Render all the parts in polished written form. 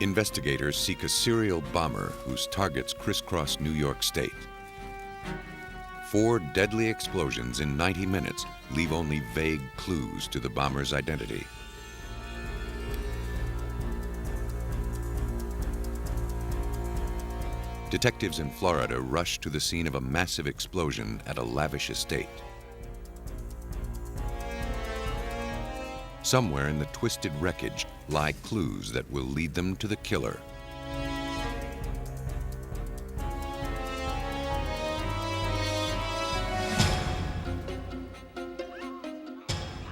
Investigators seek a serial bomber whose targets crisscross New York State. 4 deadly explosions in 90 minutes leave only vague clues to the bomber's identity. Detectives in Florida rush to the scene of a massive explosion at a lavish estate. Somewhere in the twisted wreckage lie clues that will lead them to the killer.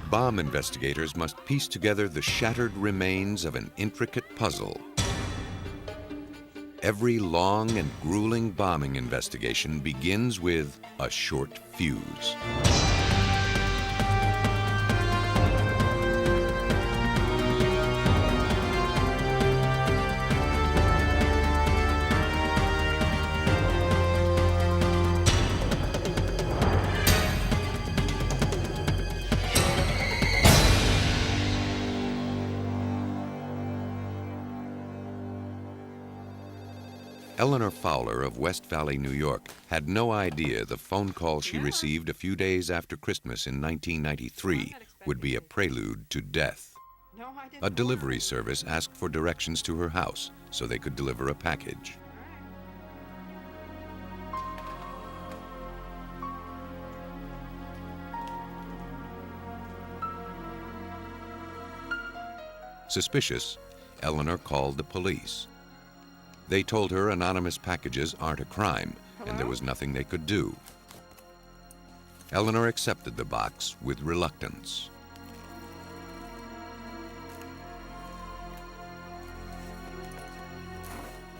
Bomb investigators must piece together the shattered remains of an intricate puzzle. Every long and grueling bombing investigation begins with a short fuse. Eleanor Fowler of West Valley, New York, had no idea the phone call she received a few days after Christmas in 1993 would be a prelude to death. A delivery service asked for directions to her house so they could deliver a package. Suspicious, Eleanor called the police. They told her anonymous packages aren't a crime, and there was nothing they could do. Eleanor accepted the box with reluctance.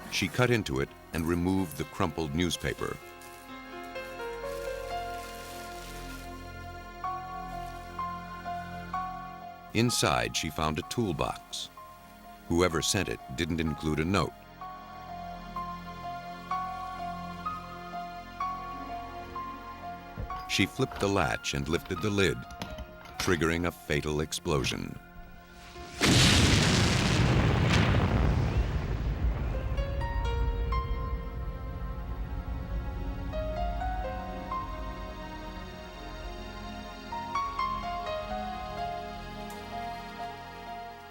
She cut into it and removed the crumpled newspaper. Inside, she found a toolbox. Whoever sent it didn't include a note. She flipped the latch and lifted the lid, triggering a fatal explosion.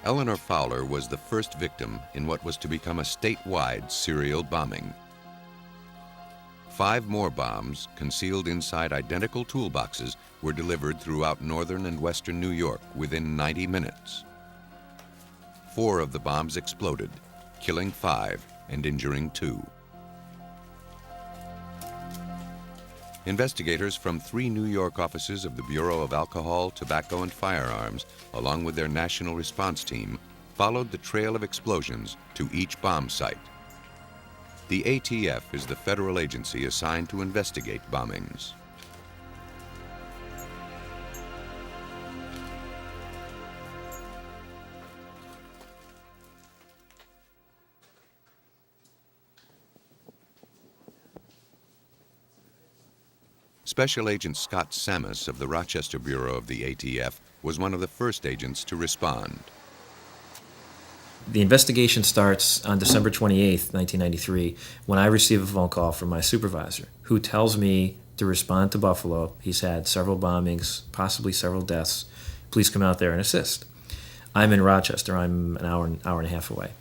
Eleanor Fowler was the first victim in what was to become a statewide serial bombing. 5 more bombs, concealed inside identical toolboxes, were delivered throughout northern and western New York within 90 minutes. 4 of the bombs exploded, killing 5 and injuring 2. Investigators from 3 New York offices of the Bureau of Alcohol, Tobacco, and Firearms, along with their national response team, followed the trail of explosions to each bomb site. The ATF is the federal agency assigned to investigate bombings. Special Agent Scott Sammis of the Rochester Bureau of the ATF was one of the first agents to respond. The investigation starts on December 28th, 1993, when I receive a phone call from my supervisor, who tells me to respond to Buffalo. He's had several bombings, possibly several deaths. Please come out there and assist. I'm in Rochester. I'm an hour and a half away.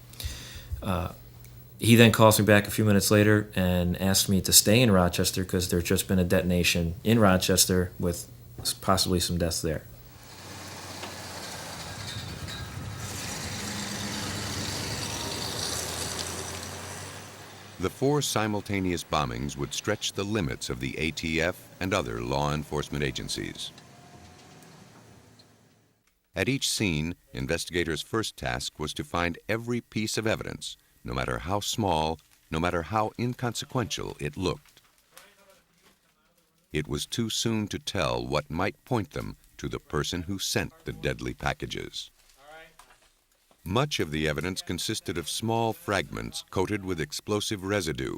He then calls me back a few minutes later and asks me to stay in Rochester because there's just been a detonation in Rochester with possibly some deaths there. The 4 simultaneous bombings would stretch the limits of the ATF and other law enforcement agencies. At each scene, investigators' first task was to find every piece of evidence, no matter how small, no matter how inconsequential it looked. It was too soon to tell what might point them to the person who sent the deadly packages. Much of the evidence consisted of small fragments coated with explosive residue.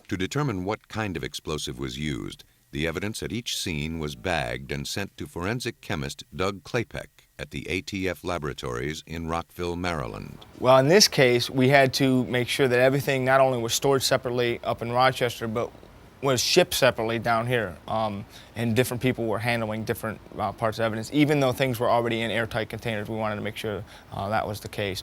To determine what kind of explosive was used, the evidence at each scene was bagged and sent to forensic chemist Doug Klapek at the ATF laboratories in Rockville, Maryland. Well, in this case, we had to make sure that everything not only was stored separately up in Rochester, but was shipped separately down here. And different people were handling different parts of evidence. Even though things were already in airtight containers, we wanted to make sure that was the case.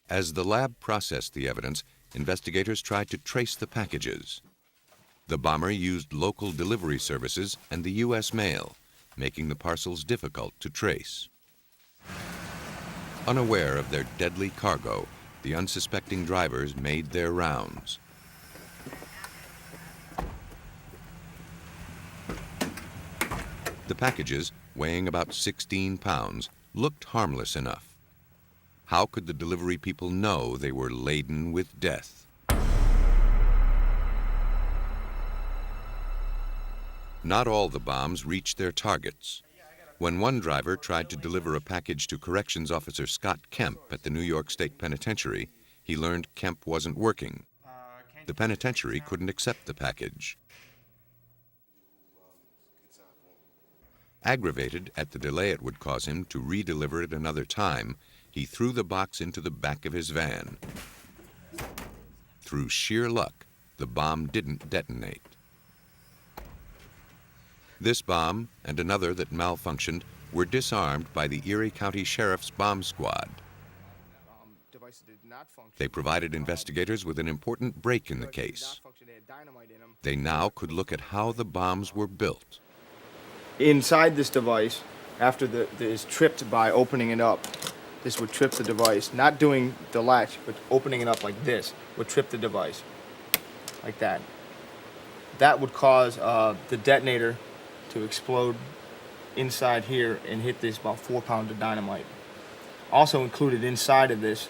As the lab processed the evidence, investigators tried to trace the packages. The bomber used local delivery services and the U.S. mail, making the parcels difficult to trace. Unaware of their deadly cargo, the unsuspecting drivers made their rounds. The packages, weighing about 16 pounds, looked harmless enough. How could the delivery people know they were laden with death? Not all the bombs reached their targets. When one driver tried to deliver a package to Corrections Officer Scott Kemp at the New York State Penitentiary, he learned Kemp wasn't working. The penitentiary couldn't accept the package. Aggravated at the delay it would cause him to redeliver it another time, he threw the box into the back of his van. Through sheer luck, the bomb didn't detonate. This bomb and another that malfunctioned were disarmed by the Erie County Sheriff's Bomb Squad. They provided investigators with an important break in the case. They now could look at how the bombs were built. Inside this device, after is tripped by opening it up, this would trip the device. Not doing the latch, but opening it up like this would trip the device, like that. That would cause the detonator to explode inside here and hit this about 4 pounds of dynamite. Also included inside of this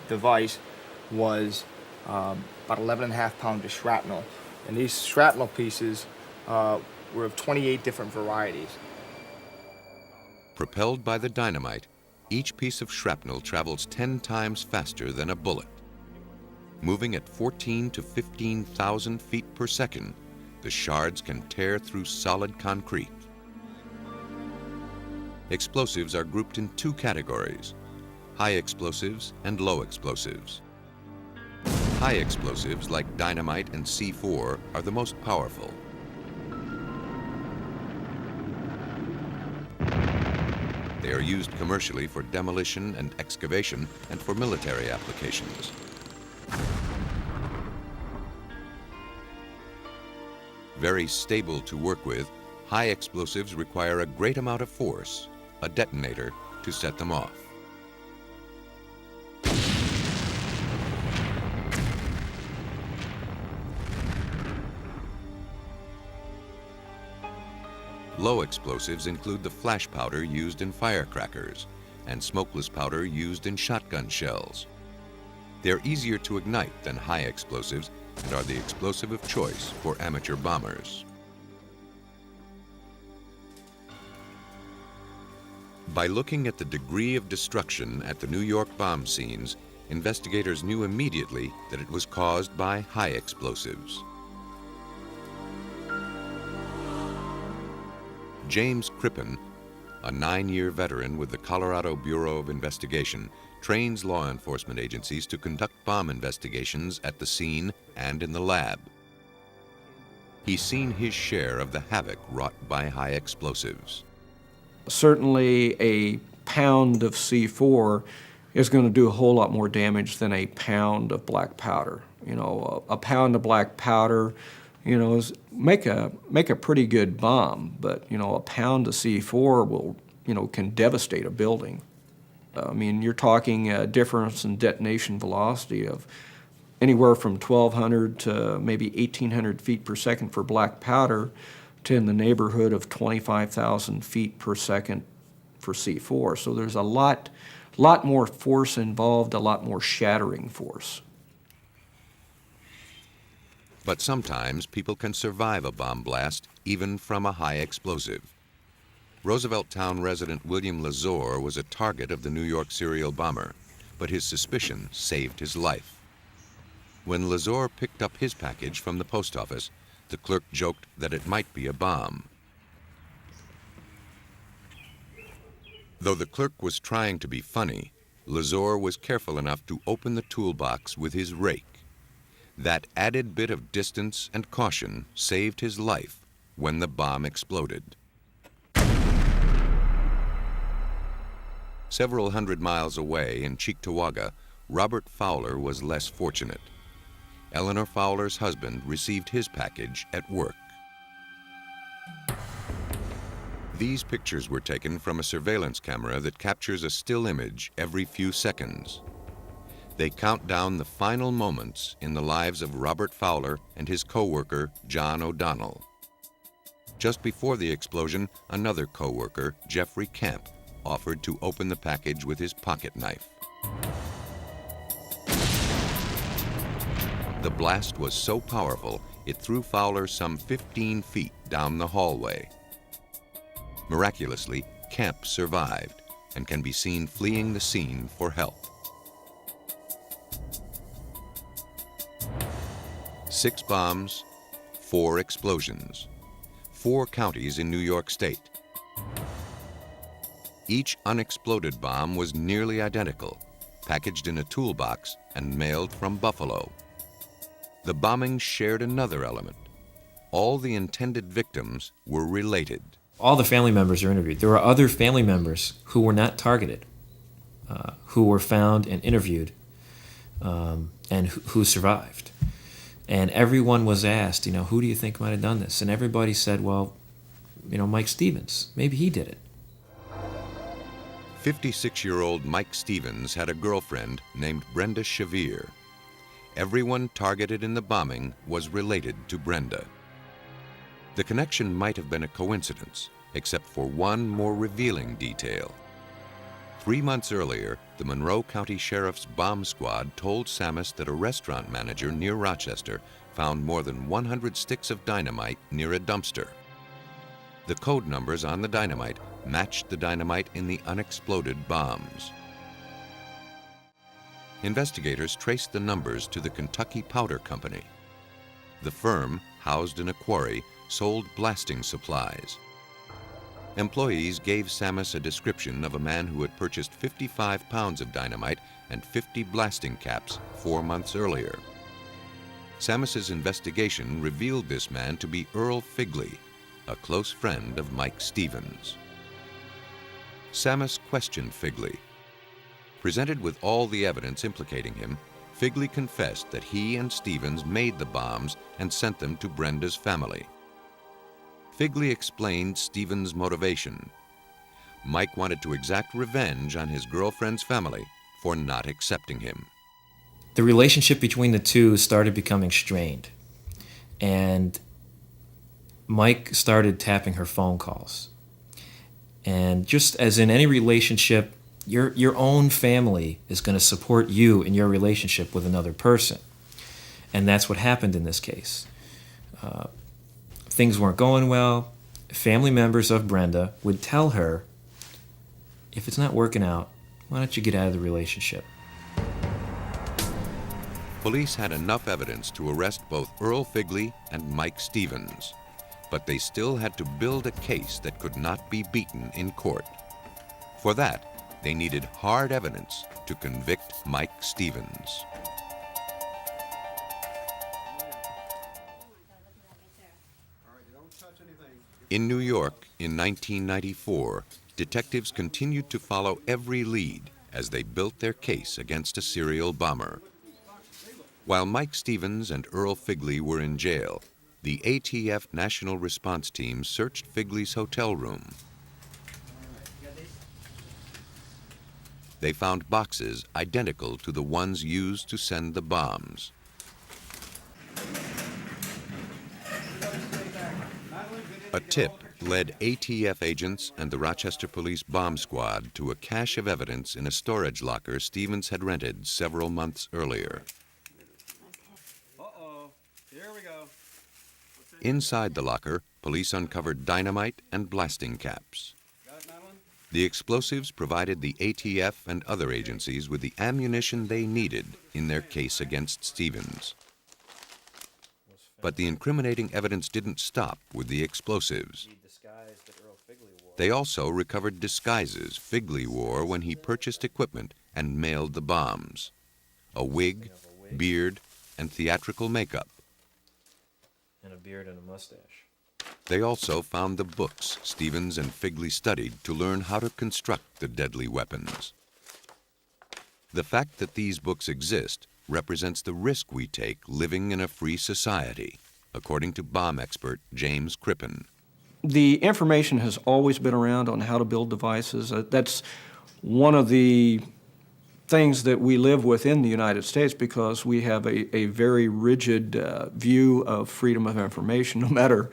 device was about 11.5 pounds of shrapnel. And these shrapnel pieces were of 28 different varieties. Propelled by the dynamite, each piece of shrapnel travels 10 times faster than a bullet. Moving at 14 to 15,000 feet per second, the shards can tear through solid concrete. Explosives are grouped in two categories: high explosives and low explosives. High explosives like dynamite and C4 are the most powerful. They are used commercially for demolition and excavation and for military applications. Very stable to work with, high explosives require a great amount of force, a detonator, to set them off. Low explosives include the flash powder used in firecrackers and smokeless powder used in shotgun shells. They're easier to ignite than high explosives and are the explosive of choice for amateur bombers. By looking at the degree of destruction at the New York bomb scenes, investigators knew immediately that it was caused by high explosives. James Crippen, a 9-year veteran with the Colorado Bureau of Investigation, trains law enforcement agencies to conduct bomb investigations at the scene and in the lab. He's seen his share of the havoc wrought by high explosives. Certainly a pound of C4 is going to do a whole lot more damage than a pound of black powder. You know, a pound of black powder, you know, make a pretty good bomb, but you know, a pound of C4 will, you know, can devastate a building. I mean, you're talking a difference in detonation velocity of anywhere from 1,200 to maybe 1,800 feet per second for black powder to in the neighborhood of 25,000 feet per second for C4. So there's a lot more force involved, a lot more shattering force. But sometimes people can survive a bomb blast, even from a high explosive. Roosevelt Town resident William Lazore was a target of the New York serial bomber, but his suspicion saved his life. When Lazore picked up his package from the post office, the clerk joked that it might be a bomb. Though the clerk was trying to be funny, Lazor was careful enough to open the toolbox with his rake. That added bit of distance and caution saved his life when the bomb exploded. Several hundred miles away in Cheektowaga, Robert Fowler was less fortunate. Eleanor Fowler's husband received his package at work. These pictures were taken from a surveillance camera that captures a still image every few seconds. They count down the final moments in the lives of Robert Fowler and his co-worker, John O'Donnell. Just before the explosion, another co-worker, Jeffrey Camp, offered to open the package with his pocket knife. The blast was so powerful, it threw Fowler some 15 feet down the hallway. Miraculously, Camp survived and can be seen fleeing the scene for help. 6 bombs, 4 explosions, 4 counties in New York State. Each unexploded bomb was nearly identical, packaged in a toolbox and mailed from Buffalo. The bombing shared another element. All the intended victims were related. All the family members are interviewed. There were other family members who were not targeted, who were found and interviewed, and who survived. And everyone was asked, who do you think might have done this? And everybody said, well, Mike Stevens, maybe he did it. 56-year-old Mike Stevens had a girlfriend named Brenda Shavir. Everyone targeted in the bombing was related to Brenda. The connection might have been a coincidence, except for one more revealing detail. 3 months earlier, the Monroe County Sheriff's bomb squad told Sammis that a restaurant manager near Rochester found more than 100 sticks of dynamite near a dumpster. The code numbers on the dynamite matched the dynamite in the unexploded bombs. Investigators traced the numbers to the Kentucky Powder Company. The firm, housed in a quarry, sold blasting supplies. Employees gave Sammis a description of a man who had purchased 55 pounds of dynamite and 50 blasting caps 4 months earlier. Sammis's investigation revealed this man to be Earl Figley, a close friend of Mike Stevens. Sammis questioned Figley. Presented with all the evidence implicating him, Figley confessed that he and Stevens made the bombs and sent them to Brenda's family. Figley explained Stevens' motivation. Mike wanted to exact revenge on his girlfriend's family for not accepting him. The relationship between the two started becoming strained, and Mike started tapping her phone calls. And just as in any relationship, your own family is going to support you in your relationship with another person. And that's what happened in this case. Things weren't going well. Family members of Brenda would tell her, if it's not working out, why don't you get out of the relationship? Police had enough evidence to arrest both Earl Figley and Mike Stevens, but they still had to build a case that could not be beaten in court. For that, they needed hard evidence to convict Mike Stevens. In New York in 1994, detectives continued to follow every lead as they built their case against a serial bomber. While Mike Stevens and Earl Figley were in jail, the ATF National Response Team searched Figley's hotel room. They found boxes identical to the ones used to send the bombs. A tip led ATF agents and the Rochester Police Bomb Squad to a cache of evidence in a storage locker Stevens had rented several months earlier. Uh-oh, here we go. Inside the locker, police uncovered dynamite and blasting caps. Got it, Madeline? The explosives provided the ATF and other agencies with the ammunition they needed in their case against Stevens. But the incriminating evidence didn't stop with the explosives. The disguise that Earl Figley wore. They also recovered disguises Figley wore when he purchased equipment and mailed the bombs: a wig, beard, and theatrical makeup. And a beard and a mustache. They also found the books Stevens and Figley studied to learn how to construct the deadly weapons. The fact that these books exist represents the risk we take living in a free society, according to bomb expert James Crippen. The information has always been around on how to build devices. That's one of the things that we live with in the United States, because we have a very rigid view of freedom of information, no matter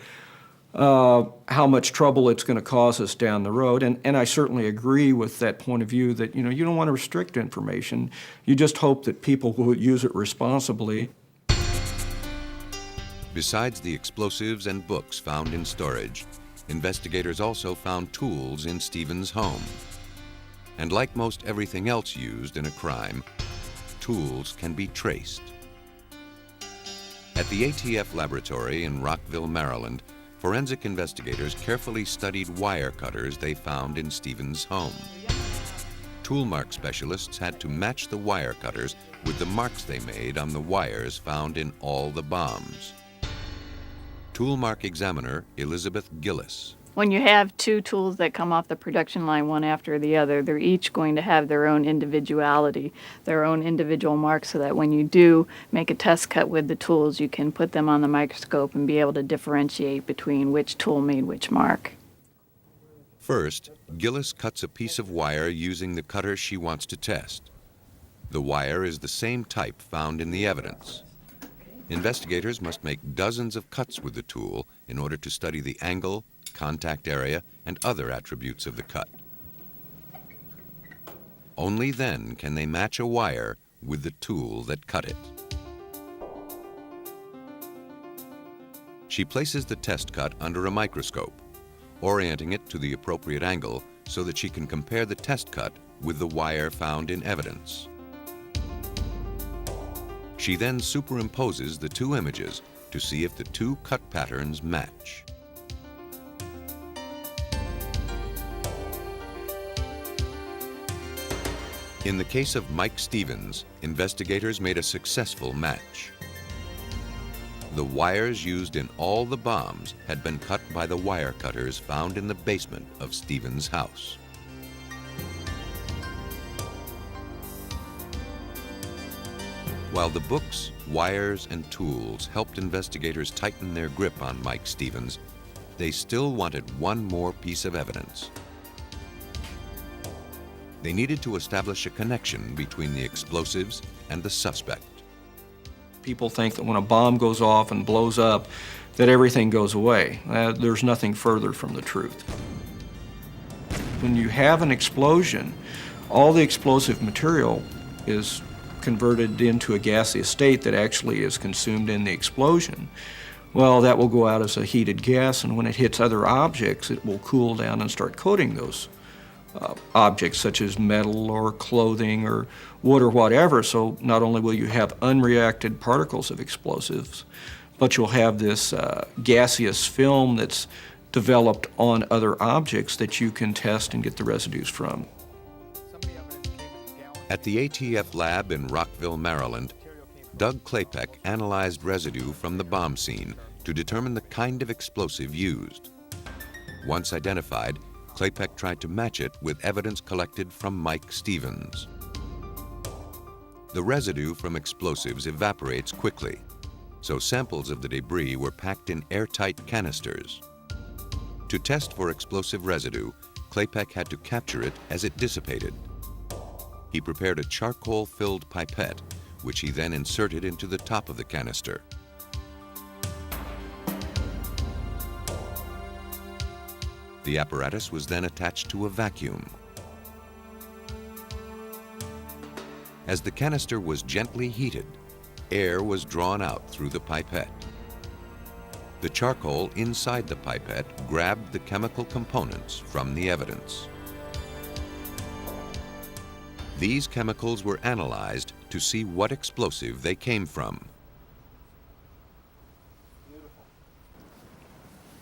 how much trouble it's going to cause us down the road. And I certainly agree with that point of view that, you know, you don't want to restrict information. You just hope that people will use it responsibly. Besides the explosives and books found in storage, investigators also found tools in Stevens' home. And like most everything else used in a crime, tools can be traced. At the ATF laboratory in Rockville, Maryland, forensic investigators carefully studied wire cutters they found in Stevens' home. Toolmark specialists had to match the wire cutters with the marks they made on the wires found in all the bombs. Toolmark examiner Elizabeth Gillis. When you have two tools that come off the production line one after the other, they're each going to have their own individuality, their own individual marks, so that when you do make a test cut with the tools, you can put them on the microscope and be able to differentiate between which tool made which mark. First, Gillis cuts a piece of wire using the cutter she wants to test. The wire is the same type found in the evidence. Investigators must make dozens of cuts with the tool in order to study the angle, contact area, and other attributes of the cut. Only then can they match a wire with the tool that cut it. She places the test cut under a microscope, orienting it to the appropriate angle so that she can compare the test cut with the wire found in evidence. She then superimposes the two images to see if the two cut patterns match. In the case of Mike Stevens, investigators made a successful match. The wires used in all the bombs had been cut by the wire cutters found in the basement of Stevens' house. While the books, wires, and tools helped investigators tighten their grip on Mike Stevens, they still wanted one more piece of evidence. They needed to establish a connection between the explosives and the suspect. People think that when a bomb goes off and blows up, that everything goes away. There's nothing further from the truth. When you have an explosion, all the explosive material is converted into a gaseous state that actually is consumed in the explosion. Well, that will go out as a heated gas, and when it hits other objects, it will cool down and start coating those objects, such as metal or clothing or wood or whatever. So not only will you have unreacted particles of explosives, but you'll have this gaseous film that's developed on other objects that you can test and get the residues from. At the ATF lab in Rockville, Maryland, Doug Klapek analyzed residue from the bomb scene to determine the kind of explosive used. Once identified, Klapek tried to match it with evidence collected from Mike Stevens. The residue from explosives evaporates quickly, so samples of the debris were packed in airtight canisters. To test for explosive residue, Klapek had to capture it as it dissipated. He prepared a charcoal-filled pipette, which he then inserted into the top of the canister. The apparatus was then attached to a vacuum. As the canister was gently heated, air was drawn out through the pipette. The charcoal inside the pipette grabbed the chemical components from the evidence. These chemicals were analyzed to see what explosive they came from.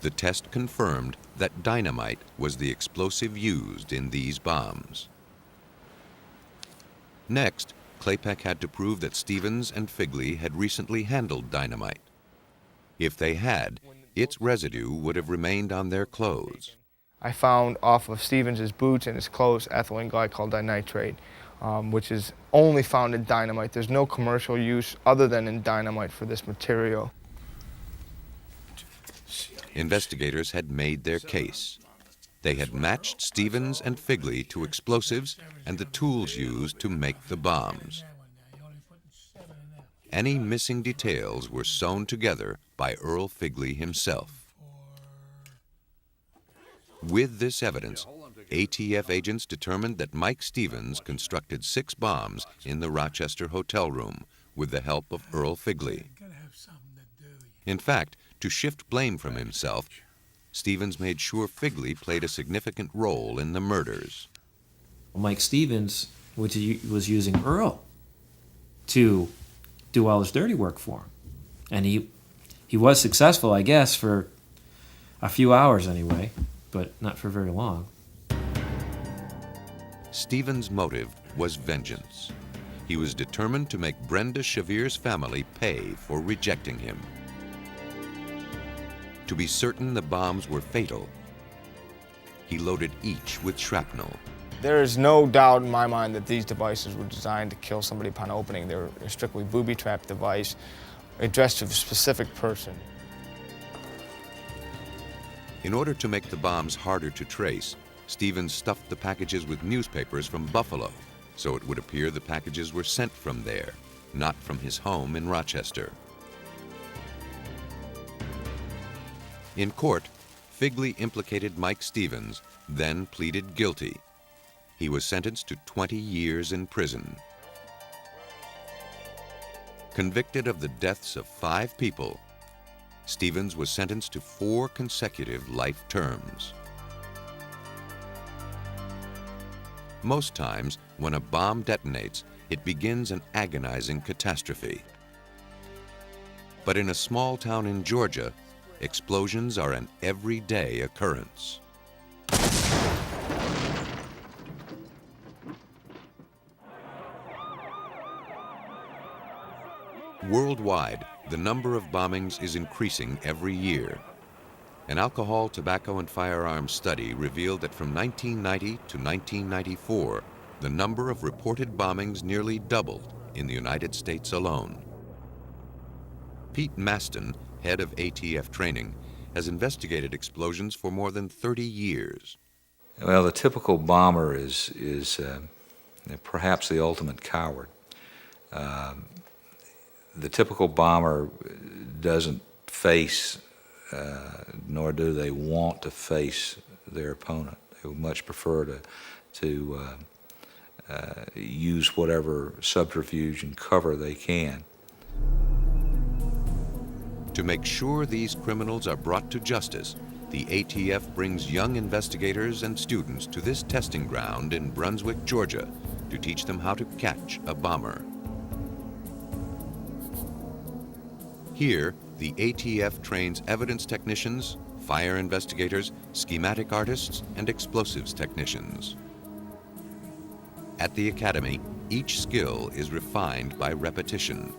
The The test confirmed that dynamite was the explosive used in these bombs. Next, Klapek had to prove that Stevens and Figley had recently handled dynamite. If they had, its residue would have remained on their clothes. I found off of Stevens' boots and his clothes ethylene glycol dinitrate, which is only found in dynamite. There's no commercial use other than in dynamite for this material. Investigators had made their case. They had matched Stevens and Figley to explosives and the tools used to make the bombs. Any missing details were sewn together by Earl Figley himself. With this evidence, ATF agents determined that Mike Stevens constructed 6 bombs in the Rochester hotel room with the help of Earl Figley. In fact, to shift blame from himself, Stevens made sure Figley played a significant role in the murders. Mike Stevens was using Earl to do all his dirty work for him. And he was successful, I guess, for a few hours anyway, but not for very long. Stevens' motive was vengeance. He was determined to make Brenda Shavir's family pay for rejecting him. To be certain the bombs were fatal, he loaded each with shrapnel. There is no doubt in my mind that these devices were designed to kill somebody upon opening. They were a strictly booby-trap device addressed to a specific person. In order to make the bombs harder to trace, Stevens stuffed the packages with newspapers from Buffalo, so it would appear the packages were sent from there, not from his home in Rochester. In court, Figley implicated Mike Stevens, then pleaded guilty. He was sentenced to 20 years in prison. Convicted of the deaths of 5 people, Stevens was sentenced to 4 consecutive life terms. Most times, when a bomb detonates, it begins an agonizing catastrophe. But in a small town in Georgia, explosions are an everyday occurrence. Worldwide, the number of bombings is increasing every year. An alcohol, tobacco, and firearms study revealed that from 1990 to 1994, the number of reported bombings nearly doubled in the United States alone. Pete Maston, head of ATF training, has investigated explosions for more than 30 years. Well, the typical bomber is perhaps the ultimate coward. The typical bomber doesn't face, nor do they want to face their opponent. They would much prefer to use whatever subterfuge and cover they can. To make sure these criminals are brought to justice, the ATF brings young investigators and students to this testing ground in Brunswick, Georgia, to teach them how to catch a bomber. Here, the ATF trains evidence technicians, fire investigators, schematic artists, and explosives technicians. At the academy, each skill is refined by repetition.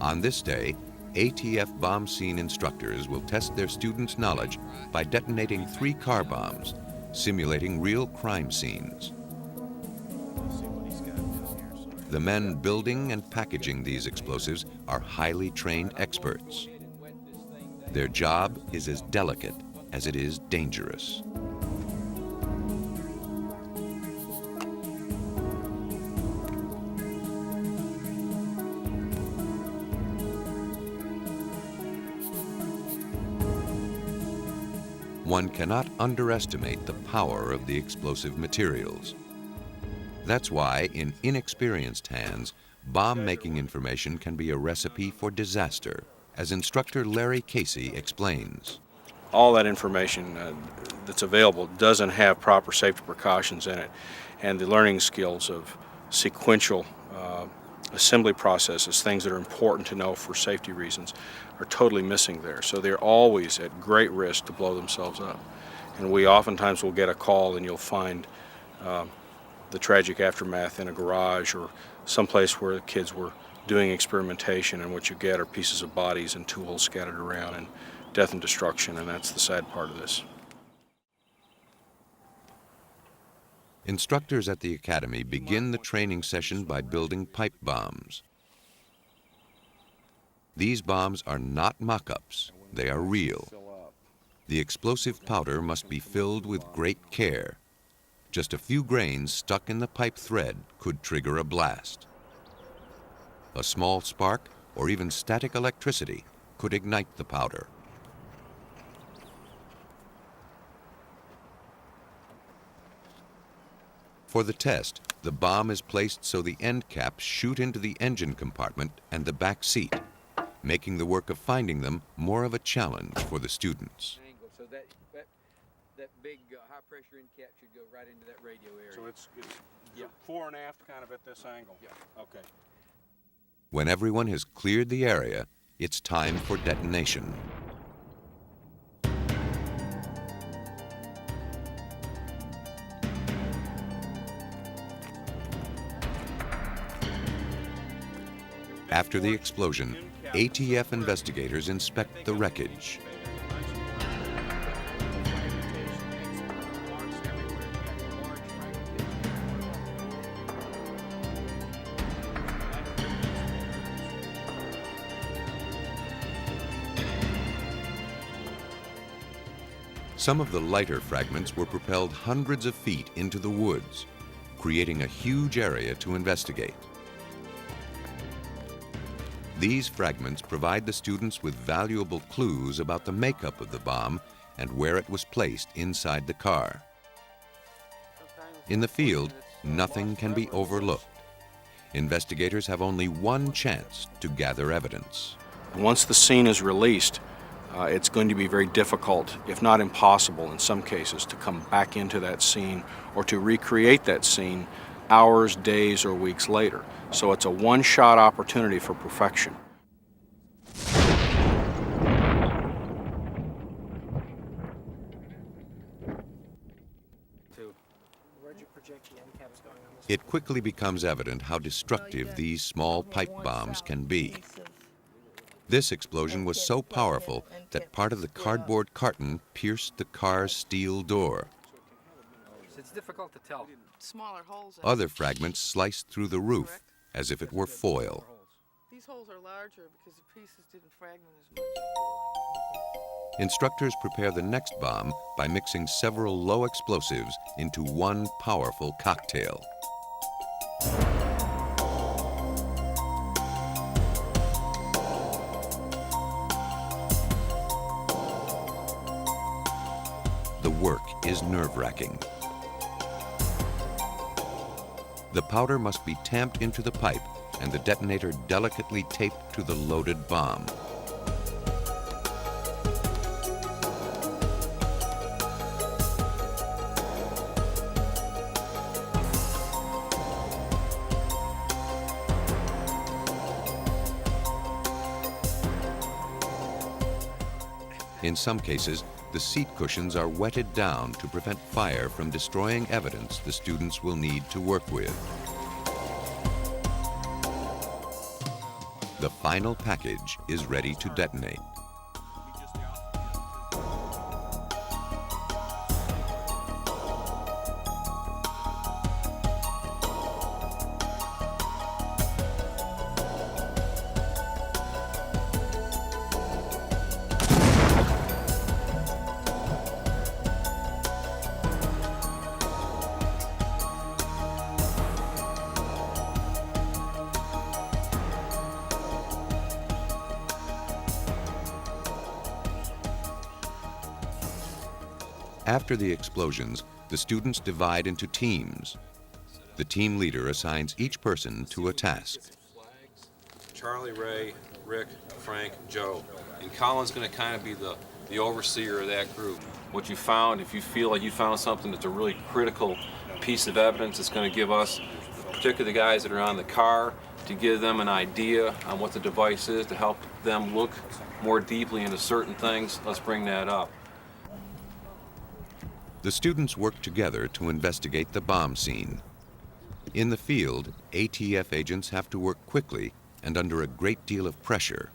On this day, ATF bomb scene instructors will test their students' knowledge by detonating 3 car bombs, simulating real crime scenes. The men building and packaging these explosives are highly trained experts. Their job is as delicate as it is dangerous. One cannot underestimate the power of the explosive materials. That's why, in inexperienced hands, bomb-making information can be a recipe for disaster, as instructor Larry Casey explains. All that information that's available doesn't have proper safety precautions in it, and the learning skills of sequential assembly processes, things that are important to know for safety reasons, are totally missing there. So they're always at great risk to blow themselves up. And we oftentimes will get a call and you'll find the tragic aftermath in a garage or someplace where the kids were doing experimentation, and what you get are pieces of bodies and tools scattered around and death and destruction, and that's the sad part of this. Instructors at the academy begin the training session by building pipe bombs. These bombs are not mock-ups, they are real. The explosive powder must be filled with great care. Just a few grains stuck in the pipe thread could trigger a blast. A small spark or even static electricity could ignite the powder. For the test, the bomb is placed so the end caps shoot into the engine compartment and the back seat, making the work of finding them more of a challenge for the students. So that big high pressure end cap should go right into that radio area. So it's fore and aft kind of at this angle? Yeah. Okay. When everyone has cleared the area, it's time for detonation. After the explosion, ATF investigators inspect the wreckage. Some of the lighter fragments were propelled hundreds of feet into the woods, creating a huge area to investigate. These fragments provide the students with valuable clues about the makeup of the bomb and where it was placed inside the car. In the field, nothing can be overlooked. Investigators have only one chance to gather evidence. Once the scene is released, it's going to be very difficult, if not impossible in some cases, to come back into that scene or to recreate that scene hours, days, or weeks later. So it's a one-shot opportunity for perfection. It quickly becomes evident how destructive these small pipe bombs can be. This explosion was so powerful that part of the cardboard carton pierced the car's steel door. It's difficult to tell. Smaller holes. Other fragments sliced through the roof as if it were foil. These holes are larger because the pieces didn't fragment as much. Instructors prepare the next bomb by mixing several low explosives into one powerful cocktail. The work is nerve-wracking. The powder must be tamped into the pipe and the detonator delicately taped to the loaded bomb. In some cases, the seat cushions are wetted down to prevent fire from destroying evidence the students will need to work with. The final package is ready to detonate. After the explosions, the students divide into teams. The team leader assigns each person to a task. Charlie, Ray, Rick, Frank, Joe. And Colin's going to kind of be the overseer of that group. What you found, if you feel like you found something that's a really critical piece of evidence, it's going to give us, particularly the guys that are on the car, to give them an idea on what the device is, to help them look more deeply into certain things. Let's bring that up. The students work together to investigate the bomb scene. In the field, ATF agents have to work quickly and under a great deal of pressure.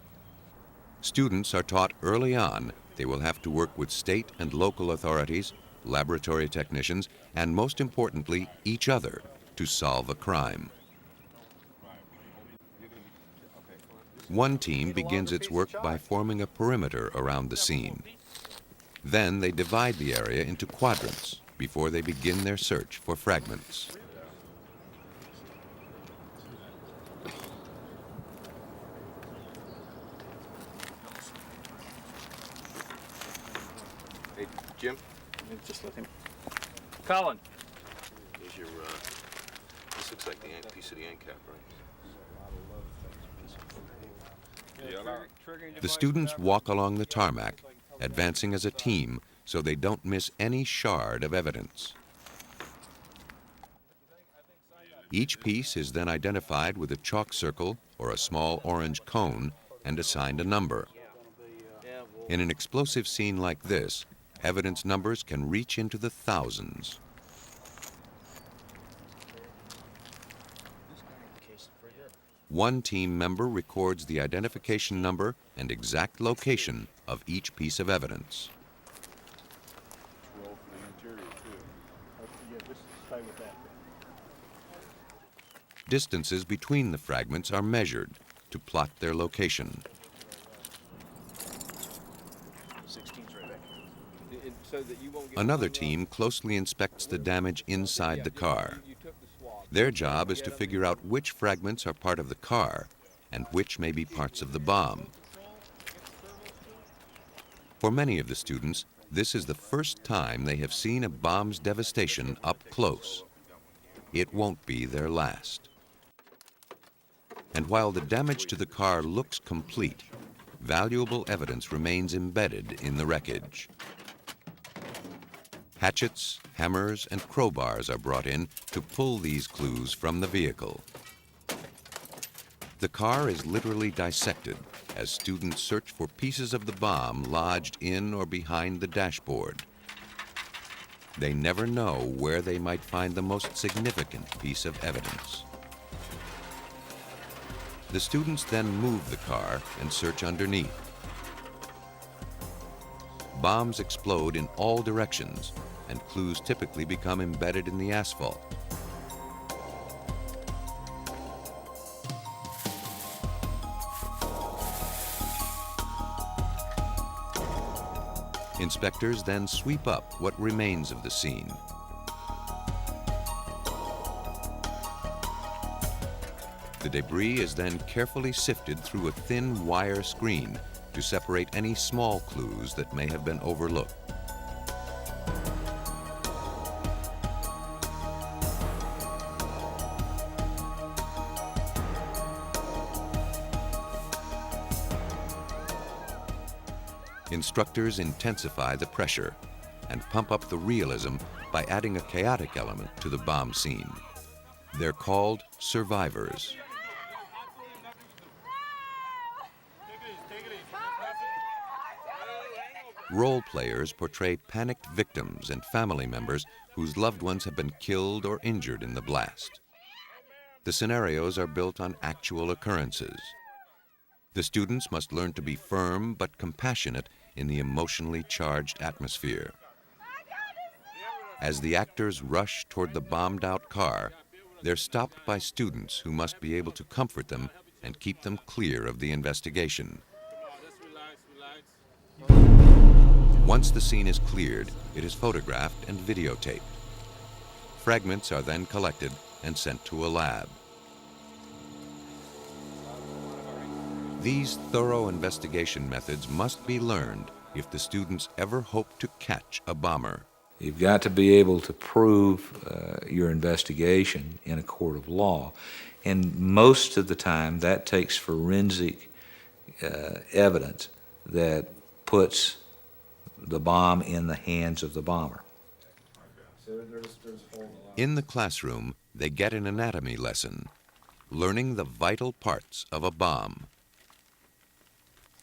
Students are taught early on they will have to work with state and local authorities, laboratory technicians, and most importantly, each other to solve a crime. One team begins its work by forming a perimeter around the scene. Then they divide the area into quadrants before they begin their search for fragments. Hey, Jim? Just let him. Colin! Here's your, this looks like the piece of the end cap, right? The students walk along the tarmac, advancing as a team so they don't miss any shard of evidence. Each piece is then identified with a chalk circle or a small orange cone and assigned a number. In an explosive scene like this, evidence numbers can reach into the thousands. One team member records the identification number and exact location of each piece of evidence. Distances between the fragments are measured to plot their location. Another team closely inspects the damage inside the car. Their job is to figure out which fragments are part of the car and which may be parts of the bomb. For many of the students, this is the first time they have seen a bomb's devastation up close. It won't be their last. And while the damage to the car looks complete, valuable evidence remains embedded in the wreckage. Hatchets, hammers, and crowbars are brought in to pull these clues from the vehicle. The car is literally dissected as students search for pieces of the bomb lodged in or behind the dashboard. They never know where they might find the most significant piece of evidence. The students then move the car and search underneath. Bombs explode in all directions, and clues typically become embedded in the asphalt. Inspectors then sweep up what remains of the scene. The debris is then carefully sifted through a thin wire screen to separate any small clues that may have been overlooked. Instructors intensify the pressure and pump up the realism by adding a chaotic element to the bomb scene. They're called survivors. Role players portray panicked victims and family members whose loved ones have been killed or injured in the blast. The scenarios are built on actual occurrences. The students must learn to be firm but compassionate in the emotionally charged atmosphere. As the actors rush toward the bombed-out car, they're stopped by students who must be able to comfort them and keep them clear of the investigation. Once the scene is cleared, it is photographed and videotaped. Fragments are then collected and sent to a lab. These thorough investigation methods must be learned if the students ever hope to catch a bomber. You've got to be able to prove your investigation in a court of law. And most of the time, that takes forensic evidence that puts the bomb in the hands of the bomber. In the classroom, they get an anatomy lesson. learning the vital parts of a bomb.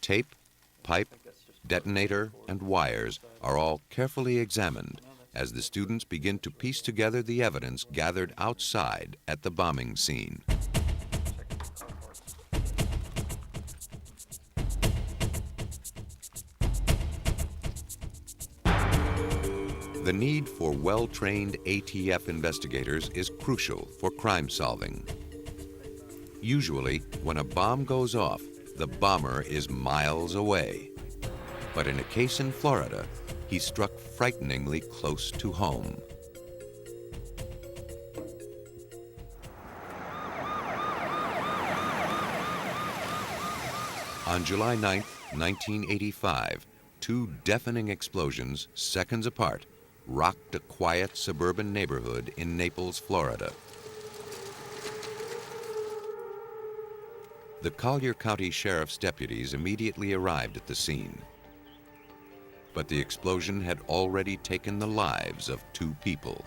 Tape, pipe, detonator, and wires are all carefully examined as the students begin to piece together the evidence gathered outside at the bombing scene. The need for well-trained ATF investigators is crucial for crime solving. Usually, when a bomb goes off, the bomber is miles away. But in a case in Florida, he struck frighteningly close to home. On July 9, 1985, two deafening explosions, seconds apart, rocked a quiet suburban neighborhood in Naples, Florida. The Collier County Sheriff's deputies immediately arrived at the scene. But the explosion had already taken the lives of two people.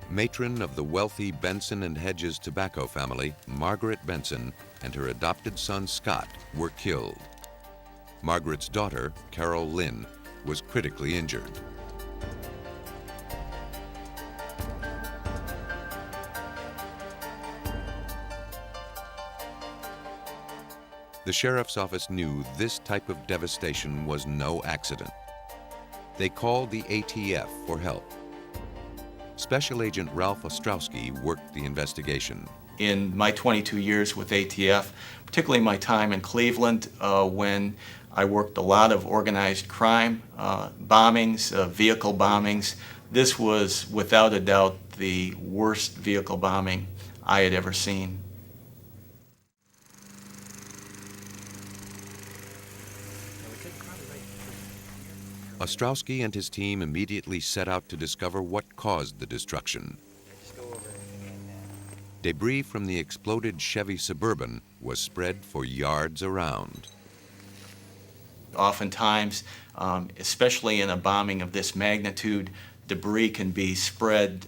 Matron of the wealthy Benson and Hedges tobacco family, Margaret Benson, and her adopted son Scott were killed. Margaret's daughter, Carol Lynn, was critically injured. The sheriff's office knew this type of devastation was no accident. They called the ATF for help. Special Agent Ralph Ostrowski worked the investigation. In my 22 years with ATF, particularly my time in Cleveland, when I worked a lot of organized crime, bombings, vehicle bombings, this was without a doubt the worst vehicle bombing I had ever seen. Ostrowski and his team immediately set out to discover what caused the destruction. Debris from the exploded Chevy Suburban was spread for yards around. Oftentimes, especially in a bombing of this magnitude, debris can be spread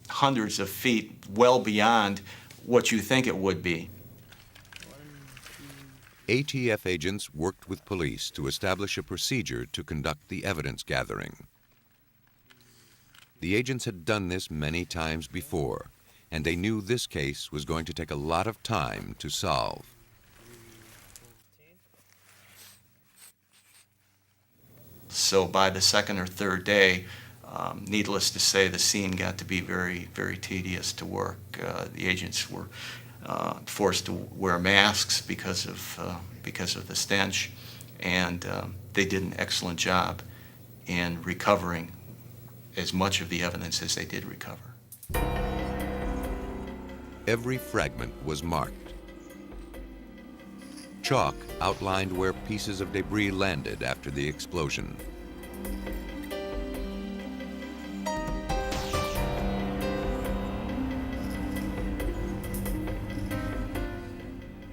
hundreds of feet, well beyond what you think it would be. ATF agents worked with police to establish a procedure to conduct the evidence gathering. The agents had done this many times before, and they knew this case was going to take a lot of time to solve. So by the second or third day, needless to say, the scene got to be very, very tedious to work. The agents were forced to wear masks because of the stench, and they did an excellent job in recovering as much of the evidence as they did recover. Every fragment was marked. Chalk outlined where pieces of debris landed after the explosion.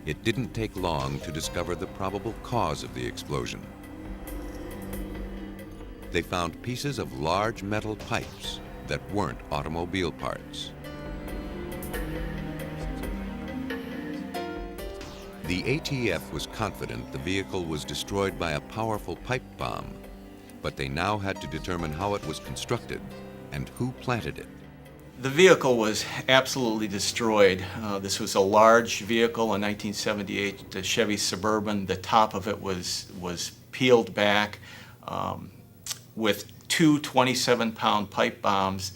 It didn't take long to discover the probable cause of the explosion. They found pieces of large metal pipes that weren't automobile parts. The ATF was confident the vehicle was destroyed by a powerful pipe bomb, but they now had to determine how it was constructed and who planted it. The vehicle was absolutely destroyed. This was a large vehicle, a 1978 Chevy Suburban. The top of it was peeled back with two 27-pound pipe bombs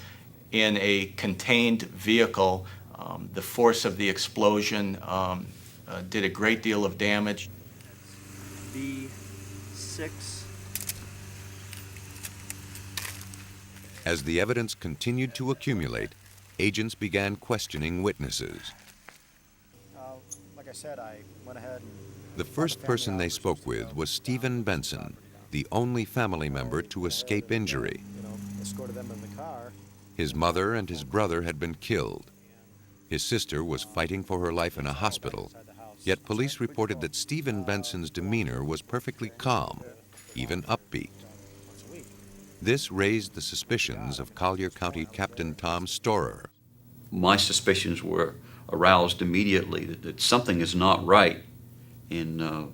in a contained vehicle. The force of the explosion did a great deal of damage. B6. As the evidence continued to accumulate, agents began questioning witnesses. Like I said, I went ahead and... The first person they spoke with was Stephen Benson, the only family member to escape injury. Escorted them in the car. His mother and his brother had been killed. His sister was fighting for her life in a hospital, yet police reported that Stephen Benson's demeanor was perfectly calm, even upbeat. This raised the suspicions of Collier County Captain Tom Storer. My suspicions were aroused immediately that something is not right in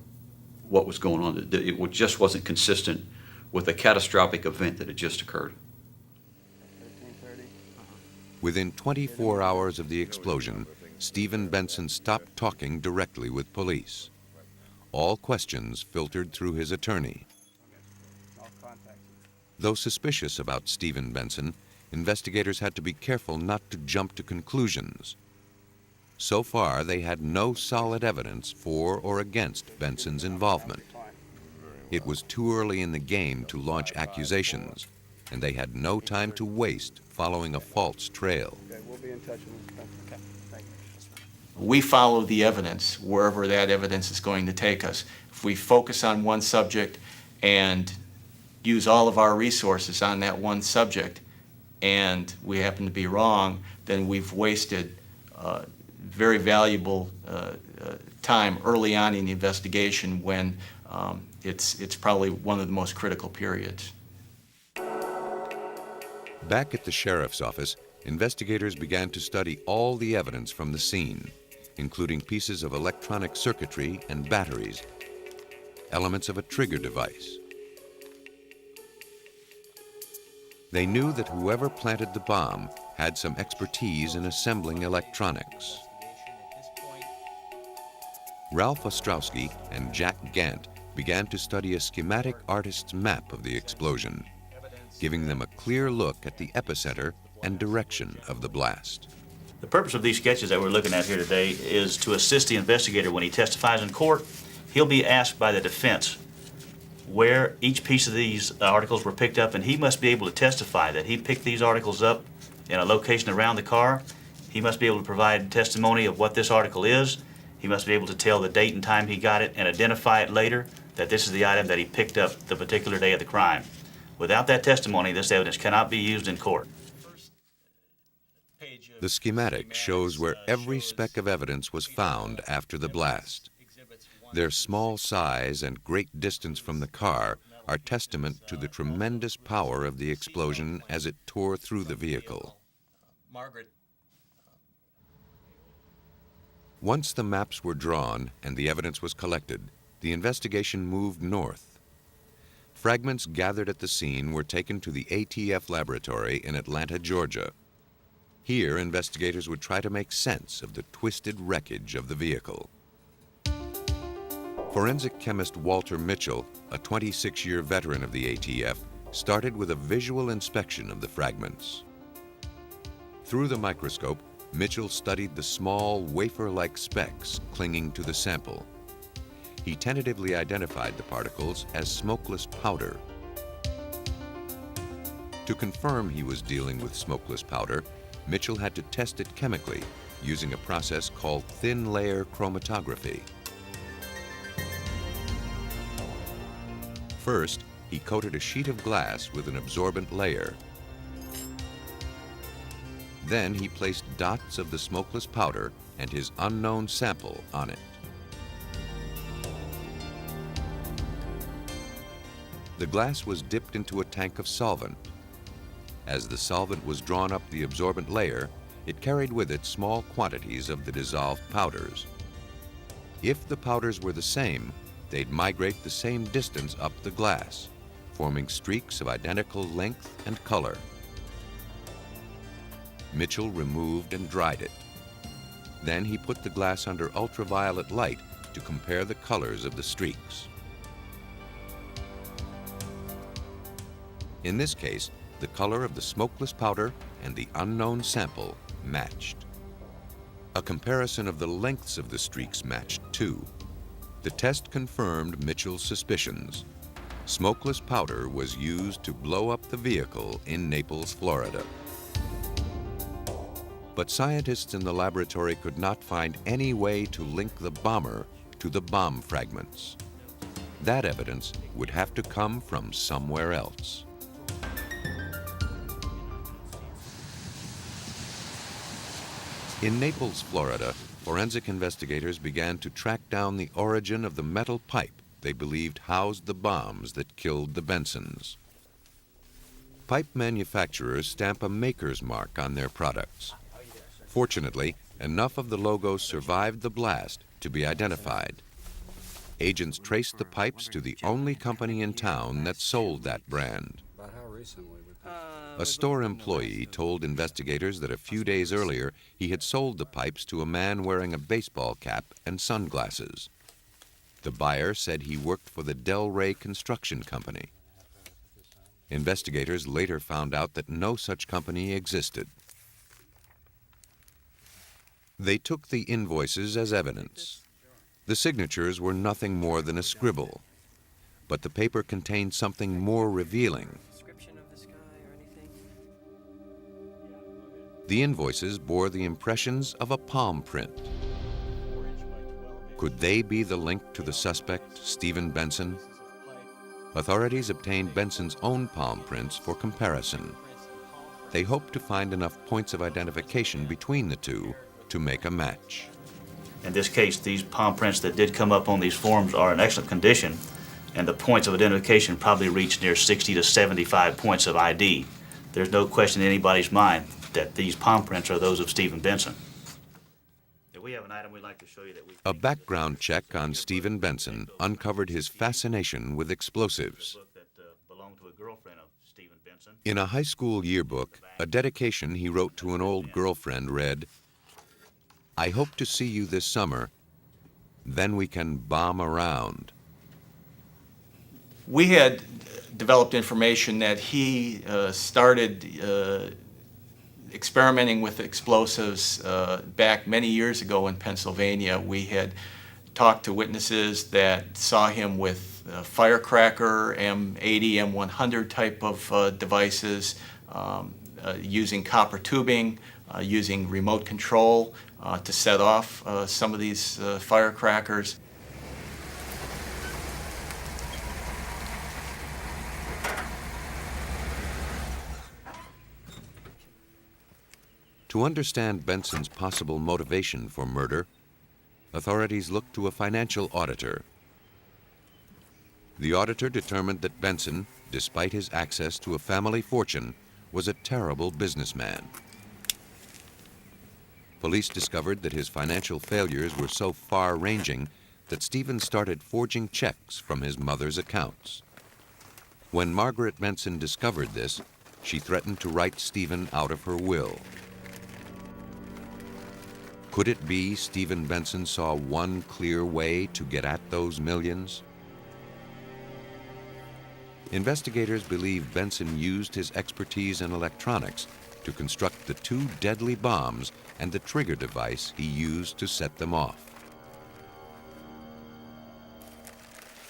what was going on. It just wasn't consistent with a catastrophic event that had just occurred. Within 24 hours of the explosion, Stephen Benson stopped talking directly with police. All questions filtered through his attorney. Though suspicious about Stephen Benson, investigators had to be careful not to jump to conclusions. So far, they had no solid evidence for or against Benson's involvement. It was too early in the game to launch accusations, and they had no time to waste following a false trail. Okay, we'll be in touch with you. Okay, thank you. We follow the evidence wherever that evidence is going to take us. If we focus on one subject and use all of our resources on that one subject and we happen to be wrong, then we've wasted very valuable time early on in the investigation when it's probably one of the most critical periods. Back at the sheriff's office, investigators began to study all the evidence from the scene, including pieces of electronic circuitry and batteries, elements of a trigger device. They knew that whoever planted the bomb had some expertise in assembling electronics. Ralph Ostrowski and Jack Gant began to study a schematic artist's map of the explosion, giving them a clear look at the epicenter and direction of the blast. The purpose of these sketches that we're looking at here today is to assist the investigator when he testifies in court. He'll be asked by the defense where each piece of these articles were picked up, and he must be able to testify that he picked these articles up in a location around the car. He must be able to provide testimony of what this article is. He must be able to tell the date and time he got it and identify it later that this is the item that he picked up the particular day of the crime. Without that testimony, this evidence cannot be used in court. The schematic shows where every speck of evidence was found after the blast. Their small size and great distance from the car are testament to the tremendous power of the explosion as it tore through the vehicle. Once the maps were drawn and the evidence was collected, the investigation moved north. Fragments gathered at the scene were taken to the ATF laboratory in Atlanta, Georgia. Here, investigators would try to make sense of the twisted wreckage of the vehicle. Forensic chemist Walter Mitchell, a 26-year veteran of the ATF, started with a visual inspection of the fragments. Through the microscope, Mitchell studied the small wafer-like specks clinging to the sample. He tentatively identified the particles as smokeless powder. To confirm he was dealing with smokeless powder, Mitchell had to test it chemically using a process called thin layer chromatography. First, he coated a sheet of glass with an absorbent layer. Then he placed dots of the smokeless powder and his unknown sample on it. The glass was dipped into a tank of solvent. As the solvent was drawn up the absorbent layer, it carried with it small quantities of the dissolved powders. If the powders were the same, they'd migrate the same distance up the glass, forming streaks of identical length and color. Mitchell removed and dried it. Then he put the glass under ultraviolet light to compare the colors of the streaks. In this case, the color of the smokeless powder and the unknown sample matched. A comparison of the lengths of the streaks matched too. The test confirmed Mitchell's suspicions. Smokeless powder was used to blow up the vehicle in Naples, Florida. But scientists in the laboratory could not find any way to link the bomber to the bomb fragments. That evidence would have to come from somewhere else. In Naples, Florida, forensic investigators began to track down the origin of the metal pipe they believed housed the bombs that killed the Bensons. Pipe manufacturers stamp a maker's mark on their products. Fortunately, enough of the logo survived the blast to be identified. Agents traced the pipes to the only company in town that sold that brand. A store employee told investigators that a few days earlier he had sold the pipes to a man wearing a baseball cap and sunglasses. The buyer said he worked for the Delray Construction Company. Investigators later found out that no such company existed. They took the invoices as evidence. The signatures were nothing more than a scribble, but the paper contained something more revealing. The invoices bore the impressions of a palm print. Could they be the link to the suspect, Stephen Benson? Authorities obtained Benson's own palm prints for comparison. They hoped to find enough points of identification between the two to make a match. In this case, these palm prints that did come up on these forms are in excellent condition, and the points of identification probably reach near 60 to 75 points of ID. There's no question in anybody's mind that these palm prints are those of Stephen Benson. We have an item we'd like to show you that we... A background check on Stephen Benson uncovered his fascination with explosives. In a high school yearbook, a dedication he wrote to an old girlfriend read, "I hope to see you this summer, then we can bomb around." We had developed information that he started experimenting with explosives back many years ago in Pennsylvania. We had talked to witnesses that saw him with firecracker, M80, M100 type of devices, using copper tubing, using remote control to set off some of these firecrackers. To understand Benson's possible motivation for murder, authorities looked to a financial auditor. The auditor determined that Benson, despite his access to a family fortune, was a terrible businessman. Police discovered that his financial failures were so far-ranging that Stephen started forging checks from his mother's accounts. When Margaret Benson discovered this, she threatened to write Stephen out of her will. Could it be Stephen Benson saw one clear way to get at those millions? Investigators believe Benson used his expertise in electronics to construct the two deadly bombs and the trigger device he used to set them off.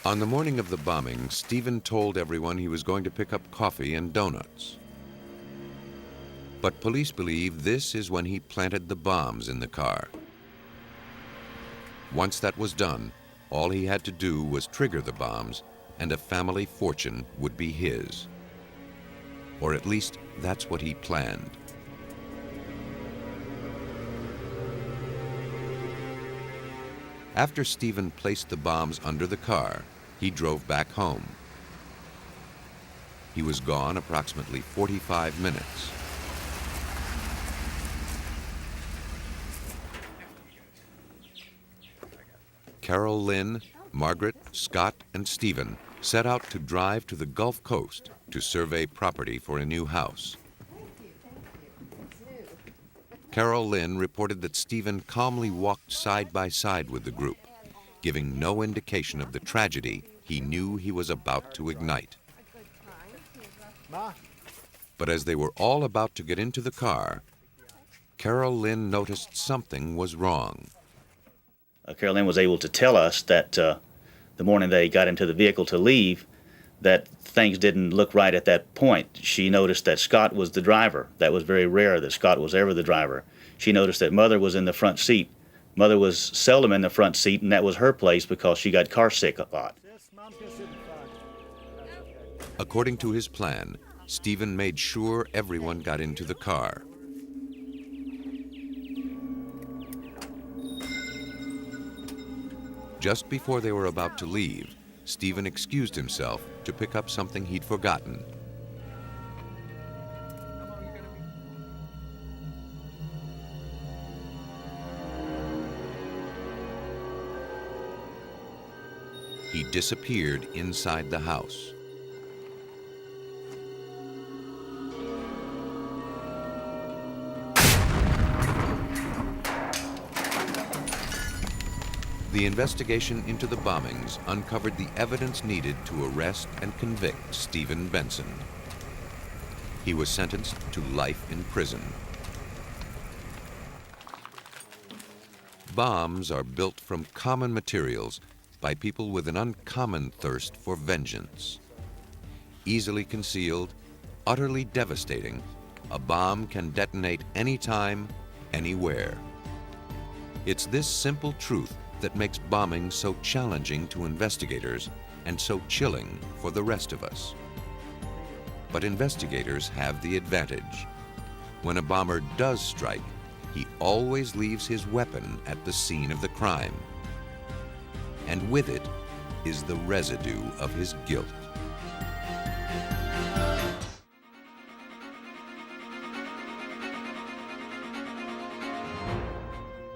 On the morning of the bombing, Stephen told everyone he was going to pick up coffee and donuts. But police believe this is when he planted the bombs in the car. Once that was done, all he had to do was trigger the bombs, and a family fortune would be his. Or at least that's what he planned. After Stephen placed the bombs under the car, he drove back home. He was gone approximately 45 minutes. Carol Lynn, Margaret, Scott, and Stephen set out to drive to the Gulf Coast to survey property for a new house. Carol Lynn reported that Stephen calmly walked side by side with the group, giving no indication of the tragedy he knew he was about to ignite. But as they were all about to get into the car, Carol Lynn noticed something was wrong. Carol Lynn was able to tell us that the morning they got into the vehicle to leave, that things didn't look right at that point. She noticed that Scott was the driver. That was very rare that Scott was ever the driver. She noticed that Mother was in the front seat. Mother was seldom in the front seat, and that was her place because she got car sick a lot. According to his plan, Stephen made sure everyone got into the car. Just before they were about to leave, Stephen excused himself to pick up something he'd forgotten. disappeared inside the house. The investigation into the bombings uncovered the evidence needed to arrest and convict Stephen Benson. He was sentenced to life in prison. Bombs are built from common materials by people with an uncommon thirst for vengeance. Easily concealed, utterly devastating, a bomb can detonate anytime, anywhere. It's this simple truth that makes bombing so challenging to investigators and so chilling for the rest of us. But investigators have the advantage. When a bomber does strike, he always leaves his weapon at the scene of the crime. And with it is the residue of his guilt.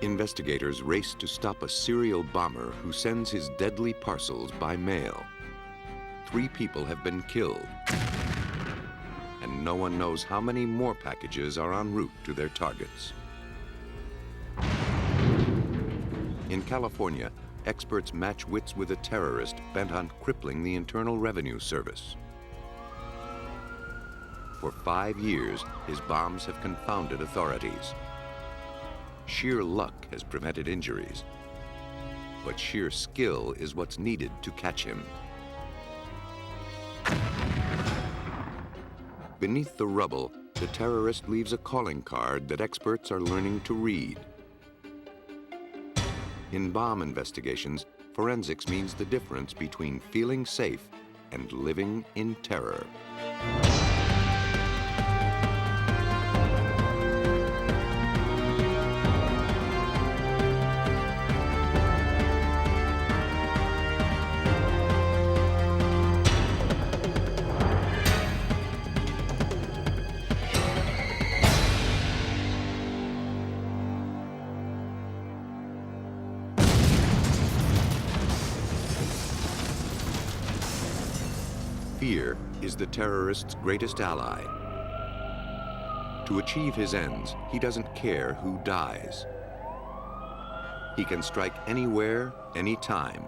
Investigators race to stop a serial bomber who sends his deadly parcels by mail. 3 people have been killed, and no one knows how many more packages are en route to their targets. In California, experts match wits with a terrorist bent on crippling the Internal Revenue Service. For 5 years, his bombs have confounded authorities. Sheer luck has prevented injuries, but sheer skill is what's needed to catch him. Beneath the rubble, the terrorist leaves a calling card that experts are learning to read. In bomb investigations, forensics means the difference between feeling safe and living in terror. Fear is the terrorist's greatest ally. To achieve his ends, he doesn't care who dies. He can strike anywhere, anytime.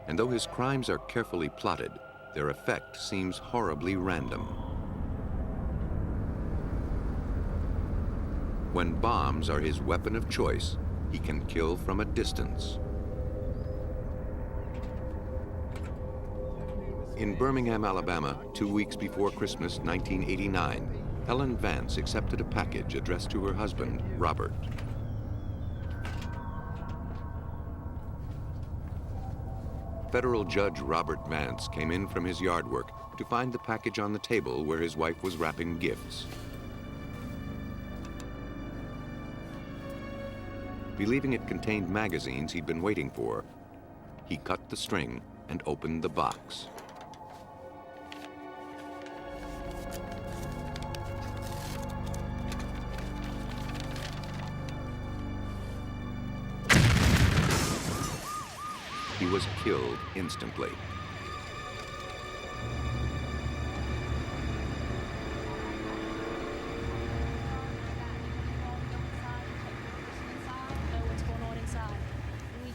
And though his crimes are carefully plotted, their effect seems horribly random. When bombs are his weapon of choice, he can kill from a distance. In Birmingham, Alabama, 2 weeks before Christmas 1989, Helen Vance accepted a package addressed to her husband, Robert. Federal Judge Robert Vance came in from his yard work to find the package on the table where his wife was wrapping gifts. Believing it contained magazines he'd been waiting for, he cut the string and opened the box. He was killed instantly.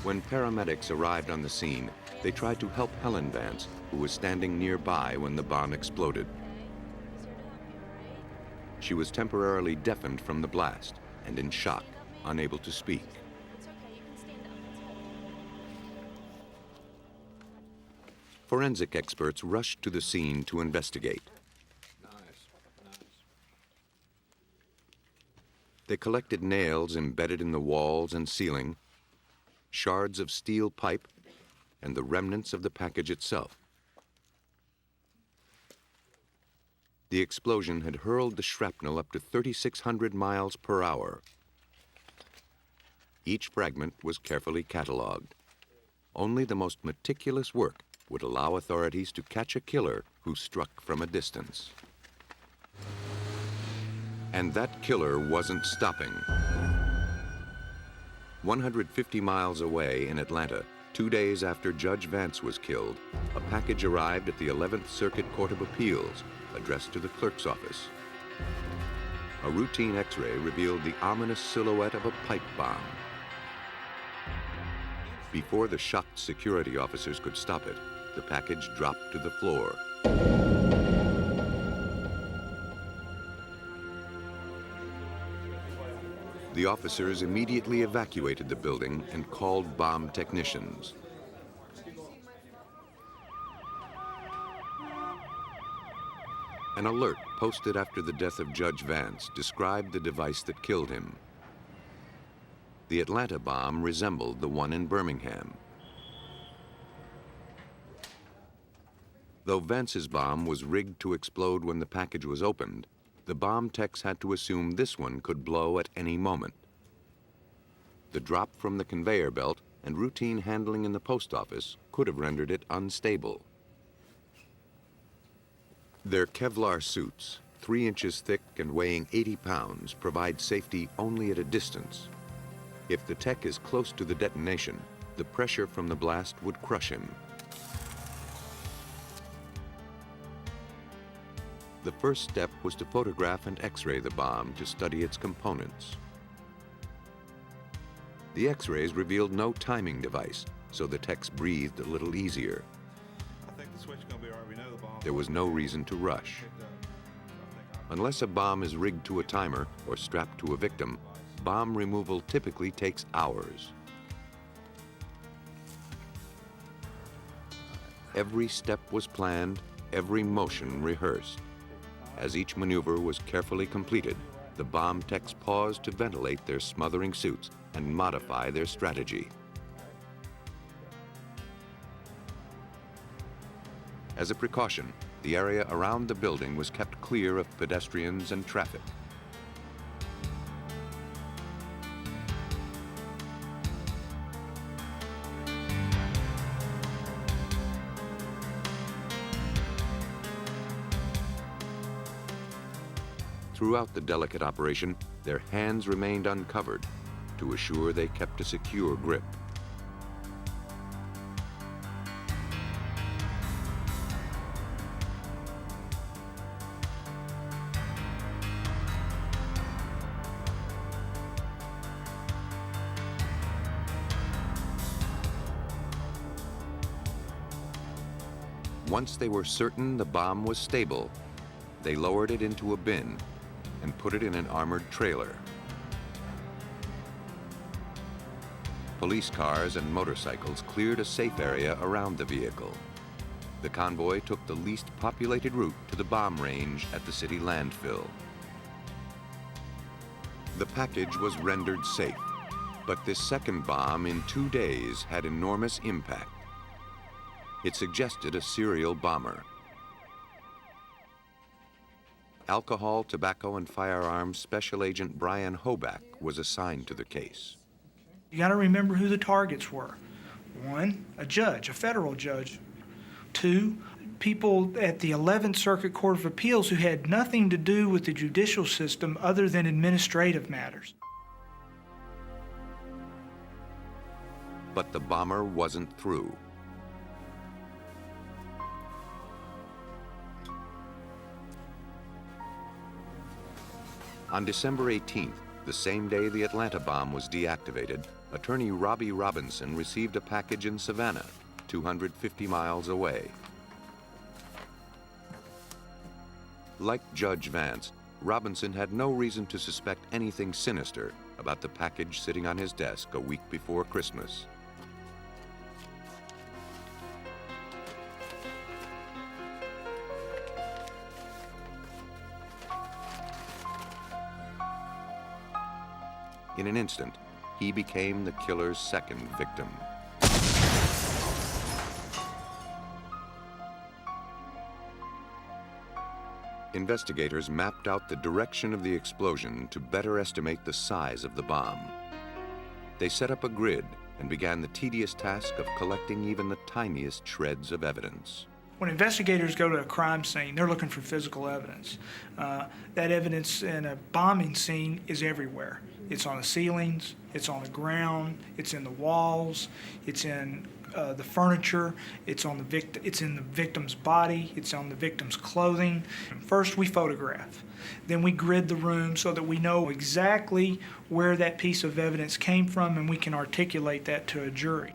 When paramedics arrived on the scene, they tried to help Helen Vance, who was standing nearby when the bomb exploded. She was temporarily deafened from the blast and in shock, unable to speak. Forensic experts rushed to the scene to investigate. They collected nails embedded in the walls and ceiling, shards of steel pipe, and the remnants of the package itself. The explosion had hurled the shrapnel up to 3,600 miles per hour. Each fragment was carefully cataloged. Only the most meticulous work would allow authorities to catch a killer who struck from a distance. And that killer wasn't stopping. 150 miles away in Atlanta, 2 days after Judge Vance was killed, a package arrived at the 11th Circuit Court of Appeals, addressed to the clerk's office. A routine X-ray revealed the ominous silhouette of a pipe bomb. Before the shocked security officers could stop it, the package dropped to the floor. The officers immediately evacuated the building and called bomb technicians. An alert posted after the death of Judge Vance described the device that killed him. The Atlanta bomb resembled the one in Birmingham. Though Vance's bomb was rigged to explode when the package was opened, the bomb techs had to assume this one could blow at any moment. The drop from the conveyor belt and routine handling in the post office could have rendered it unstable. Their Kevlar suits, 3 inches thick and weighing 80 pounds, provide safety only at a distance. If the tech is close to the detonation, the pressure from the blast would crush him. The first step was to photograph and X-ray the bomb to study its components. The X-rays revealed no timing device, so the techs breathed a little easier. There was no reason to rush. Unless a bomb is rigged to a timer or strapped to a victim, bomb removal typically takes hours. Every step was planned, every motion rehearsed. As each maneuver was carefully completed, the bomb techs paused to ventilate their smothering suits and modify their strategy. As a precaution, the area around the building was kept clear of pedestrians and traffic. Throughout the delicate operation, their hands remained uncovered to assure they kept a secure grip. Once they were certain the bomb was stable, they lowered it into a bin and put it in an armored trailer. Police cars and motorcycles cleared a safe area around the vehicle. The convoy took the least populated route to the bomb range at the city landfill. The package was rendered safe, but this second bomb in 2 days had enormous impact. It suggested a serial bomber. Alcohol, tobacco, and firearms Special Agent Brian Hoback was assigned to the case. You got to remember who the targets were. 1, a judge, a federal judge. 2, people at the 11th Circuit Court of Appeals who had nothing to do with the judicial system other than administrative matters. But the bomber wasn't through. On December 18th, the same day the Atlanta bomb was deactivated, attorney Robbie Robinson received a package in Savannah, 250 miles away. Like Judge Vance, Robinson had no reason to suspect anything sinister about the package sitting on his desk a week before Christmas. In an instant, he became the killer's second victim. Investigators mapped out the direction of the explosion to better estimate the size of the bomb. They set up a grid and began the tedious task of collecting even the tiniest shreds of evidence. When investigators go to a crime scene, they're looking for physical evidence. That evidence in a bombing scene is everywhere. It's on the ceilings, it's on the ground, it's in the walls, it's in the furniture, it's in the victim's body, it's on the victim's clothing. First, we photograph. Then we grid the room so that we know exactly where that piece of evidence came from, and we can articulate that to a jury.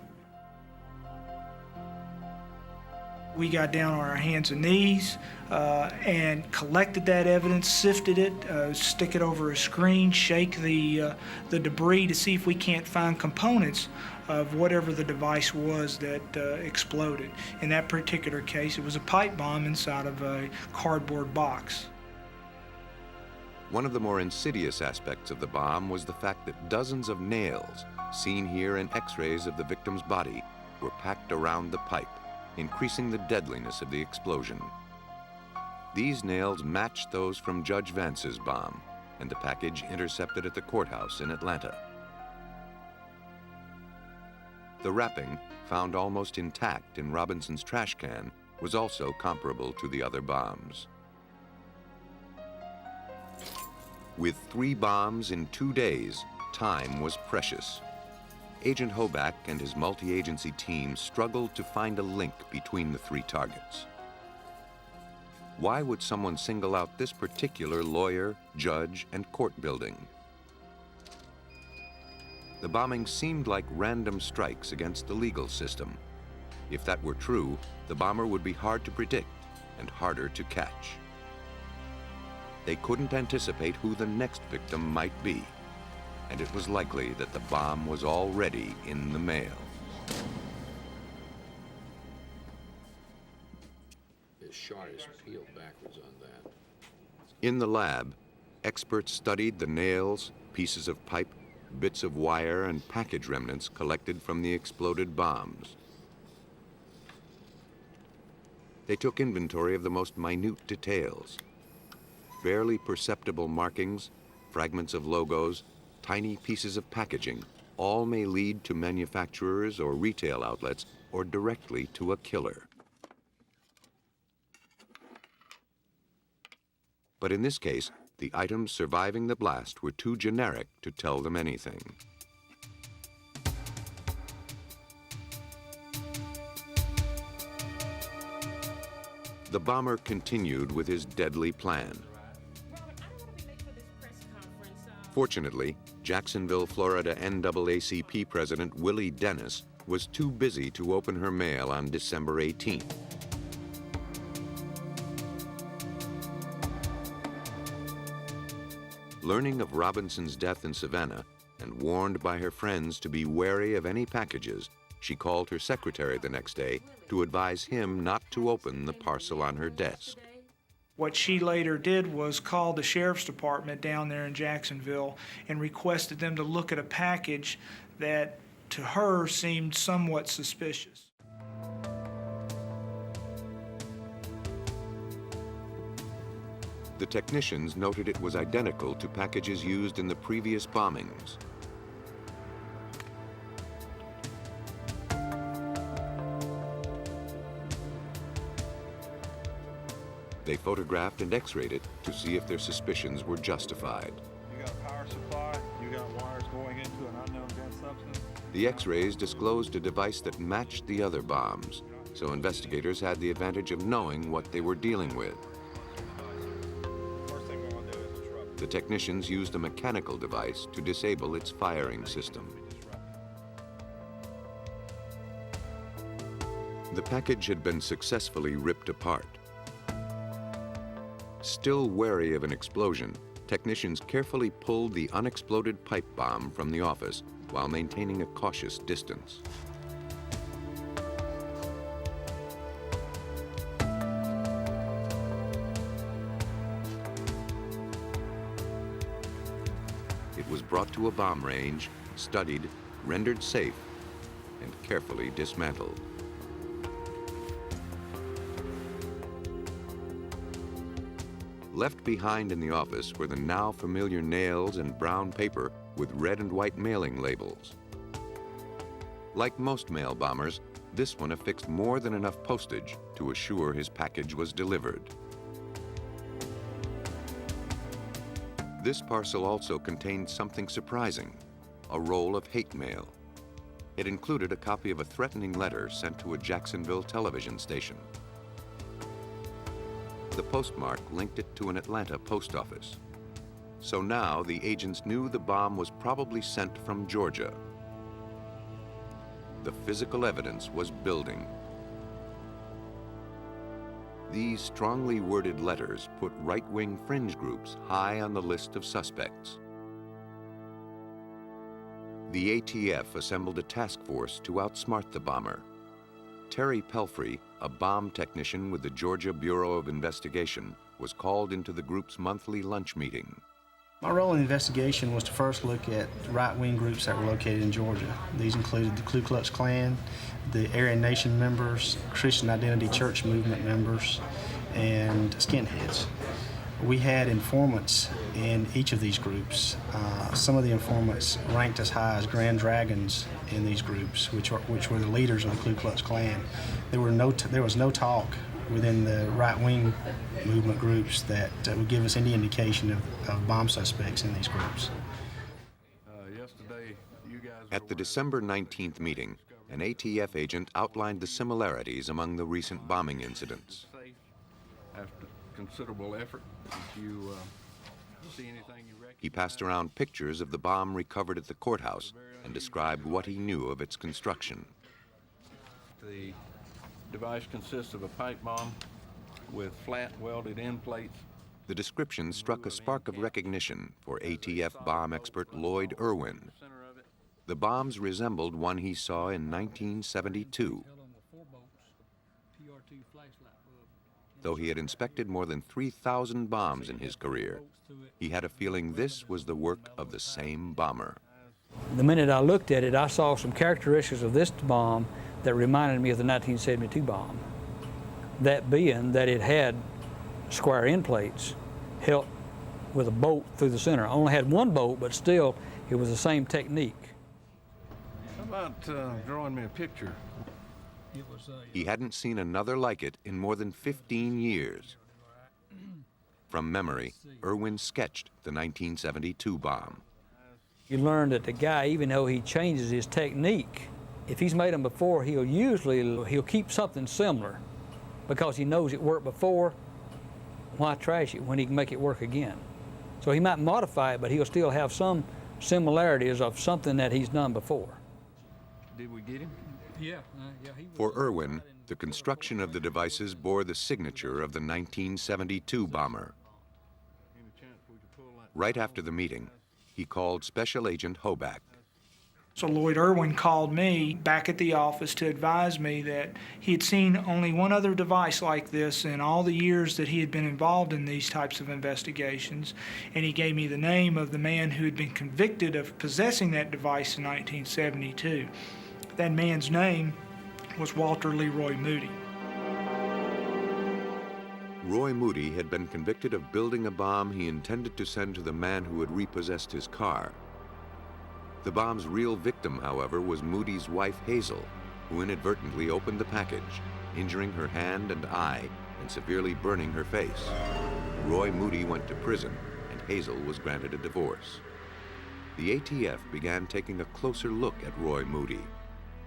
We got down on our hands and knees and collected that evidence, sifted it, stick it over a screen, shake the debris to see if we can't find components of whatever the device was that exploded. In that particular case, it was a pipe bomb inside of a cardboard box. One of the more insidious aspects of the bomb was the fact that dozens of nails, seen here in X-rays of the victim's body, were packed around the pipe, increasing the deadliness of the explosion. These nails matched those from Judge Vance's bomb and the package intercepted at the courthouse in Atlanta. The wrapping, found almost intact in Robinson's trash can, was also comparable to the other bombs. With 3 bombs in 2 days, time was precious. Agent Hoback and his multi-agency team struggled to find a link between the 3 targets. Why would someone single out this particular lawyer, judge, and court building? The bombing seemed like random strikes against the legal system. If that were true, the bomber would be hard to predict and harder to catch. They couldn't anticipate who the next victim might be, and it was likely that the bomb was already in the mail. This shot is peeled backwards on that. In the lab, experts studied the nails, pieces of pipe, bits of wire, and package remnants collected from the exploded bombs. They took inventory of the most minute details. Barely perceptible markings, fragments of logos, tiny pieces of packaging, all may lead to manufacturers or retail outlets or directly to a killer. But in this case, the items surviving the blast were too generic to tell them anything. The bomber continued with his deadly plan. Fortunately, Jacksonville, Florida NAACP President Willie Dennis was too busy to open her mail on December 18th. Learning of Robinson's death in Savannah and warned by her friends to be wary of any packages, she called her secretary the next day to advise him not to open the parcel on her desk. What she later did was call the sheriff's department down there in Jacksonville and requested them to look at a package that to her seemed somewhat suspicious. The technicians noted it was identical to packages used in the previous bombings. They photographed and X-rayed it to see if their suspicions were justified. You got a power supply, you got wires going into an unknown dense substance. The X-rays disclosed a device that matched the other bombs, so investigators had the advantage of knowing what they were dealing with. First thing we want to do is disrupt. The technicians used a mechanical device to disable its firing system. The package had been successfully ripped apart. Still wary of an explosion, technicians carefully pulled the unexploded pipe bomb from the office while maintaining a cautious distance. It was brought to a bomb range, studied, rendered safe, and carefully dismantled. Left behind in the office were the now familiar nails and brown paper with red and white mailing labels. Like most mail bombers, this one affixed more than enough postage to to assure his package was delivered. This parcel also contained something surprising, a roll of hate mail. It included a copy of a threatening letter sent to a Jacksonville television station. The postmark linked it to an Atlanta post office. So now the agents knew the bomb was probably sent from Georgia. The physical evidence was building. These strongly worded letters put right-wing fringe groups high on the list of suspects. The ATF assembled a task force to outsmart the bomber. Terry Pelfrey, a bomb technician with the Georgia Bureau of Investigation, was called into the group's monthly lunch meeting. My role in the investigation was to first look at right-wing groups that were located in Georgia. These included the Ku Klux Klan, the Aryan Nation members, Christian Identity Church movement members, and skinheads. We had informants in each of these groups. Some of the informants ranked as high as Grand Dragons in these groups, which were the leaders of the Ku Klux Klan. There was no talk within the right-wing movement groups that would give us any indication of bomb suspects in these groups. At the December 19th meeting, an ATF agent outlined the similarities among the recent bombing incidents. After considerable effort, did you see anything you recognize? He passed around pictures of the bomb recovered at the courthouse and described what he knew of its construction. The device consists of a pipe bomb with flat welded end plates. The description struck a spark of recognition for ATF bomb expert Lloyd Irwin. The bombs resembled one he saw in 1972. Though he had inspected more than 3,000 bombs in his career, he had a feeling this was the work of the same bomber. The minute I looked at it, I saw some characteristics of this bomb that reminded me of the 1972 bomb. That being that it had square end plates held with a bolt through the center. I only had one bolt, but still it was the same technique. How about drawing me a picture? He hadn't seen another like it in more than 15 years. From memory, Irwin sketched the 1972 bomb. You learn that the guy, even though he changes his technique, if he's made them before, he'll keep something similar because he knows it worked before. Why trash it when he can make it work again? So he might modify it, but he'll still have some similarities of something that he's done before. Did we get him? Yeah. For Irwin, the construction of the devices bore the signature of the 1972 bomber. Right after the meeting, he called Special Agent Hoback. So Lloyd Irwin called me back at the office to advise me that he had seen only one other device like this in all the years that he had been involved in these types of investigations, and he gave me the name of the man who had been convicted of possessing that device in 1972. That man's name was Walter Leroy Moody. Roy Moody had been convicted of building a bomb he intended to send to the man who had repossessed his car. The bomb's real victim, however, was Moody's wife Hazel, who inadvertently opened the package, injuring her hand and eye and severely burning her face. Roy Moody went to prison, and Hazel was granted a divorce. The ATF began taking a closer look at Roy Moody.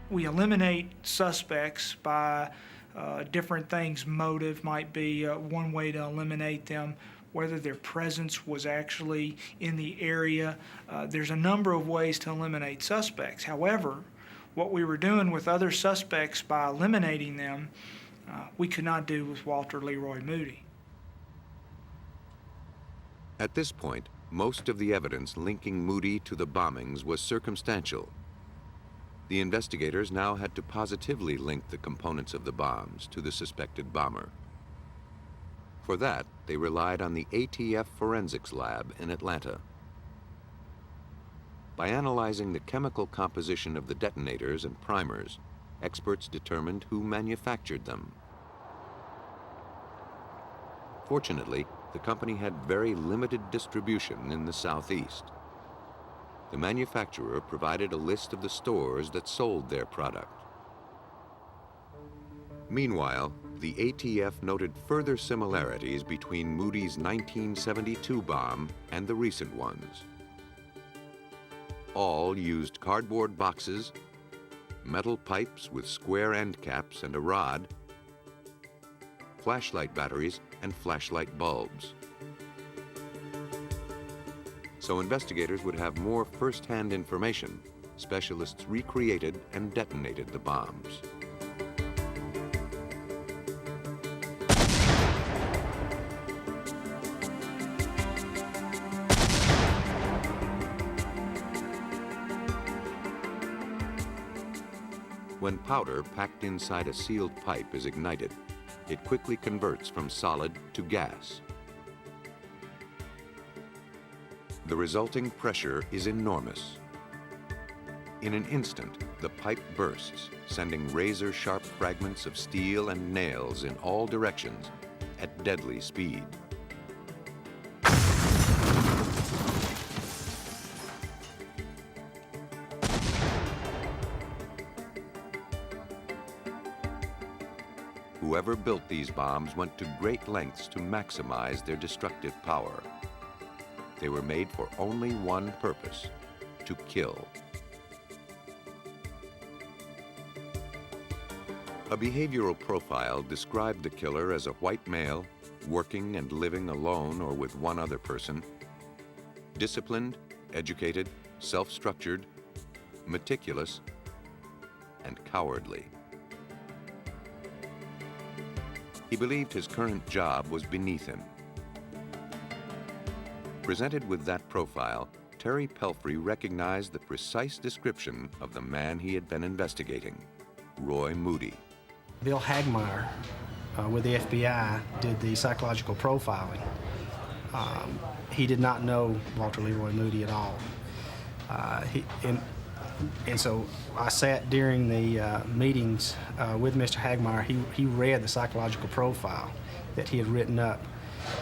We eliminate suspects by different things. Motive might be one way to eliminate them, whether their presence was actually in the area. There's a number of ways to eliminate suspects. However, what we were doing with other suspects by eliminating them, we could not do with Walter Leroy Moody. At this point, most of the evidence linking Moody to the bombings was circumstantial. The investigators now had to positively link the components of the bombs to the suspected bomber. For that, they relied on the ATF Forensics Lab in Atlanta. By analyzing the chemical composition of the detonators and primers, experts determined who manufactured them. Fortunately, the company had very limited distribution in the Southeast. The manufacturer provided a list of the stores that sold their product. Meanwhile, the ATF noted further similarities between Moody's 1972 bomb and the recent ones. All used cardboard boxes, metal pipes with square end caps and a rod, flashlight batteries, and flashlight bulbs. So investigators would have more first-hand information. Specialists recreated and detonated the bombs. When powder packed inside a sealed pipe is ignited, it quickly converts from solid to gas. The resulting pressure is enormous. In an instant, the pipe bursts, sending razor-sharp fragments of steel and nails in all directions at deadly speed. Whoever built these bombs went to great lengths to maximize their destructive power. They were made for only one purpose: to kill. A behavioral profile described the killer as a white male, working and living alone or with one other person, disciplined, educated, self-structured, meticulous, and cowardly. He believed his current job was beneath him. Presented with that profile, Terry Pelfrey recognized the precise description of the man he had been investigating, Roy Moody. Bill Hagmeyer with the FBI did the psychological profiling. He did not know Walter Leroy Moody at all. And so I sat during the meetings with Mr. Hagmeyer. He read the psychological profile that he had written up,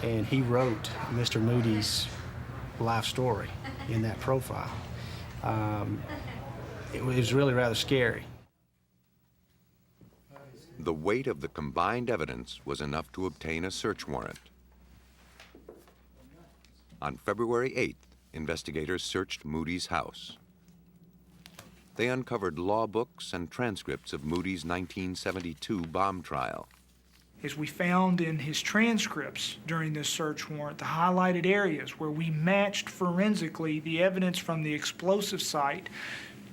and he wrote Mr. Moody's life story in that profile. It was really rather scary. The weight of the combined evidence was enough to obtain a search warrant. On February 8th, investigators searched Moody's house. They uncovered law books and transcripts of Moody's 1972 bomb trial. As we found in his transcripts during this search warrant, the highlighted areas where we matched forensically the evidence from the explosive site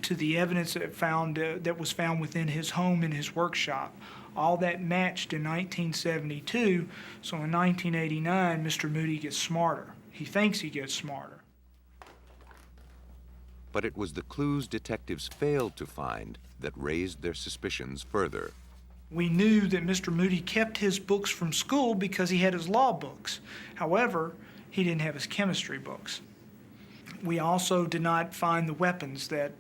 to the evidence that was found within his home and his workshop. All that matched in 1972, so in 1989, Mr. Moody gets smarter. He thinks he gets smarter. But it was the clues detectives failed to find that raised their suspicions further. We knew that Mr. Moody kept his books from school because he had his law books. However, he didn't have his chemistry books. We also did not find the weapons that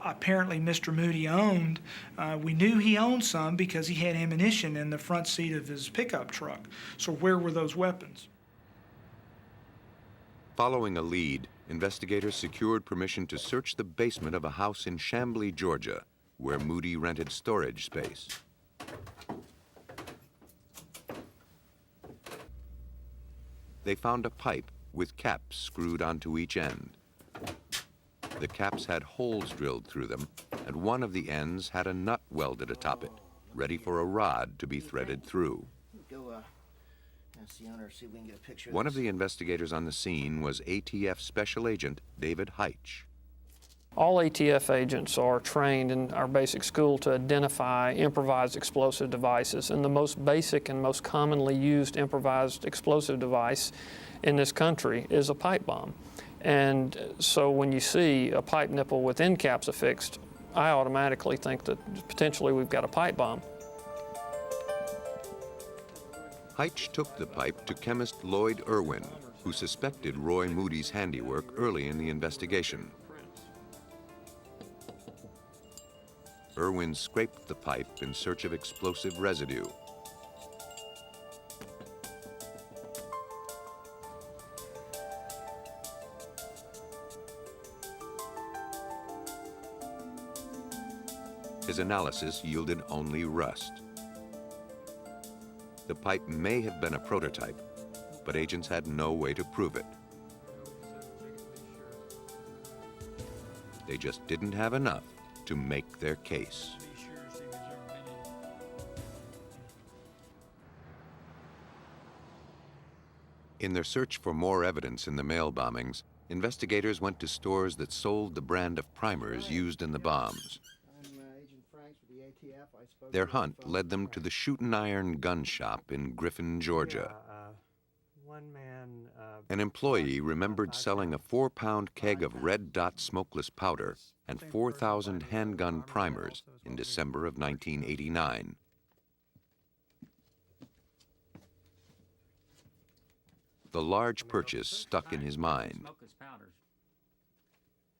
apparently Mr. Moody owned. We knew he owned some because he had ammunition in the front seat of his pickup truck. So where were those weapons? Following a lead, investigators secured permission to search the basement of a house in Chamblee, Georgia, where Moody rented storage space. They found a pipe with caps screwed onto each end. The caps had holes drilled through them, and one of the ends had a nut welded atop it, ready for a rod to be threaded through. One of the investigators on the scene was ATF Special Agent David Heitch. All ATF agents are trained in our basic school to identify improvised explosive devices, and the most basic and most commonly used improvised explosive device in this country is a pipe bomb. And so when you see a pipe nipple with end caps affixed, I automatically think that potentially we've got a pipe bomb. Heitch took the pipe to chemist Lloyd Irwin, who suspected Roy Moody's handiwork early in the investigation. Irwin scraped the pipe in search of explosive residue. His analysis yielded only rust. The pipe may have been a prototype, but agents had no way to prove it. They just didn't have enough to make their case. In their search for more evidence in the mail bombings, investigators went to stores that sold the brand of primers used in the bombs. Their hunt led them to the Shootin' Iron gun shop in Griffin, Georgia. An employee remembered selling a 4-pound keg of Red Dot smokeless powder and 4,000 handgun primers in December of 1989. The large purchase stuck in his mind.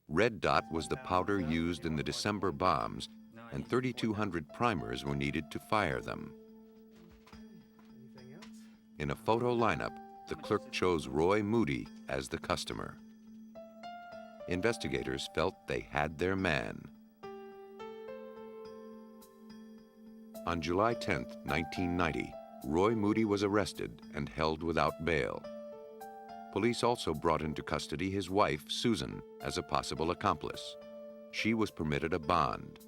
Red Dot was the powder used in the December bombs, and 3,200 primers were needed to fire them. In a photo lineup, the clerk chose Roy Moody as the customer. Investigators felt they had their man. On July 10, 1990, Roy Moody was arrested and held without bail. Police also brought into custody his wife, Susan, as a possible accomplice. She was permitted a bond.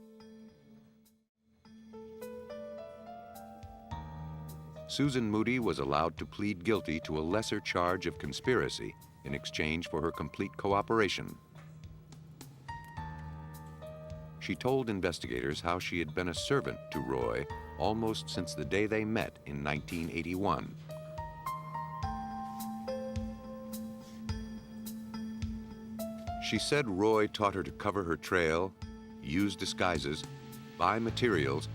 Susan Moody was allowed to plead guilty to a lesser charge of conspiracy in exchange for her complete cooperation. She told investigators how she had been a servant to Roy almost since the day they met in 1981. She said Roy taught her to cover her trail, use disguises, buy materials,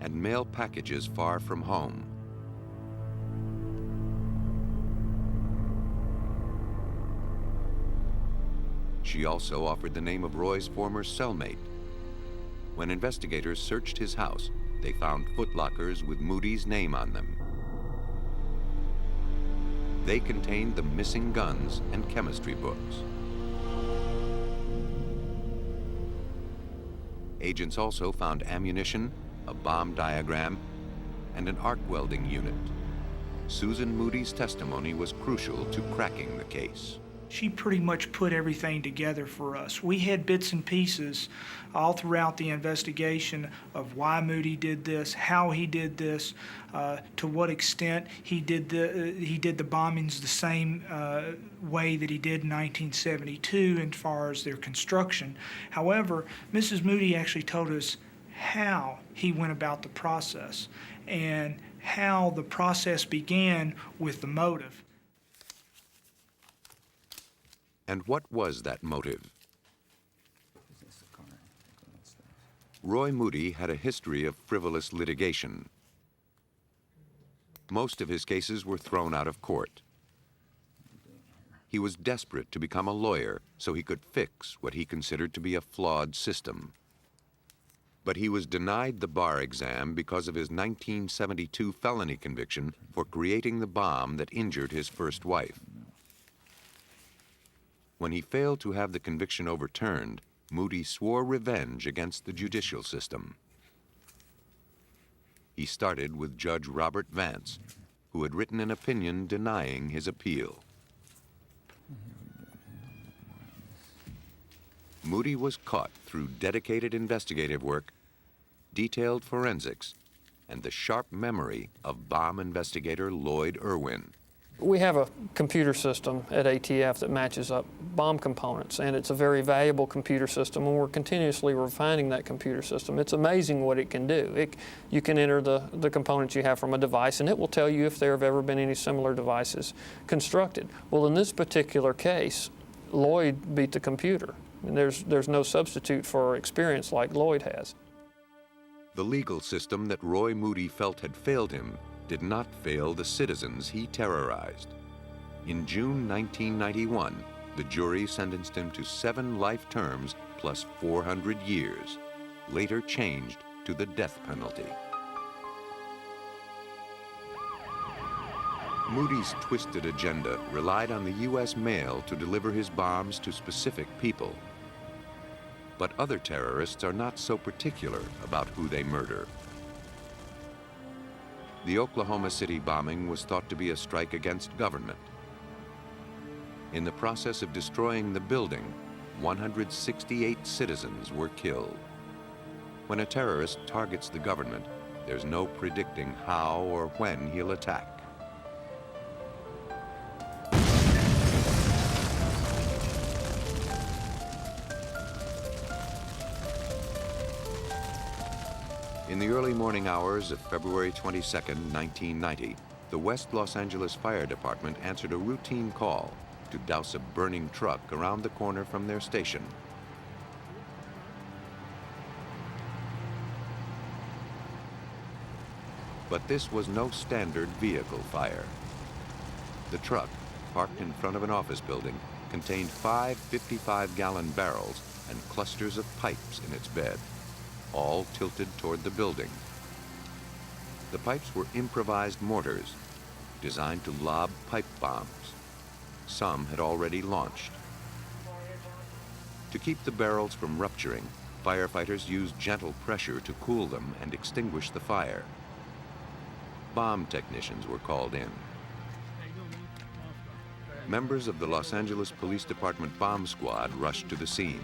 and mail packages far from home. She also offered the name of Roy's former cellmate. When investigators searched his house, they found footlockers with Moody's name on them. They contained the missing guns and chemistry books. Agents also found ammunition, a bomb diagram, and an arc welding unit. Susan Moody's testimony was crucial to cracking the case. She pretty much put everything together for us. We had bits and pieces all throughout the investigation of why Moody did this, how he did this, to what extent he did the bombings the same way that he did in 1972 as far as their construction. However, Mrs. Moody actually told us how he went about the process and how the process began with the motive. And what was that motive? Roy Moody had a history of frivolous litigation. Most of his cases were thrown out of court. He was desperate to become a lawyer so he could fix what he considered to be a flawed system. But he was denied the bar exam because of his 1972 felony conviction for creating the bomb that injured his first wife. When he failed to have the conviction overturned, Moody swore revenge against the judicial system. He started with Judge Robert Vance, who had written an opinion denying his appeal. Moody was caught through dedicated investigative work, detailed forensics, and the sharp memory of bomb investigator Lloyd Irwin. We have a computer system at ATF that matches up bomb components, and it's a very valuable computer system, and we're continuously refining that computer system. It's amazing what it can do. You can enter the components you have from a device, and it will tell you if there have ever been any similar devices constructed. Well, in this particular case, Lloyd beat the computer. And there's no substitute for experience like Lloyd has. The legal system that Roy Moody felt had failed him did not fail the citizens he terrorized. In June 1991, the jury sentenced him to 7 life terms plus 400 years, later changed to the death penalty. Moody's twisted agenda relied on the U.S. mail to deliver his bombs to specific people. But other terrorists are not so particular about who they murder. The Oklahoma City bombing was thought to be a strike against government. In the process of destroying the building, 168 citizens were killed. When a terrorist targets the government, there's no predicting how or when he'll attack. In the early morning hours of February 22, 1990, the West Los Angeles Fire Department answered a routine call to douse a burning truck around the corner from their station. But this was no standard vehicle fire. The truck, parked in front of an office building, contained 5 55-gallon barrels and clusters of pipes in its bed, all tilted toward the building. The pipes were improvised mortars designed to lob pipe bombs. Some had already launched. To keep the barrels from rupturing, firefighters used gentle pressure to cool them and extinguish the fire. Bomb technicians were called in. Members of the Los Angeles Police Department bomb squad rushed to the scene.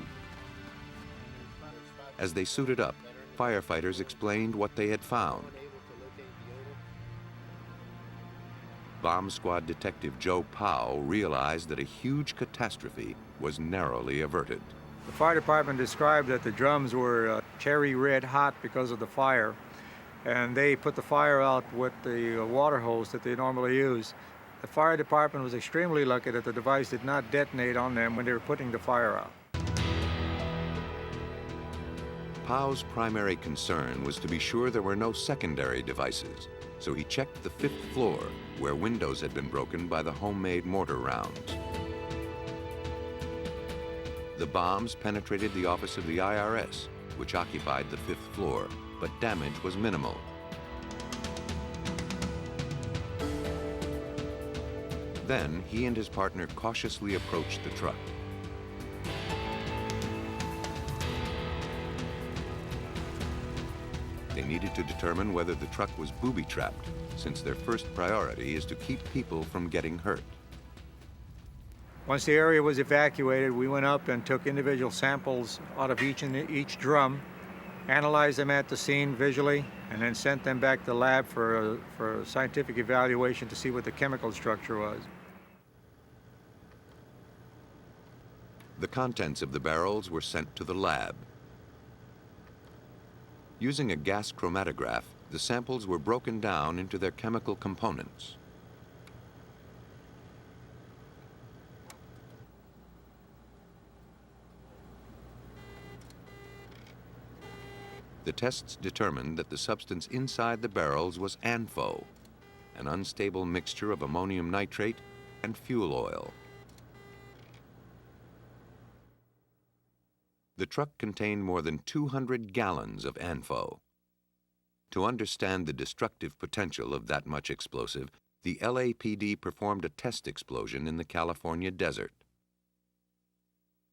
As they suited up, firefighters explained what they had found. Bomb squad detective Joe Powell realized that a huge catastrophe was narrowly averted. The fire department described that the drums were cherry red hot because of the fire, and they put the fire out with the water hose that they normally use. The fire department was extremely lucky that the device did not detonate on them when they were putting the fire out. Powell's primary concern was to be sure there were no secondary devices, so he checked the 5th floor, where windows had been broken by the homemade mortar rounds. The bombs penetrated the office of the IRS, which occupied the 5th floor, but damage was minimal. Then he and his partner cautiously approached the truck. They needed to determine whether the truck was booby-trapped, since their first priority is to keep people from getting hurt. Once the area was evacuated, we went up and took individual samples out of each drum, analyzed them at the scene visually, and then sent them back to the lab for a scientific evaluation to see what the chemical structure was. The contents of the barrels were sent to the lab. Using a gas chromatograph, the samples were broken down into their chemical components. The tests determined that the substance inside the barrels was ANFO, an unstable mixture of ammonium nitrate and fuel oil. The truck contained more than 200 gallons of ANFO. To understand the destructive potential of that much explosive, the LAPD performed a test explosion in the California desert.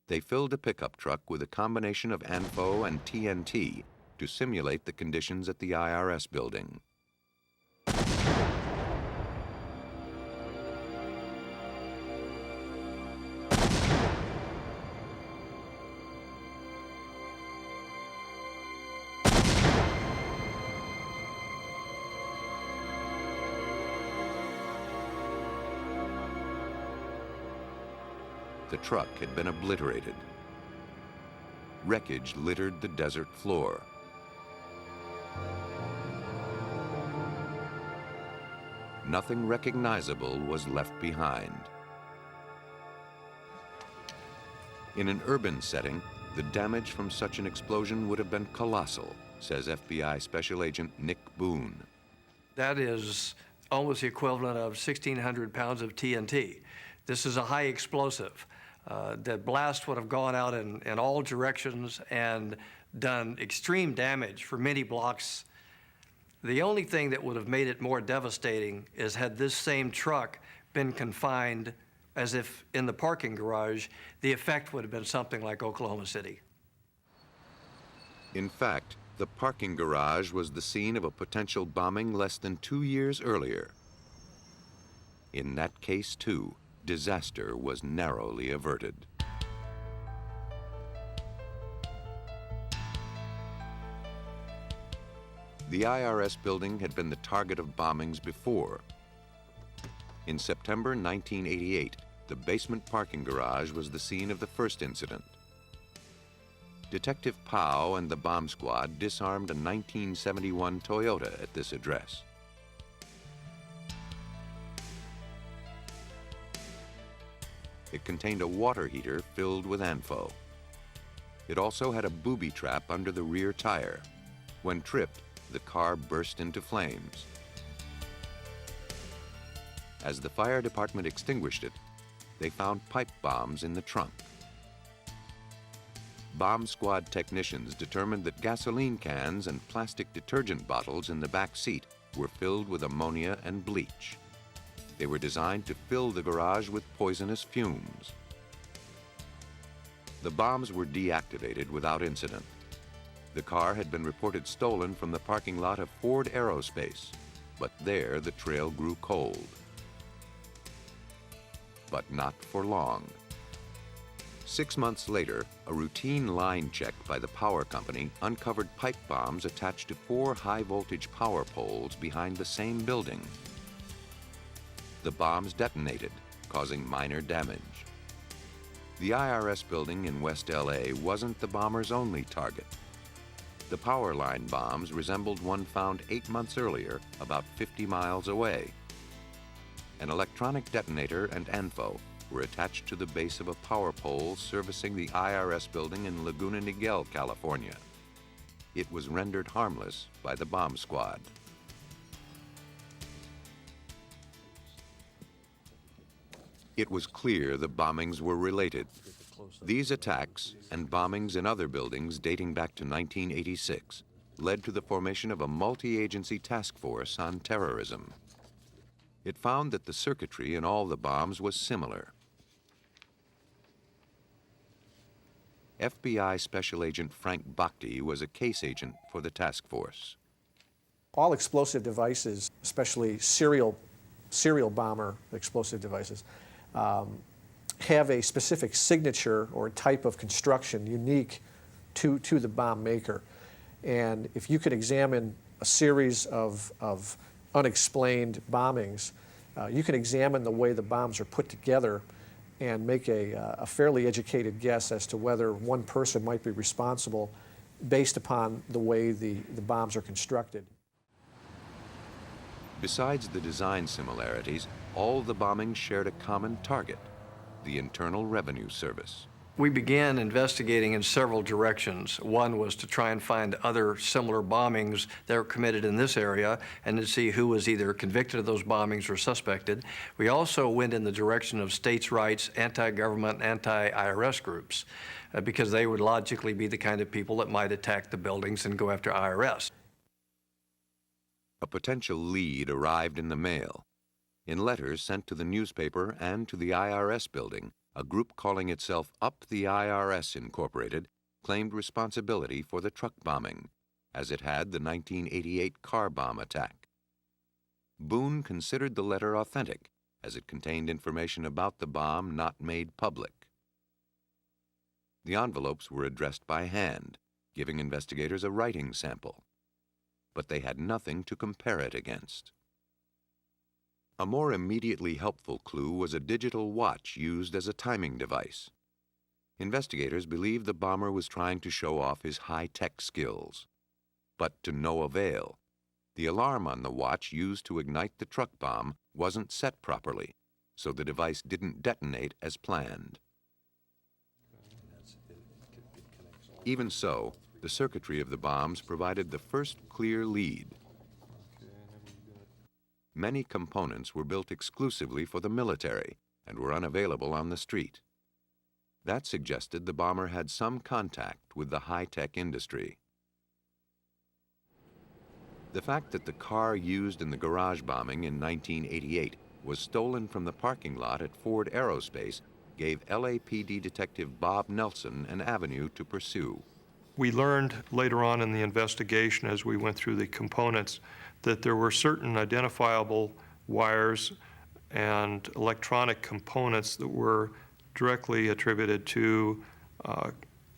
They filled a pickup truck with a combination of ANFO and TNT to simulate the conditions at the IRS building. The truck had been obliterated. Wreckage littered the desert floor. Nothing recognizable was left behind. In an urban setting, the damage from such an explosion would have been colossal, says FBI Special Agent Nick Boone. That is almost the equivalent of 1,600 pounds of TNT. This is a high explosive. The blast would have gone out in all directions and done extreme damage for many blocks. The only thing that would have made it more devastating is had this same truck been confined as if in the parking garage, the effect would have been something like Oklahoma City. In fact, The parking garage was the scene of a potential bombing less than 2 years earlier. In that case, too, disaster was narrowly averted. The IRS building had been the target of bombings before. In September 1988, the basement parking garage was the scene of the first incident. Detective Powell and the bomb squad disarmed a 1971 Toyota at this address. It contained a water heater filled with ANFO. It also had a booby trap under the rear tire. When tripped, the car burst into flames. As the fire department extinguished it, they found pipe bombs in the trunk. Bomb squad technicians determined that gasoline cans and plastic detergent bottles in the back seat were filled with ammonia and bleach. They were designed to fill the garage with poisonous fumes. The bombs were deactivated without incident. The car had been reported stolen from the parking lot of Ford Aerospace, but there the trail grew cold. But not for long. 6 months later, a routine line check by the power company uncovered pipe bombs attached to 4 high-voltage power poles behind the same building. The bombs detonated, causing minor damage. The IRS building in West LA wasn't the bomber's only target. The power line bombs resembled one found 8 months earlier, about 50 miles away. An electronic detonator and ANFO were attached to the base of a power pole servicing the IRS building in Laguna Niguel, California. It was rendered harmless by the bomb squad. It was clear the bombings were related. These attacks and bombings in other buildings dating back to 1986 led to the formation of a multi-agency task force on terrorism. It found that the circuitry in all the bombs was similar. FBI Special Agent Frank Bakhti was a case agent for the task force. All explosive devices, especially serial bomber explosive devices, have a specific signature or type of construction unique to the bomb maker. And if you could examine a series of unexplained bombings, you can examine the way the bombs are put together and make a fairly educated guess as to whether one person might be responsible based upon the way the bombs are constructed. Besides the design similarities, all the bombings shared a common target, the Internal Revenue Service. We began investigating in several directions. One was to try and find other similar bombings that were committed in this area and to see who was either convicted of those bombings or suspected. We also went in the direction of states' rights, anti-government, anti-IRS groups, because they would logically be the kind of people that might attack the buildings and go after IRS. A potential lead arrived in the mail. In letters sent to the newspaper and to the IRS building, a group calling itself Up the IRS Incorporated claimed responsibility for the truck bombing, as it had the 1988 car bomb attack. Boone considered the letter authentic, as it contained information about the bomb not made public. The envelopes were addressed by hand, giving investigators a writing sample, but they had nothing to compare it against. A more immediately helpful clue was a digital watch used as a timing device. Investigators believed the bomber was trying to show off his high-tech skills, but to no avail. The alarm on the watch used to ignite the truck bomb wasn't set properly, so the device didn't detonate as planned. Even so, the circuitry of the bombs provided the first clear lead. Many components were built exclusively for the military and were unavailable on the street. That suggested the bomber had some contact with the high-tech industry. The fact that the car used in the garage bombing in 1988 was stolen from the parking lot at Ford Aerospace gave LAPD Detective Bob Nelson an avenue to pursue. We learned later on in the investigation as we went through the components that there were certain identifiable wires and electronic components that were directly attributed to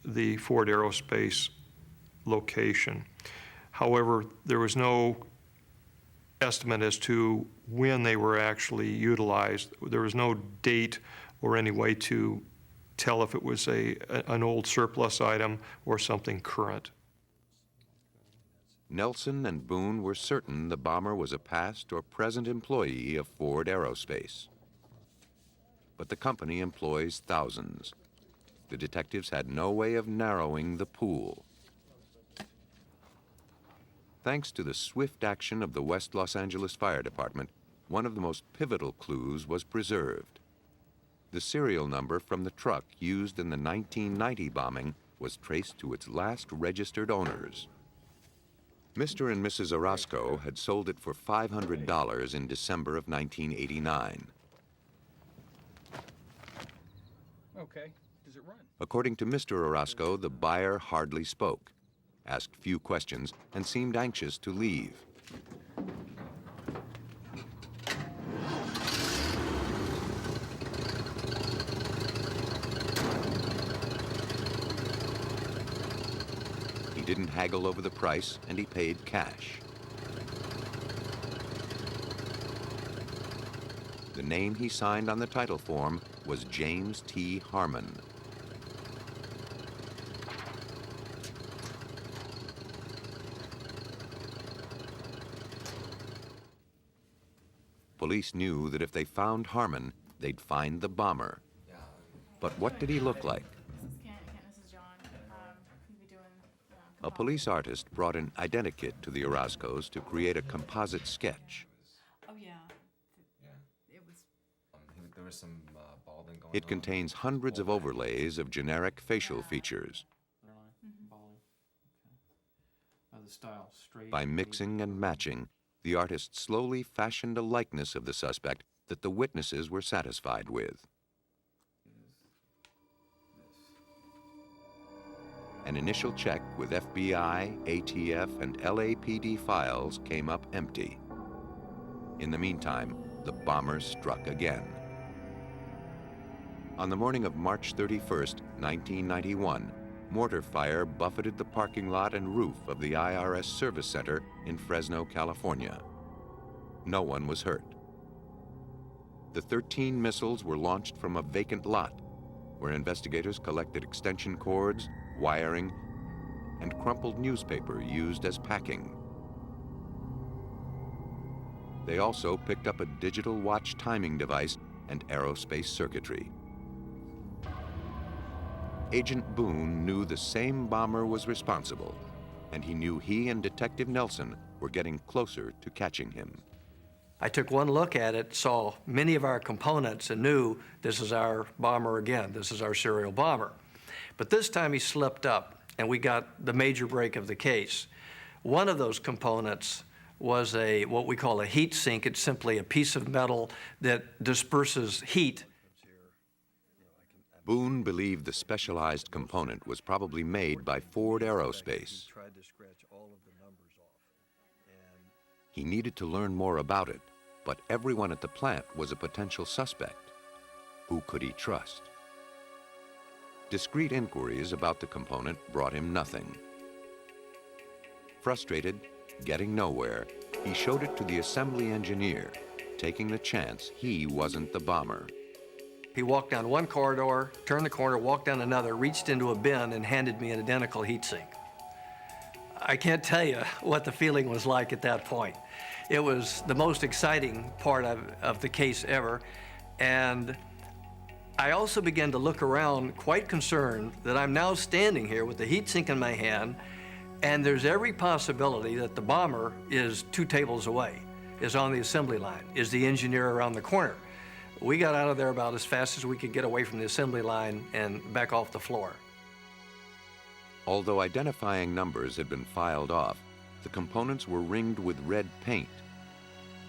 the Ford Aerospace location. However, there was no estimate as to when they were actually utilized. There was no date or any way to tell if it was an old surplus item or something current. Nelson and Boone were certain the bomber was a past or present employee of Ford Aerospace. But the company employs thousands. The detectives had no way of narrowing the pool. Thanks to the swift action of the West Los Angeles Fire Department, one of the most pivotal clues was preserved. The serial number from the truck used in the 1990 bombing was traced to its last registered owners. Mr. and Mrs. Orozco had sold it for $500 in December of 1989. Okay, does it run? According to Mr. Orozco, the buyer hardly spoke, asked few questions, and seemed anxious to leave. He didn't haggle over the price, and he paid cash. The name he signed on the title form was James T. Harmon. Police knew that if they found Harmon, they'd find the bomber. But what did he look like? A police artist brought an identikit to the Orozcos to create a composite sketch. Oh yeah. It was. There was some balding going on. It contains hundreds of overlays of generic facial features. The style, straight. By mixing and matching, the artist slowly fashioned a likeness of the suspect that the witnesses were satisfied with. An initial check with FBI, ATF, and LAPD files came up empty. In the meantime, the bombers struck again. On the morning of March 31st, 1991, mortar fire buffeted the parking lot and roof of the IRS Service Center in Fresno, California. No one was hurt. The 13 missiles were launched from a vacant lot, where investigators collected extension cords, wiring, and crumpled newspaper used as packing. They also picked up a digital watch timing device and aerospace circuitry. Agent Boone knew the same bomber was responsible, and he knew he and Detective Nelson were getting closer to catching him. I took one look at it, saw many of our components, and knew this is our bomber again. This is our serial bomber. But this time he slipped up, and we got the major break of the case. One of those components was what we call a heat sink. It's simply a piece of metal that disperses heat. Boone believed the specialized component was probably made by Ford Aerospace. He needed to learn more about it, but everyone at the plant was a potential suspect. Who could he trust? Discreet inquiries about the component brought him nothing. Frustrated, getting nowhere, he showed it to the assembly engineer, taking the chance he wasn't the bomber. He walked down one corridor, turned the corner, walked down another, reached into a bin, and handed me an identical heat sink. I can't tell you what the feeling was like at that point. It was the most exciting part of the case ever, and I also began to look around quite concerned that I'm now standing here with the heat sink in my hand, and there's every possibility that the bomber is 2 tables away, is on the assembly line, is the engineer around the corner. We got out of there about as fast as we could get away from the assembly line and back off the floor. Although identifying numbers had been filed off, the components were ringed with red paint.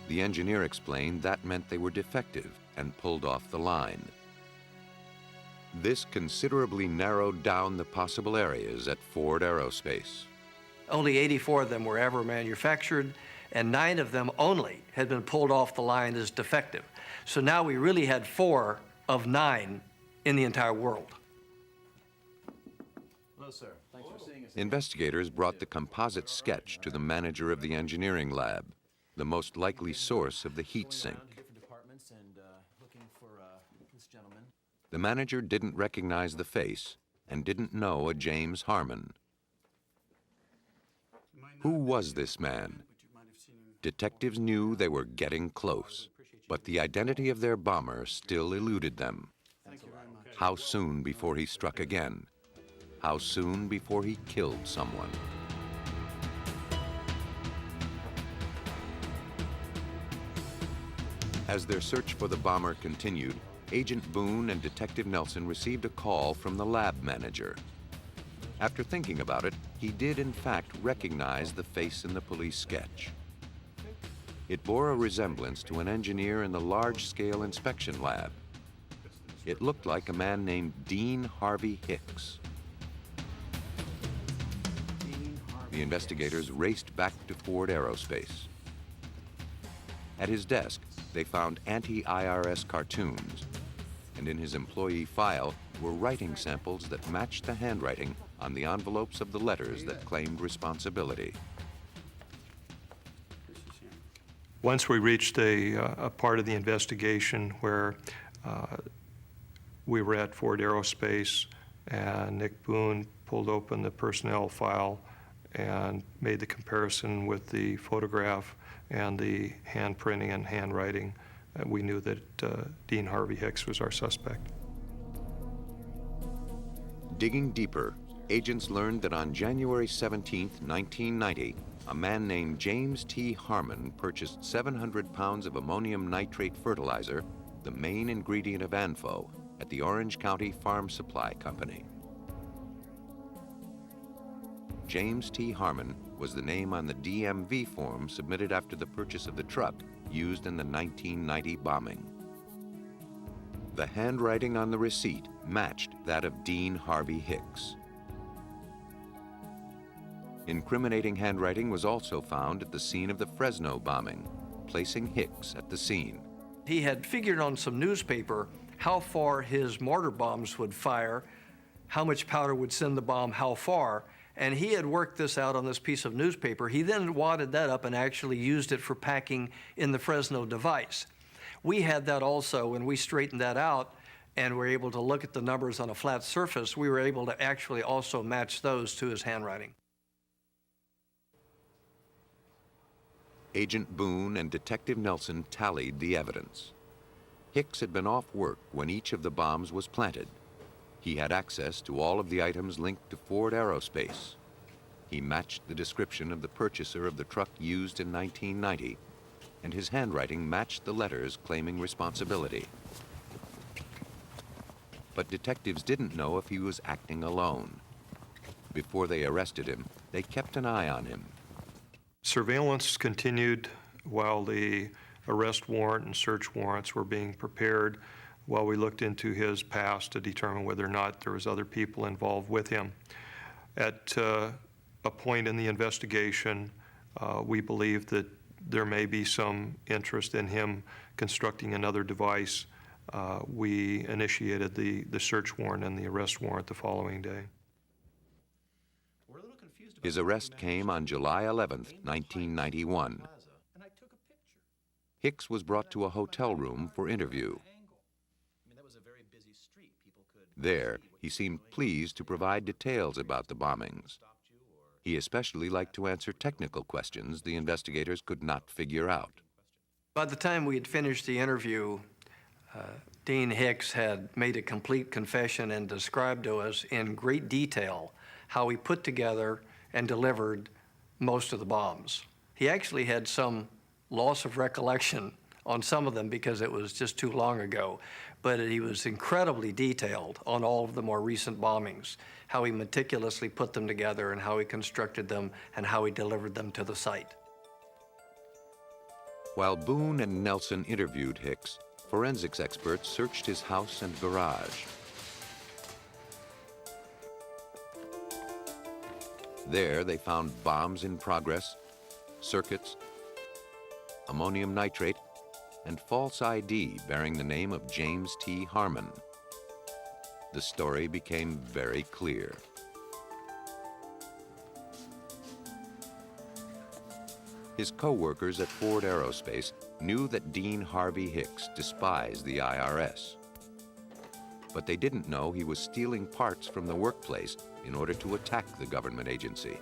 The engineer explained that meant they were defective and pulled off the line. This considerably narrowed down the possible areas at Ford Aerospace. Only 84 of them were ever manufactured, and 9 of them only had been pulled off the line as defective. So now we really had 4 of 9 in the entire world. Hello, sir. Thanks for seeing us. Investigators brought the composite sketch to the manager of the engineering lab, the most likely source of the heat sink. The manager didn't recognize the face and didn't know a James Harmon. Who was this man? Detectives knew they were getting close, but the identity of their bomber still eluded them. How soon before he struck again? How soon before he killed someone? As their search for the bomber continued, Agent Boone and Detective Nelson received a call from the lab manager. After thinking about it, he did in fact recognize the face in the police sketch. It bore a resemblance to an engineer in the large-scale inspection lab. It looked like a man named Dean Harvey Hicks. The investigators raced back to Ford Aerospace. At his desk, they found anti-IRS cartoons, and in his employee file were writing samples that matched the handwriting on the envelopes of the letters that claimed responsibility. Once we reached a part of the investigation where we were at Ford Aerospace, and Nick Boone pulled open the personnel file and made the comparison with the photograph and the handprinting and handwriting, we knew that Dean Harvey Hicks was our suspect. Digging deeper, agents learned that on January 17, 1990, a man named James T. Harmon purchased 700 pounds of ammonium nitrate fertilizer, the main ingredient of ANFO, at the Orange County Farm Supply Company. James T. Harmon was the name on the DMV form submitted after the purchase of the truck used in the 1990 bombing. The handwriting on the receipt matched that of Dean Harvey Hicks. Incriminating handwriting was also found at the scene of the Fresno bombing, placing Hicks at the scene. He had figured on some newspaper how far his mortar bombs would fire, how much powder would send the bomb how far, and he had worked this out on this piece of newspaper. He then wadded that up and actually used it for packing in the Fresno device. We had that also. When we straightened that out and were able to look at the numbers on a flat surface, we were able to actually also match those to his handwriting. Agent Boone and Detective Nelson tallied the evidence. Hicks had been off work when each of the bombs was planted. He had access to all of the items linked to Ford Aerospace. He matched the description of the purchaser of the truck used in 1990, and his handwriting matched the letters claiming responsibility. But detectives didn't know if he was acting alone. Before they arrested him, they kept an eye on him. Surveillance continued while the arrest warrant and search warrants were being prepared, while we looked into his past to determine whether or not there was other people involved with him. At a point in the investigation, we believe that there may be some interest in him constructing another device. We initiated the search warrant and the arrest warrant the following day. His arrest came on July 11, 1991. Hicks was brought to a hotel room for interview. There, he seemed pleased to provide details about the bombings. He especially liked to answer technical questions the investigators could not figure out. By the time we had finished the interview, Dean Hicks had made a complete confession and described to us in great detail how he put together and delivered most of the bombs. He actually had some loss of recollection on some of them because it was just too long ago, but he was incredibly detailed on all of the more recent bombings, how he meticulously put them together and how he constructed them and how he delivered them to the site. While Boone and Nelson interviewed Hicks, forensics experts searched his house and garage. There they found bombs in progress, circuits, ammonium nitrate, and false ID bearing the name of James T. Harmon. The story became very clear. His co-workers at Ford Aerospace knew that Dean Harvey Hicks despised the IRS. But they didn't know he was stealing parts from the workplace in order to attack the government agency.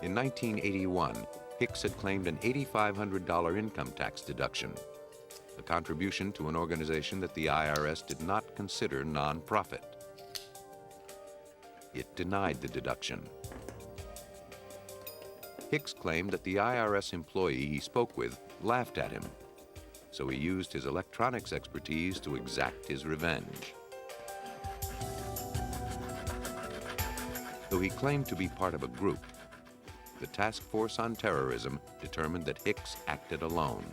In 1981, Hicks had claimed an $8,500 income tax deduction, a contribution to an organization that the IRS did not consider non-profit. It denied the deduction. Hicks claimed that the IRS employee he spoke with laughed at him, so he used his electronics expertise to exact his revenge. Though he claimed to be part of a group, the Task Force on Terrorism determined that Hicks acted alone.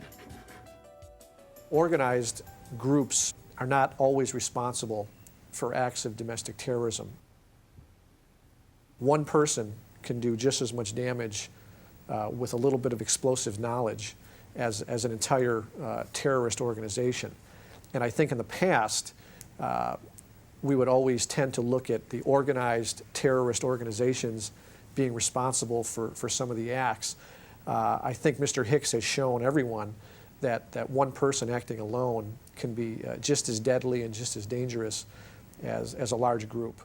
Organized groups are not always responsible for acts of domestic terrorism. One person can do just as much damage with a little bit of explosive knowledge as an entire terrorist organization. And I think in the past, we would always tend to look at the organized terrorist organizations being responsible for some of the acts. I think Mr. Hicks has shown everyone that one person acting alone can be just as deadly and just as dangerous as a large group.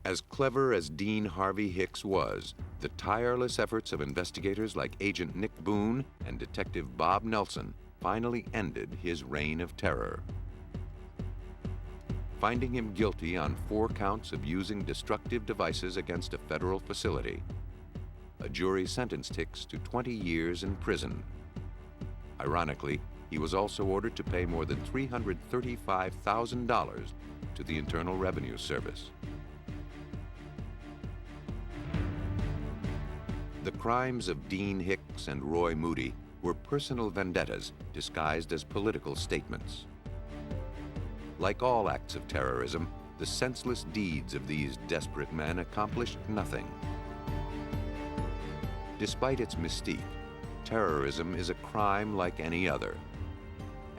As clever as Dean Harvey Hicks was, the tireless efforts of investigators like Agent Nick Boone and Detective Bob Nelson finally ended his reign of terror. Finding him guilty on 4 counts of using destructive devices against a federal facility, a jury sentenced Hicks to 20 years in prison. Ironically, he was also ordered to pay more than $335,000 to the Internal Revenue Service. The crimes of Dean Hicks and Roy Moody were personal vendettas disguised as political statements. Like all acts of terrorism, the senseless deeds of these desperate men accomplished nothing. Despite its mystique, terrorism is a crime like any other.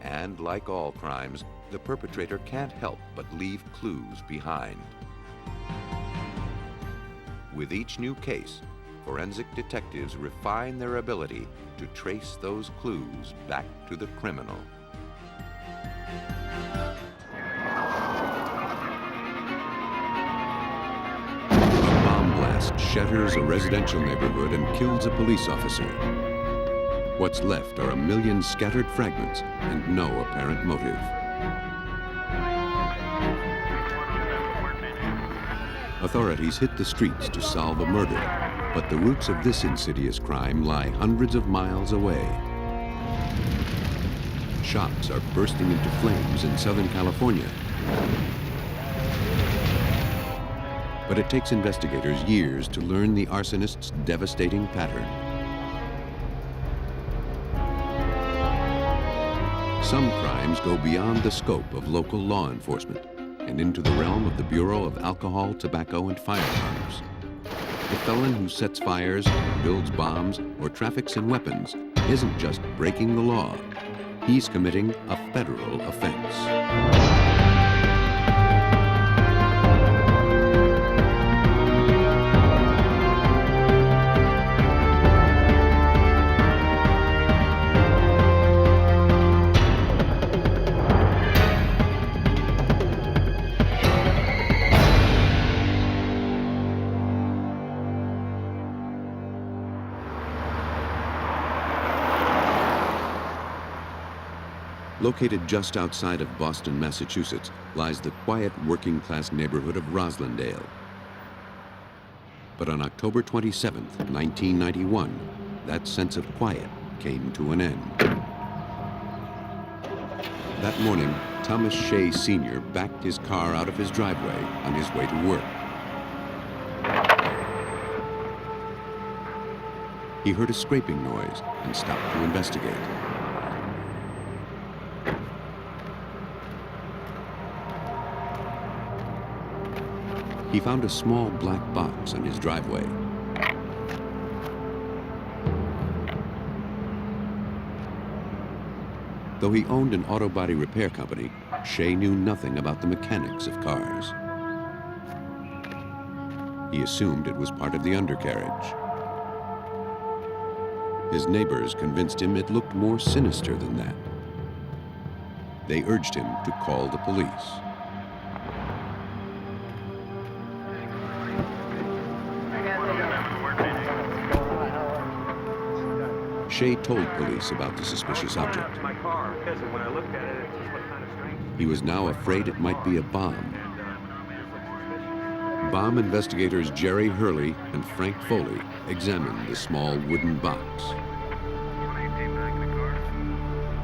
And like all crimes, the perpetrator can't help but leave clues behind. With each new case, forensic detectives refine their ability to trace those clues back to the criminal. A bomb blast shatters a residential neighborhood and kills a police officer. What's left are a million scattered fragments and no apparent motive. Authorities hit the streets to solve a murder, but the roots of this insidious crime lie hundreds of miles away. Shops are bursting into flames in Southern California. But it takes investigators years to learn the arsonist's devastating pattern. Some crimes go beyond the scope of local law enforcement and into the realm of the Bureau of Alcohol, Tobacco, and Firearms. The felon who sets fires, builds bombs, or traffics in weapons isn't just breaking the law. He's committing a federal offense. Located just outside of Boston, Massachusetts, lies the quiet working-class neighborhood of Roslindale. But on October 27, 1991, that sense of quiet came to an end. That morning, Thomas Shea Sr. backed his car out of his driveway on his way to work. He heard a scraping noise and stopped to investigate. He found a small black box on his driveway. Though he owned an auto body repair company, Shea knew nothing about the mechanics of cars. He assumed it was part of the undercarriage. His neighbors convinced him it looked more sinister than that. They urged him to call the police. Shea told police about the suspicious object. He was now afraid it might be a bomb. Bomb investigators Jerry Hurley and Frank Foley examined the small wooden box.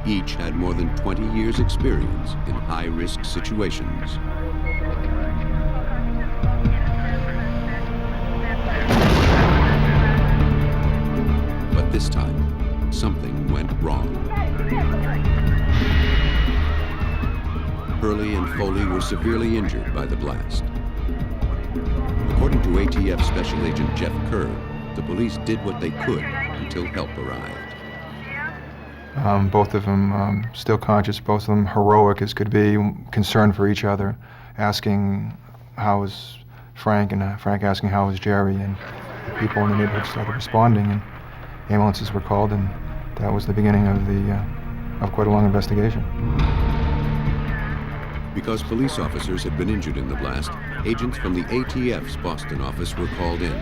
Each had more than 20 years' experience in high-risk situations. But this time, something went wrong. Hurley and Foley were severely injured by the blast. According to ATF Special Agent Jeff Kerr, the police did what they could until help arrived. Both of them still conscious, both of them heroic as could be, concerned for each other, asking how was Frank, and Frank asking how was Jerry, and people in the neighborhood started responding, and ambulances were called, and that was the beginning of quite a long investigation. Because police officers had been injured in the blast, agents from the ATF's Boston office were called in.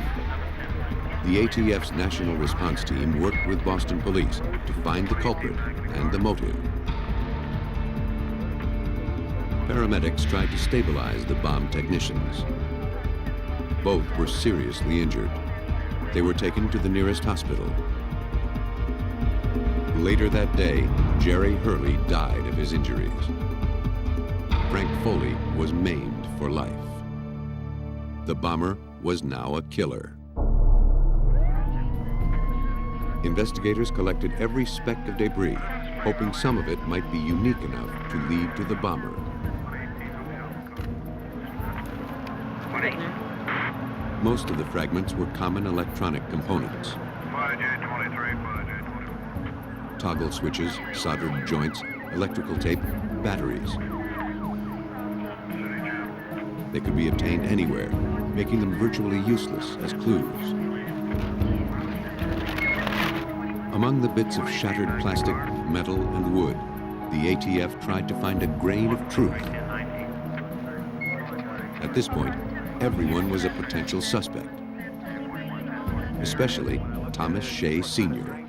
The ATF's National Response Team worked with Boston police to find the culprit and the motive. Paramedics tried to stabilize the bomb technicians. Both were seriously injured. They were taken to the nearest hospital. Later that day, Jerry Hurley died of his injuries. Frank Foley was maimed for life. The bomber was now a killer. Investigators collected every speck of debris, hoping some of it might be unique enough to lead to the bomber. Most of the fragments were common electronic components. Toggle switches, soldered joints, electrical tape, batteries. They could be obtained anywhere, making them virtually useless as clues. Among the bits of shattered plastic, metal, and wood, the ATF tried to find a grain of truth. At this point, everyone was a potential suspect, especially Thomas Shea Sr.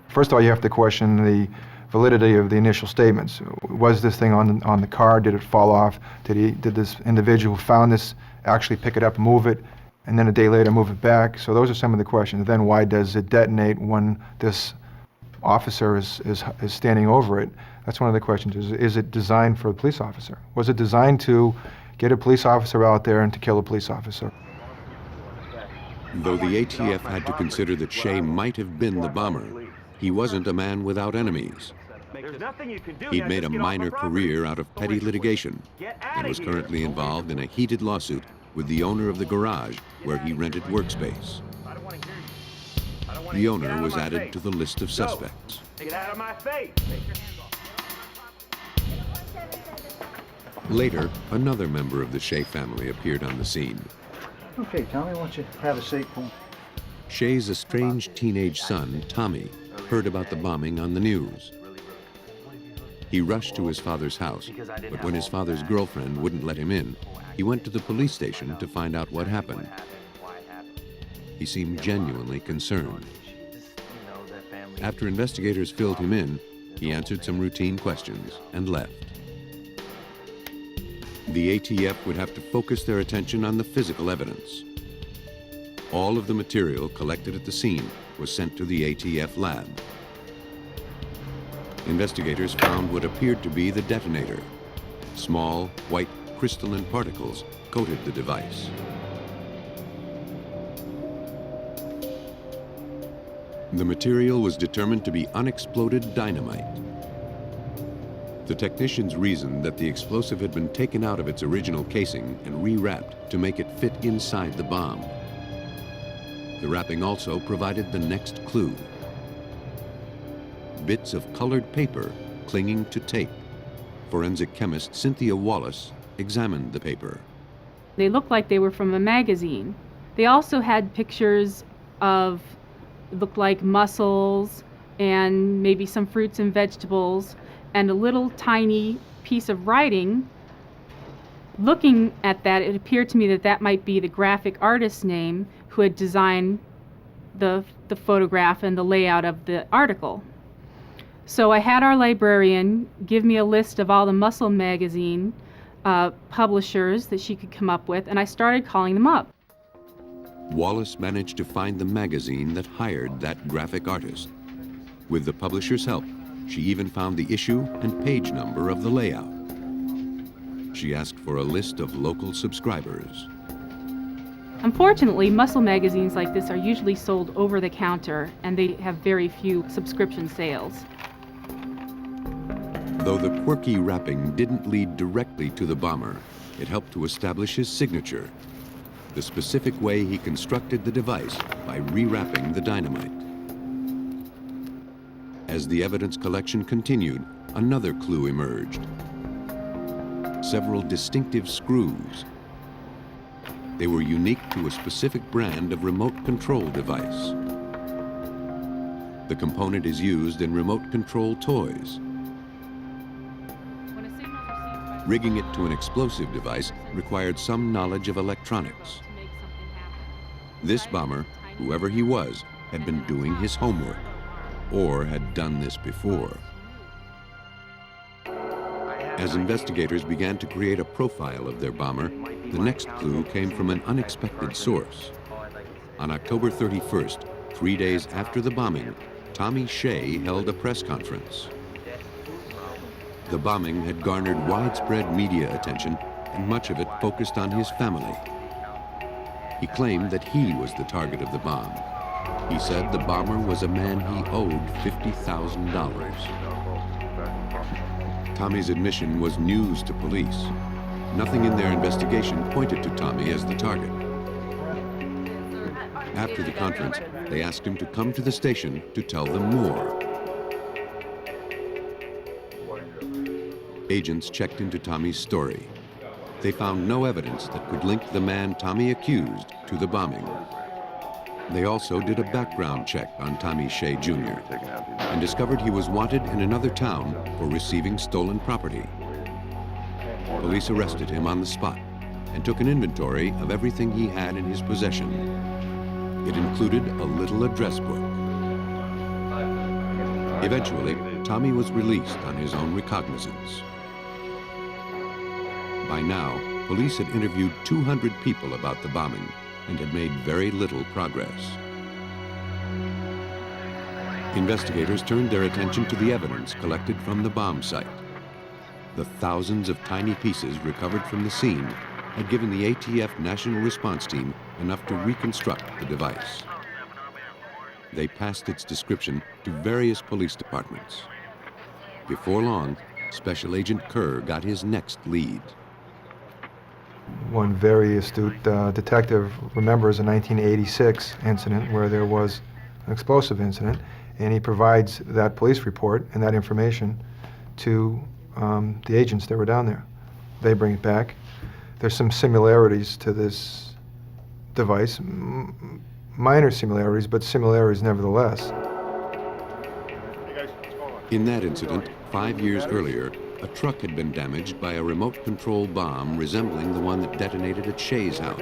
First of all, you have to question the validity of the initial statements. Was this thing on the car? Did it fall off? Did this individual who found this actually pick it up, move it, and then a day later move it back? So those are some of the questions. Then why does it detonate when this officer is standing over it? That's one of the questions. Is it designed for a police officer? Was it designed to get a police officer out there and to kill a police officer? Though the ATF had to consider that Shea might have been the bomber, he wasn't a man without enemies. He'd made a minor career out of petty litigation and was currently involved in a heated lawsuit with the owner of the garage where he rented workspace. The owner was added to the list of suspects. Get out of my face! Later, another member of the Shea family appeared on the scene. Okay, Tommy, why don't you have a seat, please? Shea's estranged teenage son, Tommy, heard about the bombing on the news. He rushed to his father's house, but when his father's girlfriend wouldn't let him in, he went to the police station to find out what happened. He seemed genuinely concerned. After investigators filled him in, he answered some routine questions and left. The ATF would have to focus their attention on the physical evidence. All of the material collected at the scene was sent to the ATF lab. Investigators found what appeared to be the detonator. Small, white, crystalline particles coated the device. The material was determined to be unexploded dynamite. The technicians reasoned that the explosive had been taken out of its original casing and rewrapped to make it fit inside the bomb. The wrapping also provided the next clue. Bits of colored paper clinging to tape. Forensic chemist Cynthia Wallace examined the paper. They looked like they were from a magazine. They also had pictures of, looked like mussels and maybe some fruits and vegetables and a little tiny piece of writing. Looking at that, it appeared to me that that might be the graphic artist's name who had designed the photograph and the layout of the article. So I had our librarian give me a list of all the Mussel magazine publishers that she could come up with, and I started calling them up. Wallace managed to find the magazine that hired that graphic artist. With the publisher's help, she even found the issue and page number of the layout. She asked for a list of local subscribers. Unfortunately, Mussel magazines like this are usually sold over the counter, and they have very few subscription sales. Though the quirky wrapping didn't lead directly to the bomber, it helped to establish his signature, the specific way he constructed the device by rewrapping the dynamite. As the evidence collection continued, another clue emerged. Several distinctive screws. They were unique to a specific brand of remote control device. The component is used in remote control toys. Rigging it to an explosive device required some knowledge of electronics. This bomber, whoever he was, had been doing his homework, or had done this before. As investigators began to create a profile of their bomber, the next clue came from an unexpected source. On October 31st, 3 days after the bombing, Tommy Shea held a press conference. The bombing had garnered widespread media attention, and much of it focused on his family. He claimed that he was the target of the bomb. He said the bomber was a man he owed $50,000. Tommy's admission was news to police. Nothing in their investigation pointed to Tommy as the target. After the conference, they asked him to come to the station to tell them more. Agents checked into Tommy's story. They found no evidence that could link the man Tommy accused to the bombing. They also did a background check on Tommy Shea Jr. and discovered he was wanted in another town for receiving stolen property. Police arrested him on the spot and took an inventory of everything he had in his possession. It included a little address book. Eventually, Tommy was released on his own recognizance. By now, police had interviewed 200 people about the bombing and had made very little progress. Investigators turned their attention to the evidence collected from the bomb site. The thousands of tiny pieces recovered from the scene had given the ATF National Response Team enough to reconstruct the device. They passed its description to various police departments. Before long, Special Agent Kerr got his next lead. One very astute detective remembers a 1986 incident where there was an explosive incident, and he provides that police report and that information to the agents that were down there. They bring it back. There's some similarities to this device, minor similarities, but similarities nevertheless. In that incident, 5 years earlier, a truck had been damaged by a remote control bomb resembling the one that detonated at Shea's house.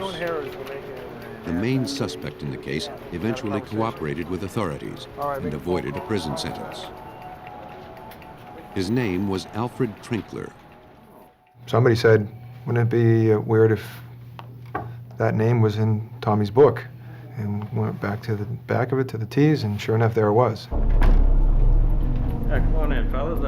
The main suspect in the case eventually cooperated with authorities and avoided a prison sentence. His name was Alfred Trinkler. Somebody said, wouldn't it be weird if that name was in Tommy's book? And went back to the back of it, to the T's, and sure enough, there it was. Come on in, fellas.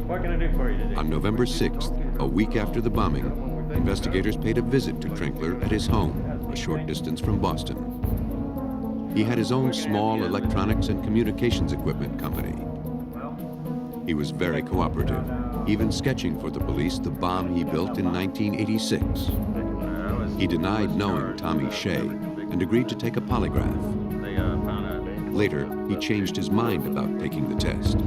What can I do for you today? On November 6th, a week after the bombing, investigators paid a visit to Trinkler at his home, a short distance from Boston. He had his own small electronics and communications equipment company. He was very cooperative, even sketching for the police the bomb he built in 1986. He denied knowing Tommy Shea and agreed to take a polygraph. Later, he changed his mind about taking the test.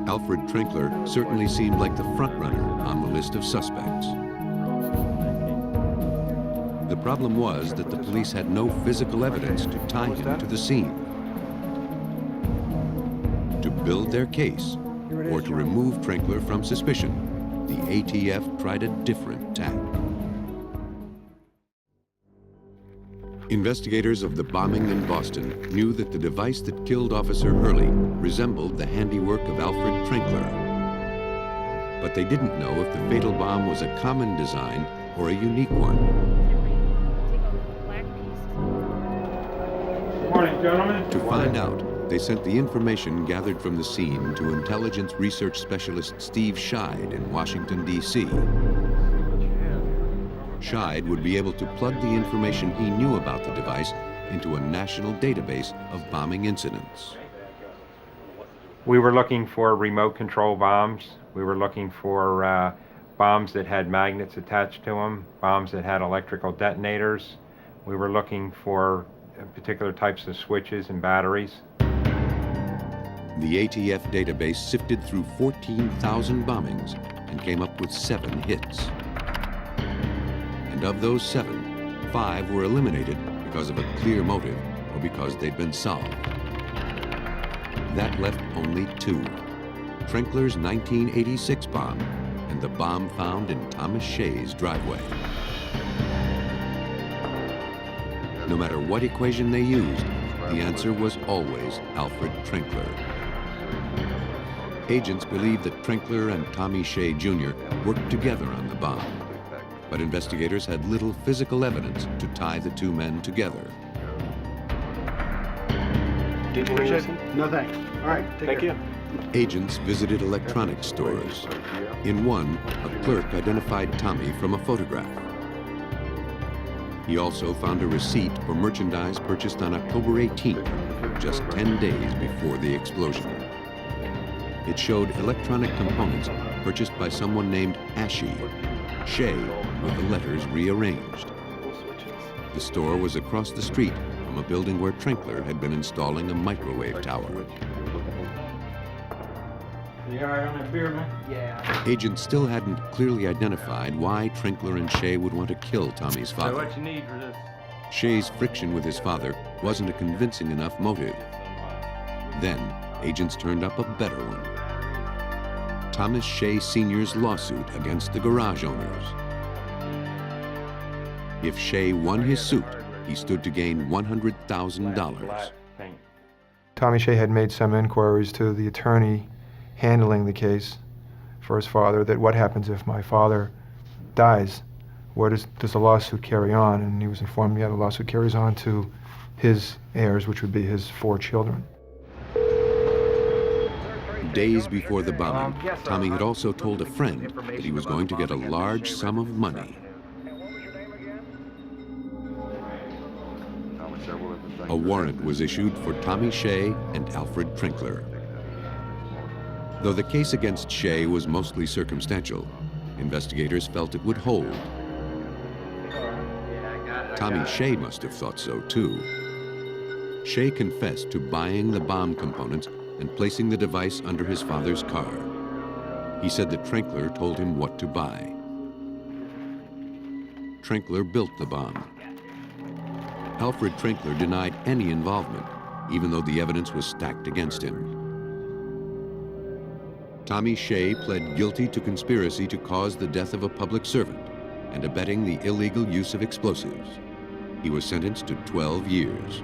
Alfred Trinkler certainly seemed like the front-runner on the list of suspects. The problem was that the police had no physical evidence to tie him to the scene. To build their case, or to remove Trinkler from suspicion, the ATF tried a different tack. Investigators of the bombing in Boston knew that the device that killed Officer Hurley resembled the handiwork of Alfred Trinkler. But they didn't know if the fatal bomb was a common design or a unique one. Morning, gentlemen. To find out, they sent the information gathered from the scene to intelligence research specialist Steve Scheid in Washington, D.C. Scheid would be able to plug the information he knew about the device into a national database of bombing incidents. We were looking for remote control bombs. We were looking for bombs that had magnets attached to them, bombs that had electrical detonators. We were looking for particular types of switches and batteries. The ATF database sifted through 14,000 bombings and came up with 7 hits. And of those 7, 5 were eliminated because of a clear motive or because they'd been solved. That left only 2, Trinkler's 1986 bomb and the bomb found in Thomas Shea's driveway. No matter what equation they used, the answer was always Alfred Trinkler. Agents believed that Trinkler and Tommy Shea Jr. worked together on the bomb, but investigators had little physical evidence to tie the 2 men together. No thanks. All right, thank you. Agents visited electronics stores. In one, a clerk identified Tommy from a photograph. He also found a receipt for merchandise purchased on October 18th, just 10 days before the explosion. It showed electronic components purchased by someone named Ashy, Shea, with the letters rearranged. The store was across the street from a building where Trinkler had been installing a microwave tower. You all right on that beer, man? Yeah. Agents still hadn't clearly identified why Trinkler and Shea would want to kill Tommy's So father. what you need for this? Shea's friction with his father wasn't a convincing enough motive. Then, agents turned up a better one. Thomas Shea Sr.'s lawsuit against the garage owners. If Shea won his suit, he stood to gain $100,000. Tommy Shea had made some inquiries to the attorney handling the case for his father, that what happens if my father dies? Where does the lawsuit carry on? And he was informed, yeah, the lawsuit carries on to his heirs, which would be his 4 children. Days before the bombing, Tommy had also told a friend that he was going to get a large sum of money. A warrant was issued for Tommy Shea and Alfred Trinkler. Though the case against Shea was mostly circumstantial, investigators felt it would hold. Tommy Shea must have thought so too. Shea confessed to buying the bomb components and placing the device under his father's car. He said that Trinkler told him what to buy. Trinkler built the bomb. Alfred Trinkler denied any involvement, even though the evidence was stacked against him. Tommy Shea pled guilty to conspiracy to cause the death of a public servant and abetting the illegal use of explosives. He was sentenced to 12 years.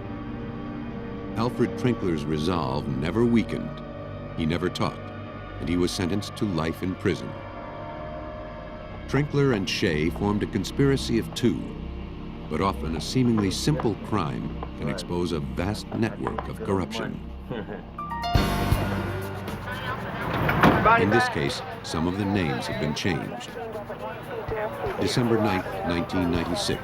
Alfred Trinkler's resolve never weakened. He never talked, and he was sentenced to life in prison. Trinkler and Shea formed a conspiracy of 2, but often a seemingly simple crime can expose a vast network of corruption. In this case, some of the names have been changed. December 9, 1996.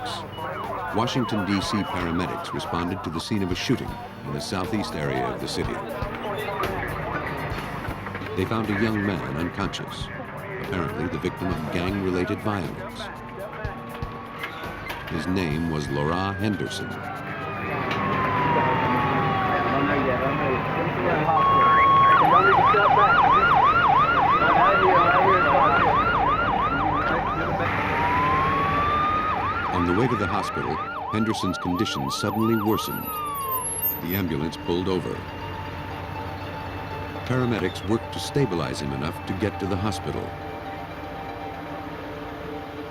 Washington, D.C. paramedics responded to the scene of a shooting in the southeast area of the city. They found a young man unconscious, apparently the victim of gang-related violence. His name was Laura Henderson. On the way to the hospital, Henderson's condition suddenly worsened. The ambulance pulled over. Paramedics worked to stabilize him enough to get to the hospital.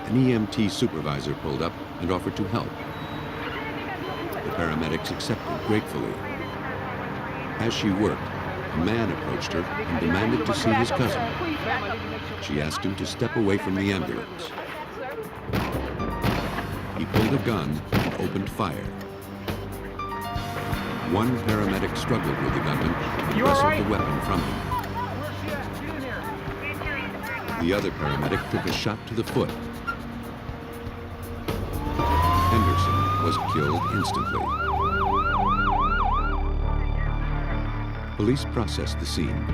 An EMT supervisor pulled up and offered to help. The paramedics accepted gratefully. As she worked, a man approached her and demanded to see his cousin. She asked him to step away from the ambulance. He pulled a gun and opened fire. One paramedic struggled with the gunman and wrestled the weapon from him. The other paramedic took a shot to the foot. Henderson was killed instantly. Police processed the scene.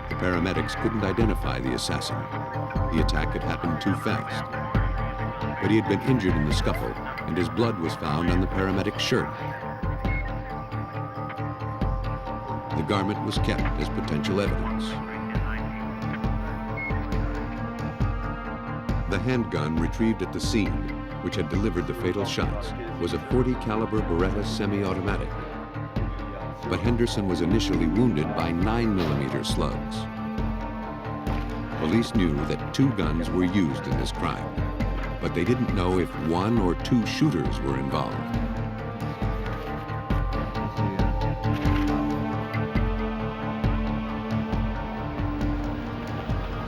The paramedics couldn't identify the assassin. The attack had happened too fast. But he had been injured in the scuffle, and his blood was found on the paramedic's shirt. The garment was kept as potential evidence. The handgun retrieved at the scene, which had delivered the fatal shots, was a .40 caliber Beretta semi-automatic. But Henderson was initially wounded by 9mm slugs. Police knew that 2 guns were used in this crime, but they didn't know if 1 or 2 shooters were involved.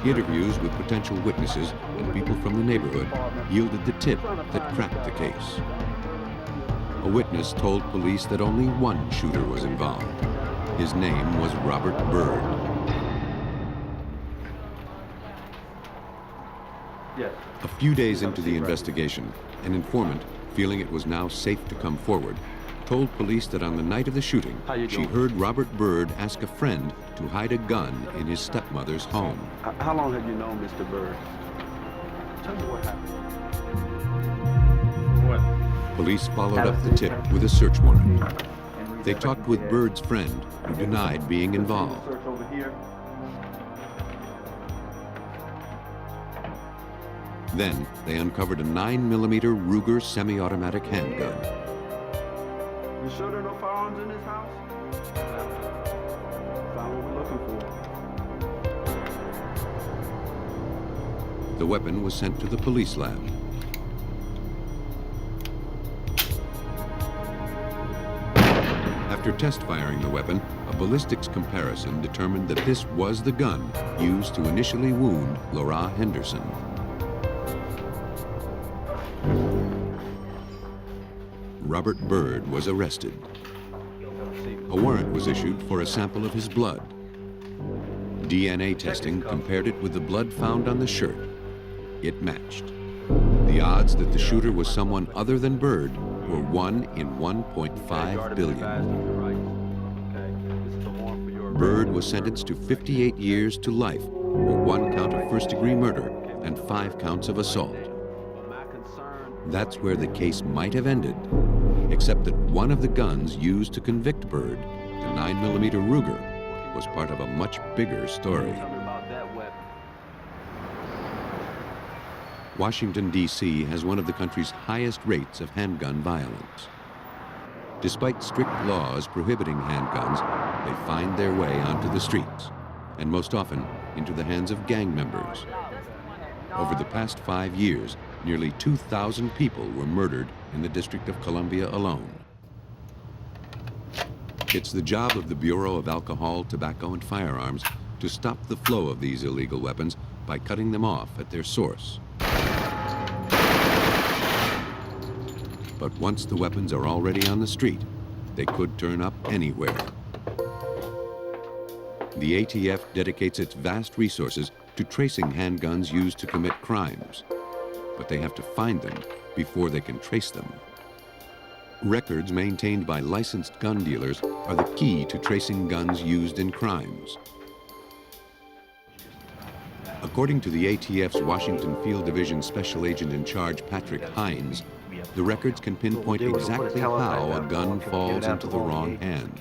Interviews with potential witnesses and people from the neighborhood yielded the tip that cracked the case. A witness told police that only 1 shooter was involved. His name was Robert Byrd. A few days into the investigation, an informant, feeling it was now safe to come forward, told police that on the night of the shooting, she heard Robert Byrd ask a friend to hide a gun in his stepmother's home. How long have you known Mr. Byrd? Tell me what happened. What? Police followed up the tip with a search warrant. They talked with Byrd's friend, who denied being involved. Search over here. Then they uncovered a 9mm Ruger semi-automatic handgun. You sure there are no firearms in this house? Found what we're looking for. The weapon was sent to the police lab. After test firing the weapon, a ballistics comparison determined that this was the gun used to initially wound Laura Henderson. Robert Byrd was arrested. A warrant was issued for a sample of his blood. DNA testing compared it with the blood found on the shirt. It matched. The odds that the shooter was someone other than Byrd were 1 in 1.5 billion. Byrd was sentenced to 58 years to life for 1 count of first-degree murder and 5 counts of assault. That's where the case might have ended, except that one of the guns used to convict Byrd, the 9mm Ruger, was part of a much bigger story. Washington, D.C. has one of the country's highest rates of handgun violence. Despite strict laws prohibiting handguns, they find their way onto the streets, and most often into the hands of gang members. Over the past 5 years, nearly 2,000 people were murdered in the District of Columbia alone. It's the job of the Bureau of Alcohol, Tobacco, and Firearms to stop the flow of these illegal weapons by cutting them off at their source. But once the weapons are already on the street, they could turn up anywhere. The ATF dedicates its vast resources to tracing handguns used to commit crimes, but they have to find them before they can trace them. Records maintained by licensed gun dealers are the key to tracing guns used in crimes. According to the ATF's Washington Field Division Special Agent in Charge, Patrick Hines, the records can pinpoint exactly how a gun falls into the wrong hands.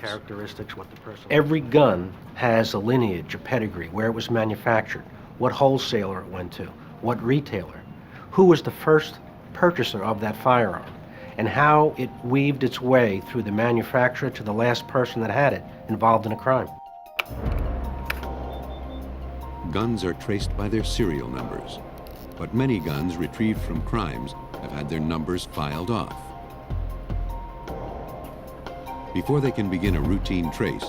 Every gun has a lineage, a pedigree, where it was manufactured, what wholesaler it went to, what retailer, who was the first purchaser of that firearm, and how it weaved its way through the manufacturer to the last person that had it involved in a crime. Guns are traced by their serial numbers, but many guns retrieved from crimes have had their numbers filed off. Before they can begin a routine trace,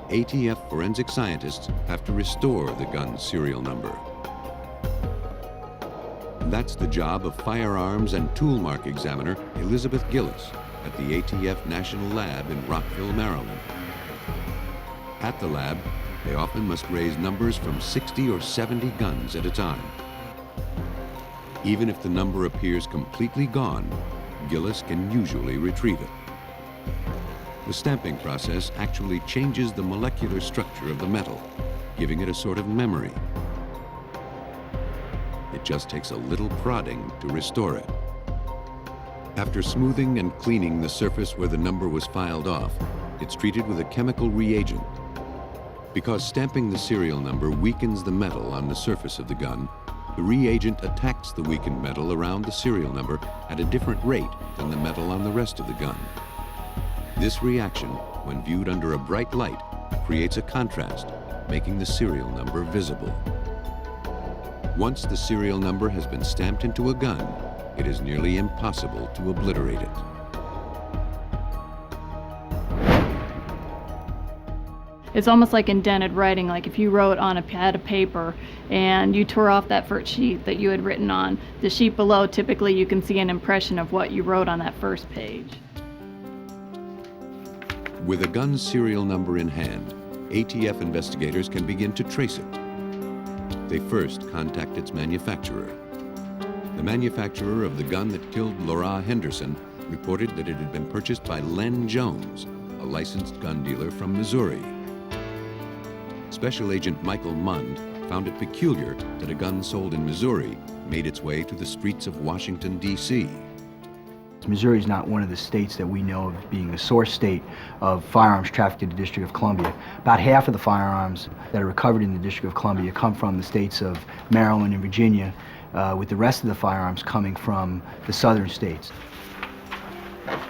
ATF forensic scientists have to restore the gun's serial number. That's the job of firearms and tool mark examiner Elizabeth Gillis at the ATF National Lab in Rockville, Maryland. At the lab, they often must raise numbers from 60 or 70 guns at a time. Even if the number appears completely gone, Gillis can usually retrieve it. The stamping process actually changes the molecular structure of the metal, giving it a sort of memory. It just takes a little prodding to restore it. After smoothing and cleaning the surface where the number was filed off, it's treated with a chemical reagent. Because stamping the serial number weakens the metal on the surface of the gun, the reagent attacks the weakened metal around the serial number at a different rate than the metal on the rest of the gun. This reaction, when viewed under a bright light, creates a contrast, making the serial number visible. Once the serial number has been stamped into a gun, it is nearly impossible to obliterate it. It's almost like indented writing, like if you wrote on a pad of paper and you tore off that first sheet that you had written on, the sheet below, typically you can see an impression of what you wrote on that first page. With a gun's serial number in hand, ATF investigators can begin to trace it. They first contact its manufacturer. The manufacturer of the gun that killed Laura Henderson reported that it had been purchased by Len Jones, a licensed gun dealer from Missouri. Special Agent Michael Mund found it peculiar that a gun sold in Missouri made its way to the streets of Washington, D.C. Missouri is not one of the states that we know of being the source state of firearms trafficked in the District of Columbia. About half of the firearms that are recovered in the District of Columbia come from the states of Maryland and Virginia, with the rest of the firearms coming from the southern states.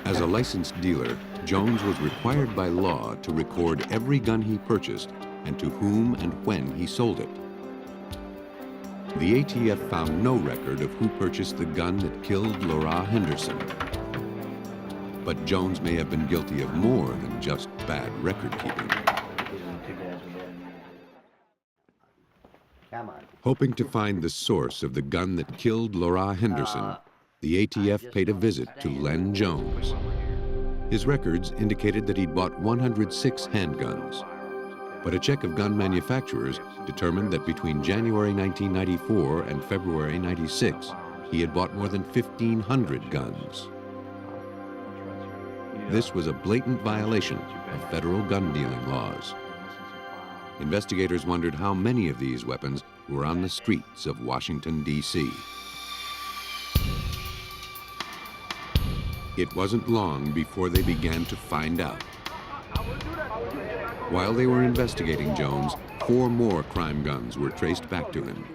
As a licensed dealer, Jones was required by law to record every gun he purchased and to whom and when he sold it. The ATF found no record of who purchased the gun that killed Laura Henderson. But Jones may have been guilty of more than just bad record keeping. Hoping to find the source of the gun that killed Laura Henderson, the ATF paid a visit to Len Jones. His records indicated that he'd bought 106 handguns. But a check of gun manufacturers determined that between January 1994 and February 96, he had bought more than 1,500 guns. This was a blatant violation of federal gun dealing laws. Investigators wondered how many of these weapons were on the streets of Washington, D.C. It wasn't long before they began to find out. While they were investigating Jones, 4 more crime guns were traced back to him.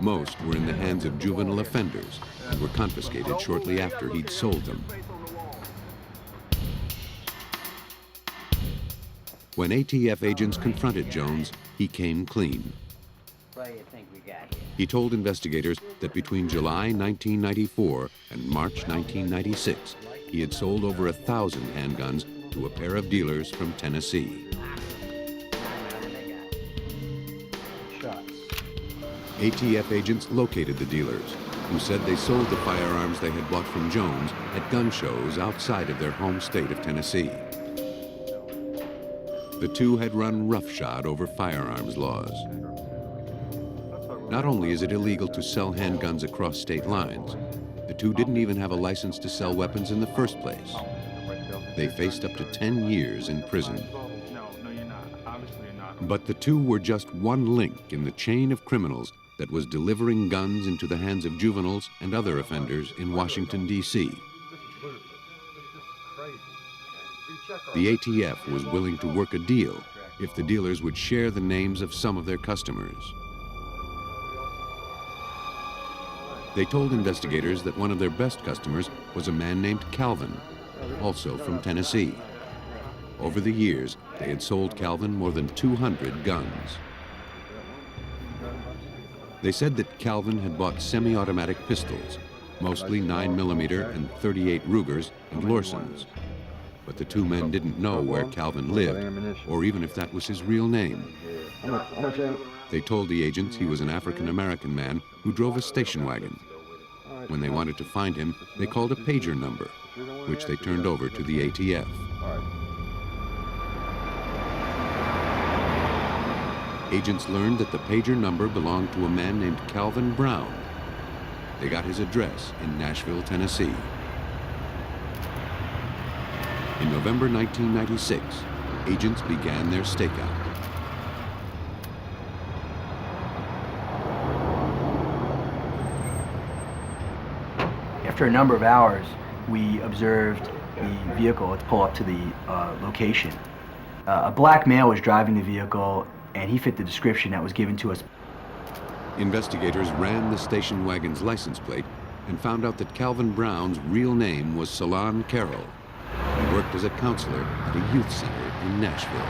Most were in the hands of juvenile offenders and were confiscated shortly after he'd sold them. When ATF agents confronted Jones, he came clean. He told investigators that between July 1994 and March 1996, he had sold over 1,000 handguns to a pair of dealers from Tennessee. ATF agents located the dealers, who said they sold the firearms they had bought from Jones at gun shows outside of their home state of Tennessee. The two had run roughshod over firearms laws. Not only is it illegal to sell handguns across state lines, the two didn't even have a license to sell weapons in the first place. They faced up to 10 years in prison. No, you're not. Obviously you're not. But the two were just one link in the chain of criminals that was delivering guns into the hands of juveniles and other offenders in Washington, D.C. The ATF was willing to work a deal if the dealers would share the names of some of their customers. They told investigators that one of their best customers was a man named Calvin, also from Tennessee. Over the years, they had sold Calvin more than 200 guns. They said that Calvin had bought semi-automatic pistols, mostly 9mm and 38 Rugers and Lorsons. But the two men didn't know where Calvin lived, or even if that was his real name. They told the agents he was an African-American man who drove a station wagon. When they wanted to find him, they called a pager number, which they turned over to the ATF. Agents learned that the pager number belonged to a man named Calvin Brown. They got his address in Nashville, Tennessee. In November 1996, agents began their stakeout. After a number of hours, we observed the vehicle pull up to the location. A black male was driving the vehicle, and he fit the description that was given to us. Investigators ran the station wagon's license plate and found out that Calvin Brown's real name was Salon Carroll. He worked as a counselor at a youth center in Nashville.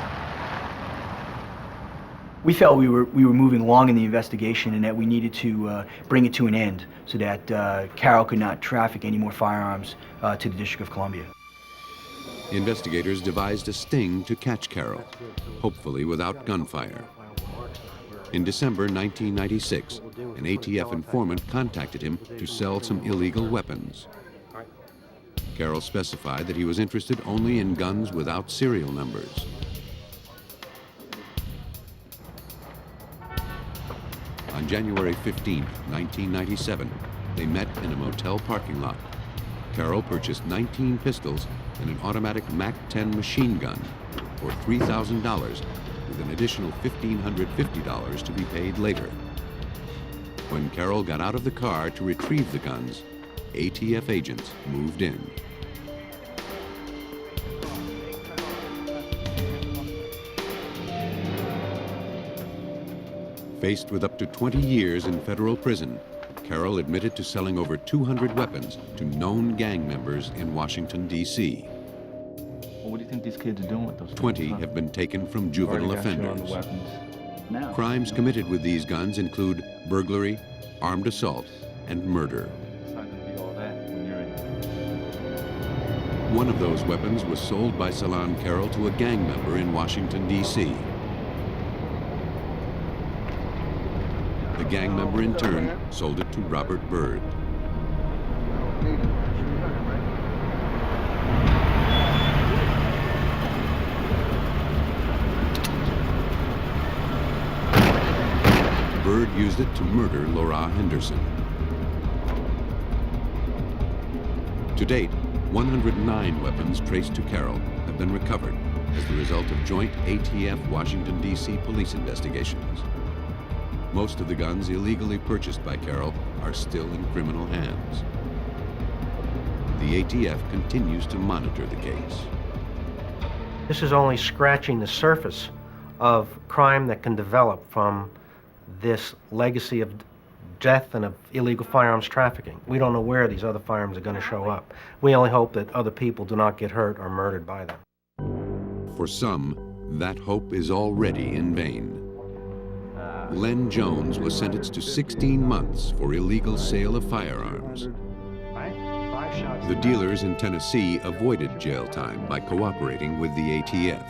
We felt we were moving along in the investigation and that we needed to bring it to an end so that Carroll could not traffic any more firearms to the District of Columbia. Investigators devised a sting to catch Carroll, hopefully without gunfire. In December 1996, an ATF informant contacted him to sell some illegal weapons. Carroll specified that he was interested only in guns without serial numbers. On January 15, 1997, they met in a motel parking lot. Carroll purchased 19 pistols and an automatic MAC-10 machine gun for $3,000, with an additional $1,550 to be paid later. When Carroll got out of the car to retrieve the guns, ATF agents moved in. Faced with up to 20 years in federal prison, Carroll admitted to selling over 200 weapons to known gang members in Washington, D.C. Well, what do you think these kids are doing with those 20 have been taken from juvenile offenders. Crimes committed with these guns include burglary, armed assault, and murder. One of those weapons was sold by Salon Carroll to a gang member in Washington, D.C. The gang member, in turn, sold it to Robert Byrd. Byrd used it to murder Laura Henderson. To date, 109 weapons traced to Carroll have been recovered as the result of joint ATF Washington, D.C. police investigations. Most of the guns illegally purchased by Carroll are still in criminal hands. The ATF continues to monitor the case. This is only scratching the surface of crime that can develop from this legacy of death and of illegal firearms trafficking. We don't know where these other firearms are going to show up. We only hope that other people do not get hurt or murdered by them. For some, that hope is already in vain. Len Jones was sentenced to 16 months for illegal sale of firearms. The dealers in Tennessee avoided jail time by cooperating with the ATF.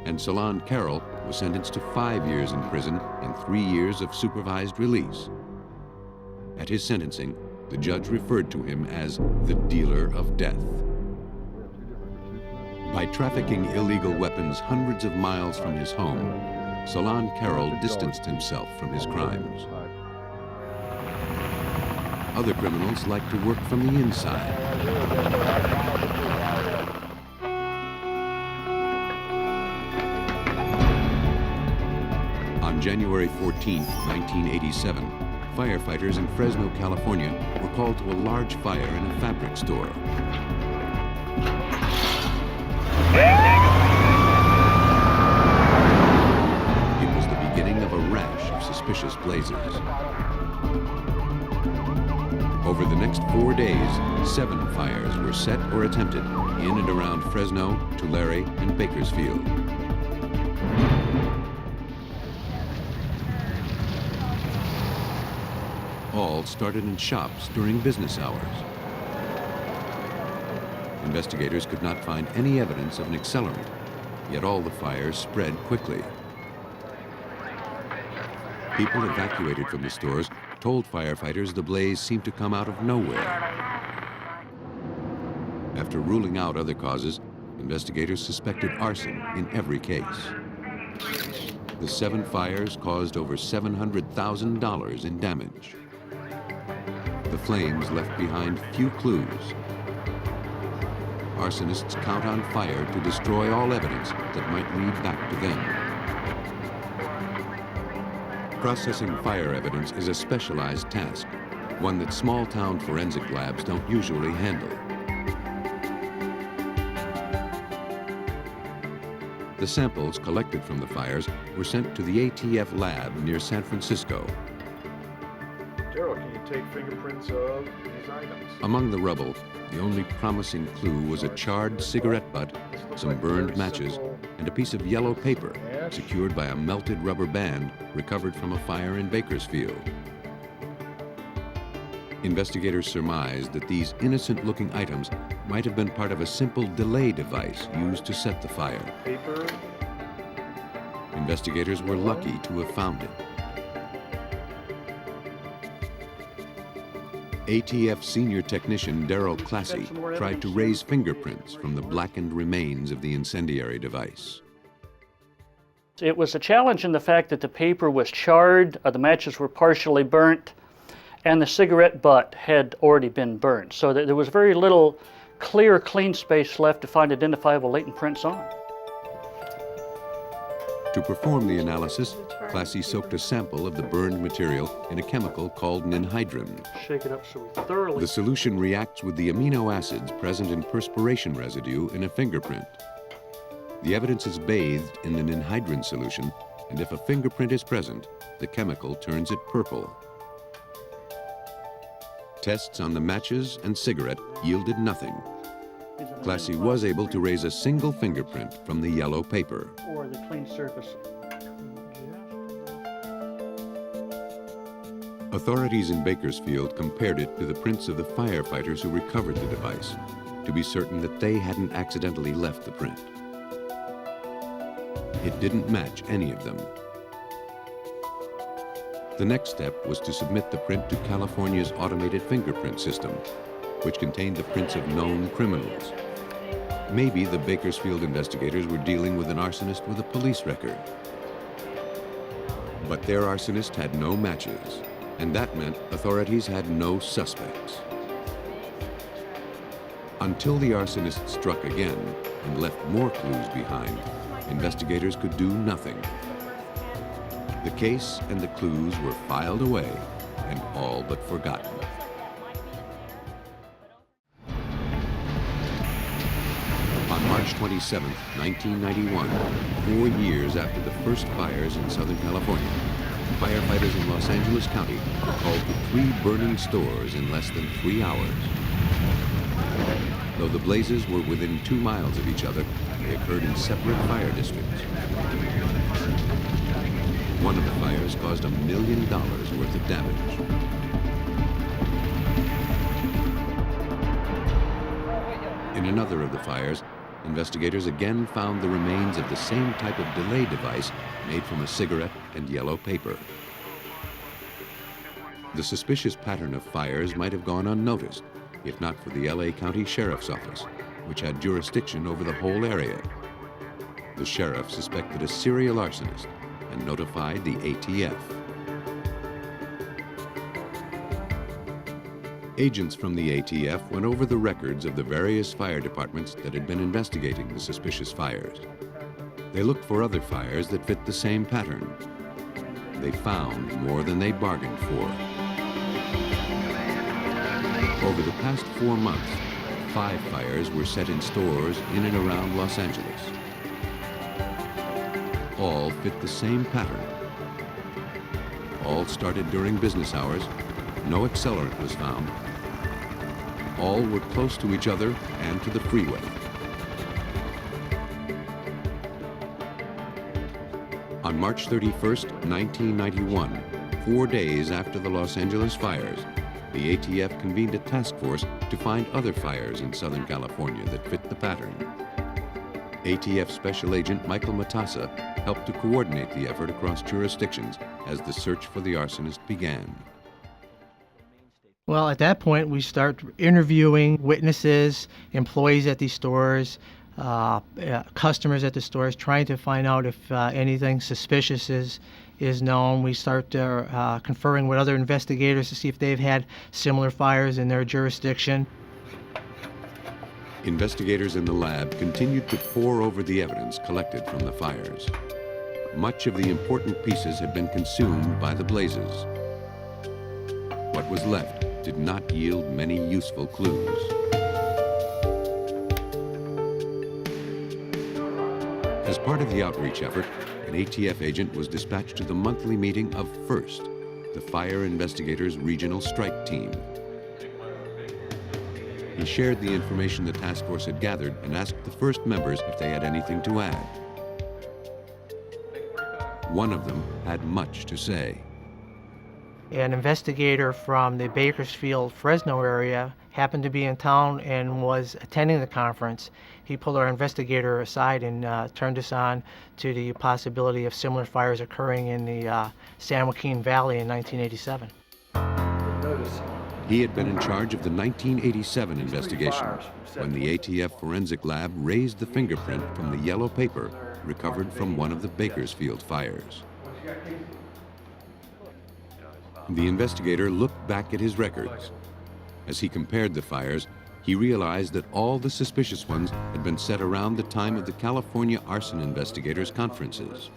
And Salon Carroll was sentenced to 5 years in prison and 3 years of supervised release. At his sentencing, the judge referred to him as the dealer of death. By trafficking illegal weapons hundreds of miles from his home, Salon Carroll distanced himself from his crimes. Other criminals like to work from the inside. January 14, 1987, firefighters in Fresno, California were called to a large fire in a fabric store. It was the beginning of a rash of suspicious blazes. Over the next 4 days, 7 fires were set or attempted in and around Fresno, Tulare, and Bakersfield. All started in shops during business hours. Investigators could not find any evidence of an accelerant, yet all the fires spread quickly. People evacuated from the stores told firefighters the blaze seemed to come out of nowhere. After ruling out other causes, investigators suspected arson in every case. The 7 fires caused over $700,000 in damage. The flames left behind few clues. Arsonists count on fire to destroy all evidence that might lead back to them. Processing fire evidence is a specialized task, one that small-town forensic labs don't usually handle. The samples collected from the fires were sent to the ATF lab near San Francisco. Daryl, can you take fingerprints of these items? Among the rubble, the only promising clue was a charred cigarette butt, some burned matches, and a piece of yellow paper secured by a melted rubber band recovered from a fire in Bakersfield. Investigators surmised that these innocent-looking items might have been part of a simple delay device used to set the fire. Paper. Investigators were lucky to have found it. ATF senior technician Darrell Classy tried to raise fingerprints from the blackened remains of the incendiary device. It was a challenge in the fact that the paper was charred, the matches were partially burnt, and the cigarette butt had already been burned, so that there was very little clear, clean space left to find identifiable latent prints on. To perform the analysis, Classy soaked a sample of the burned material in a chemical called ninhydrin. Shake it up so we thoroughly... The solution reacts with the amino acids present in perspiration residue in a fingerprint. The evidence is bathed in the ninhydrin solution, and if a fingerprint is present, the chemical turns it purple. Tests on the matches and cigarette yielded nothing. Classy was able to raise a single fingerprint from the yellow paper. Or the clean surface. Authorities in Bakersfield compared it to the prints of the firefighters who recovered the device, to be certain that they hadn't accidentally left the print. It didn't match any of them. The next step was to submit the print to California's automated fingerprint system, which contained the prints of known criminals. Maybe the Bakersfield investigators were dealing with an arsonist with a police record. But their arsonist had no matches, and that meant authorities had no suspects. Until the arsonist struck again and left more clues behind, investigators could do nothing. The case and the clues were filed away and all but forgotten. On March 27, 1991, 4 years after the first fires in Southern California, firefighters in Los Angeles County were called to 3 burning stores in less than 3 hours. Though the blazes were within 2 miles of each other, they occurred in separate fire districts. One of the fires caused $1 million worth of damage. In another of the fires, investigators again found the remains of the same type of delay device made from a cigarette and yellow paper. The suspicious pattern of fires might have gone unnoticed, if not for the LA County Sheriff's Office, which had jurisdiction over the whole area. The sheriff suspected a serial arsonist and notified the ATF. Agents from the ATF went over the records of the various fire departments that had been investigating the suspicious fires. They looked for other fires that fit the same pattern. they found more than they bargained for. Over the past 4 months, 5 fires were set in stores in and around Los Angeles. All fit the same pattern. All started during business hours. No accelerant was found. All were close to each other and to the freeway. On March 31st, 1991, 4 days after the Los Angeles fires, the ATF convened a task force to find other fires in Southern California that fit the pattern. ATF Special Agent Michael Matassa helped to coordinate the effort across jurisdictions as the search for the arsonist began. Well, at that point, we start interviewing witnesses, employees at these stores, customers at the stores, trying to find out if anything suspicious is known. We start conferring with other investigators to see if they've had similar fires in their jurisdiction. Investigators in the lab continued to pore over the evidence collected from the fires. Much of the important pieces had been consumed by the blazes. What was left did not yield many useful clues. As part of the outreach effort, an ATF agent was dispatched to the monthly meeting of FIRST, the Fire Investigators Regional Strike Team. He shared the information the task force had gathered and asked the FIRST members if they had anything to add. One of them had much to say. An investigator from the Bakersfield, Fresno area happened to be in town and was attending the conference. He pulled our investigator aside and turned us on to the possibility of similar fires occurring in the San Joaquin Valley in 1987. He had been in charge of the 1987 investigation when the ATF forensic lab raised the fingerprint from the yellow paper recovered from one of the Bakersfield fires. The investigator looked back at his records. As he compared the fires, he realized that all the suspicious ones had been set around the time of the California Arson Investigators conferences.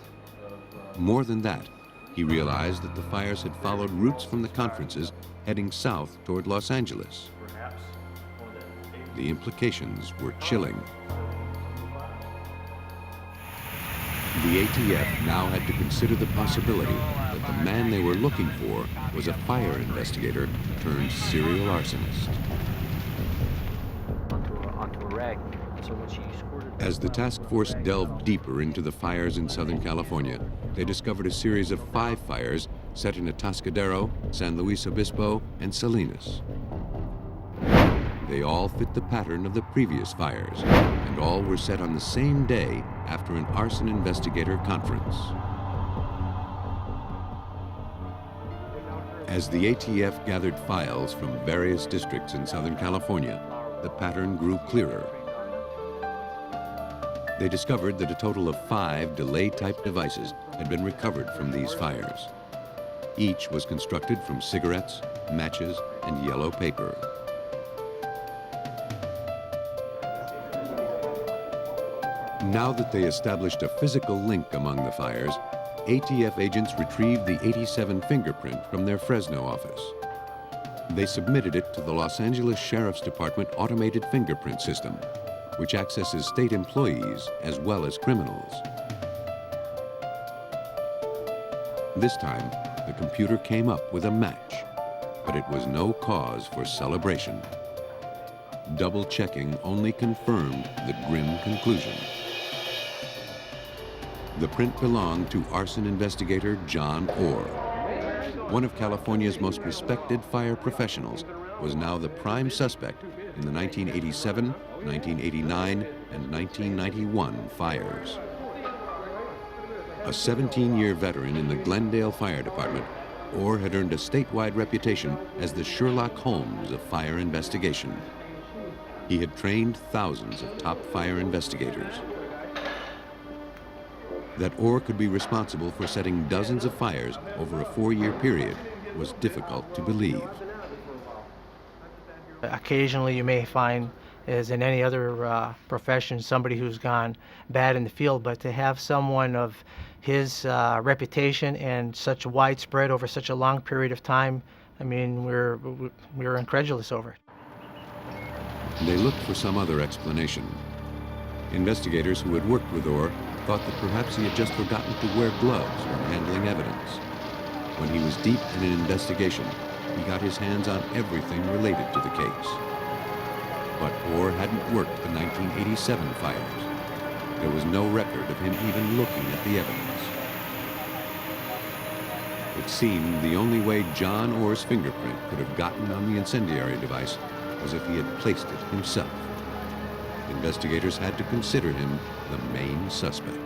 More than that, he realized that the fires had followed routes from the conferences heading south toward Los Angeles. The implications were chilling. The ATF now had to consider the possibility that the man they were looking for was a fire investigator turned serial arsonist. As the task force delved deeper into the fires in Southern California, they discovered a series of 5 fires set in Atascadero, San Luis Obispo, and Salinas. They all fit the pattern of the previous fires, and all were set on the same day after an arson investigator conference. As the ATF gathered files from various districts in Southern California, the pattern grew clearer. They discovered that a total of 5 delay-type devices had been recovered from these fires. Each was constructed from cigarettes, matches, and yellow paper. Now that they established a physical link among the fires, ATF agents retrieved the 87 fingerprint from their Fresno office. They submitted it to the Los Angeles Sheriff's Department automated fingerprint system, which accesses state employees as well as criminals. This time, the computer came up with a match, but it was no cause for celebration. Double-checking only confirmed the grim conclusion. The print belonged to arson investigator John Orr. One of California's most respected fire professionals was now the prime suspect in the 1987, 1989, and 1991 fires. A 17-year veteran in the Glendale Fire Department, Orr had earned a statewide reputation as the Sherlock Holmes of fire investigation. He had trained thousands of top fire investigators. That Orr could be responsible for setting dozens of fires over a 4-year period was difficult to believe. Occasionally you may find as in any other profession, somebody who's gone bad in the field, but to have someone of his reputation and such widespread over such a long period of time, I mean, we're incredulous over it. They looked for some other explanation. Investigators who had worked with Orr thought that perhaps he had just forgotten to wear gloves when handling evidence. When he was deep in an investigation, he got his hands on everything related to the case. But Orr hadn't worked the 1987 fires. There was no record of him even looking at the evidence. It seemed the only way John Orr's fingerprint could have gotten on the incendiary device was if he had placed it himself. Investigators had to consider him the main suspect.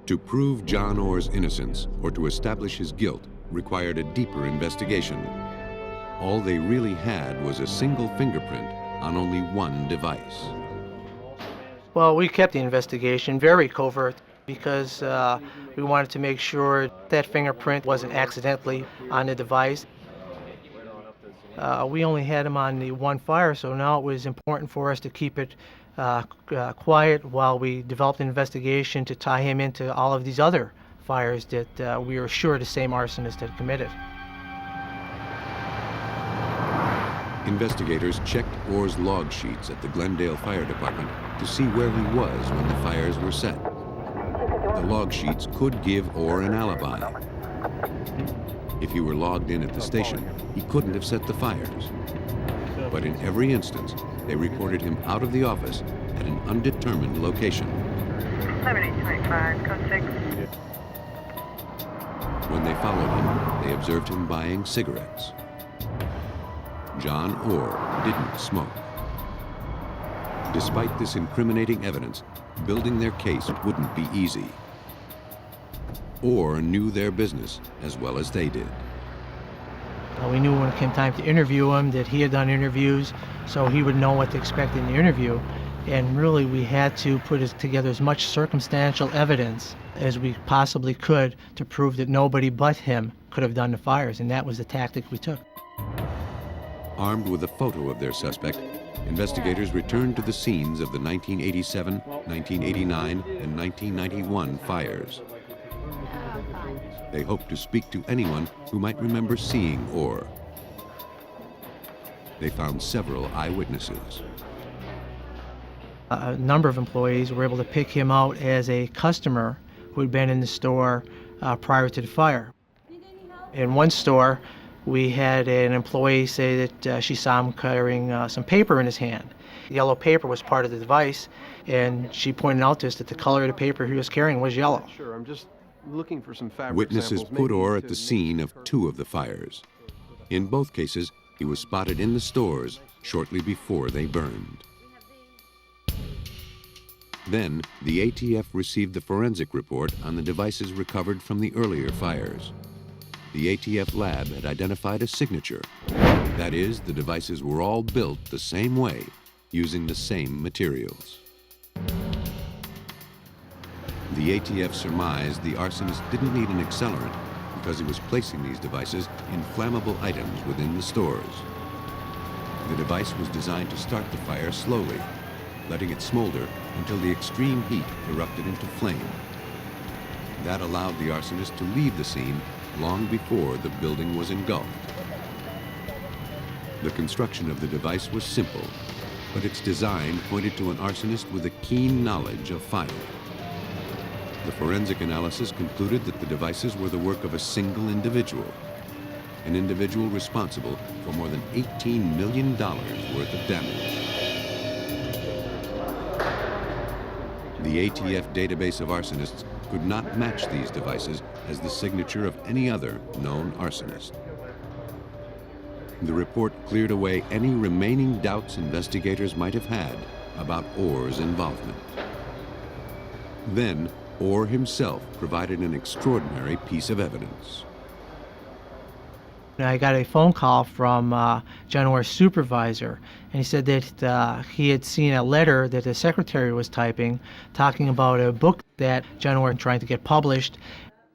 To prove John Orr's innocence or to establish his guilt required a deeper investigation. All they really had was a single fingerprint on only one device. Well, we kept the investigation very covert because we wanted to make sure that fingerprint wasn't accidentally on the device. We only had him on the one fire, so now it was important for us to keep it quiet while we developed an investigation to tie him into all of these other fires that we were sure the same arsonist had committed. Investigators checked Orr's log sheets at the Glendale Fire Department to see where he was when the fires were set. The log sheets could give Orr an alibi. If he were logged in at the station, he couldn't have set the fires. But in every instance, they reported him out of the office at an undetermined location. 7825, code 6. When they followed him, they observed him buying cigarettes. John Orr didn't smoke. Despite this incriminating evidence, building their case wouldn't be easy. Orr knew their business as well as they did. We knew when it came time to interview him that he had done interviews, so he would know what to expect in the interview. And really, we had to put together as much circumstantial evidence as we possibly could to prove that nobody but him could have done the fires, and that was the tactic we took. Armed with a photo of their suspect, investigators returned to the scenes of the 1987, 1989, and 1991 fires. They hoped to speak to anyone who might remember seeing Orr. They found several eyewitnesses. A number of employees were able to pick him out as a customer who had been in the store prior to the fire. In one store, we had an employee say that she saw him carrying some paper in his hand. Yellow paper was part of the device, and she pointed out to us that the color of the paper he was carrying was yellow. Sure, I'm just looking for some fabric Witnesses samples, put maybe Orr at to the scene of two of the fires. In both cases, he was spotted in the stores shortly before they burned. Then, the ATF received the forensic report on the devices recovered from the earlier fires. The ATF lab had identified a signature. That is, the devices were all built the same way, using the same materials. The ATF surmised the arsonist didn't need an accelerant because he was placing these devices in flammable items within the stores. The device was designed to start the fire slowly, letting it smolder until the extreme heat erupted into flame. That allowed the arsonist to leave the scene long before the building was engulfed. The construction of the device was simple, but its design pointed to an arsonist with a keen knowledge of fire. The forensic analysis concluded that the devices were the work of a single individual, an individual responsible for more than $18 million worth of damage. The ATF database of arsonists could not match these devices as the signature of any other known arsonist. The report cleared away any remaining doubts investigators might have had about Orr's involvement. Then, Orr himself provided an extraordinary piece of evidence. I got a phone call from John Orr's supervisor, and he said that he had seen a letter that the secretary was typing talking about a book that John Orr was trying to get published.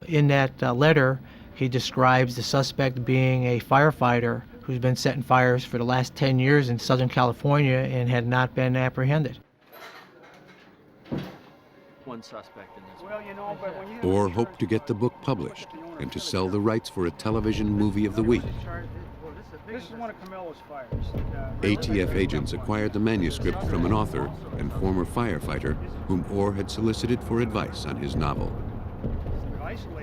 In that letter, he describes the suspect being a firefighter who who's been setting fires for the last 10 years in Southern California and had not been apprehended. One suspect in this. Well, you know, but when you Orr hoped to get the book published and to sell the rights for a television movie of the week. This is one of Camilo's fires. ATF agents acquired the manuscript from an author and former firefighter whom Orr had solicited for advice on his novel.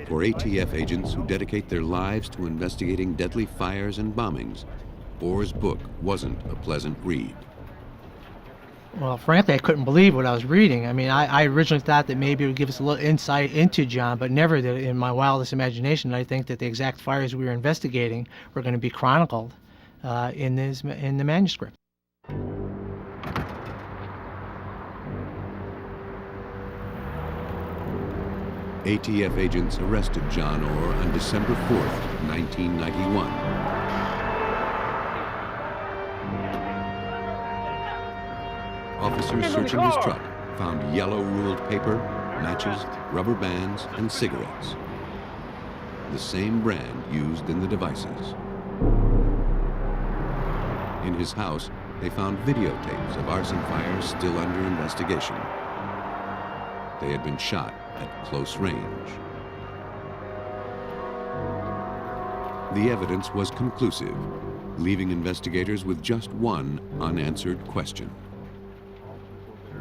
For ATF agents who dedicate their lives to investigating deadly fires and bombings, Orr's book wasn't a pleasant read. Well, frankly, I couldn't believe what I was reading. I mean, I originally thought that maybe it would give us a little insight into John, but never that in my wildest imagination I think that the exact fires we were investigating were going to be chronicled in the manuscript. ATF agents arrested John Orr on December 4th, 1991. Officers searching his truck found yellow ruled paper, matches, rubber bands, and cigarettes. The same brand used in the devices. In his house, they found videotapes of arson fires still under investigation. They had been shot at close range. The evidence was conclusive, leaving investigators with just one unanswered question.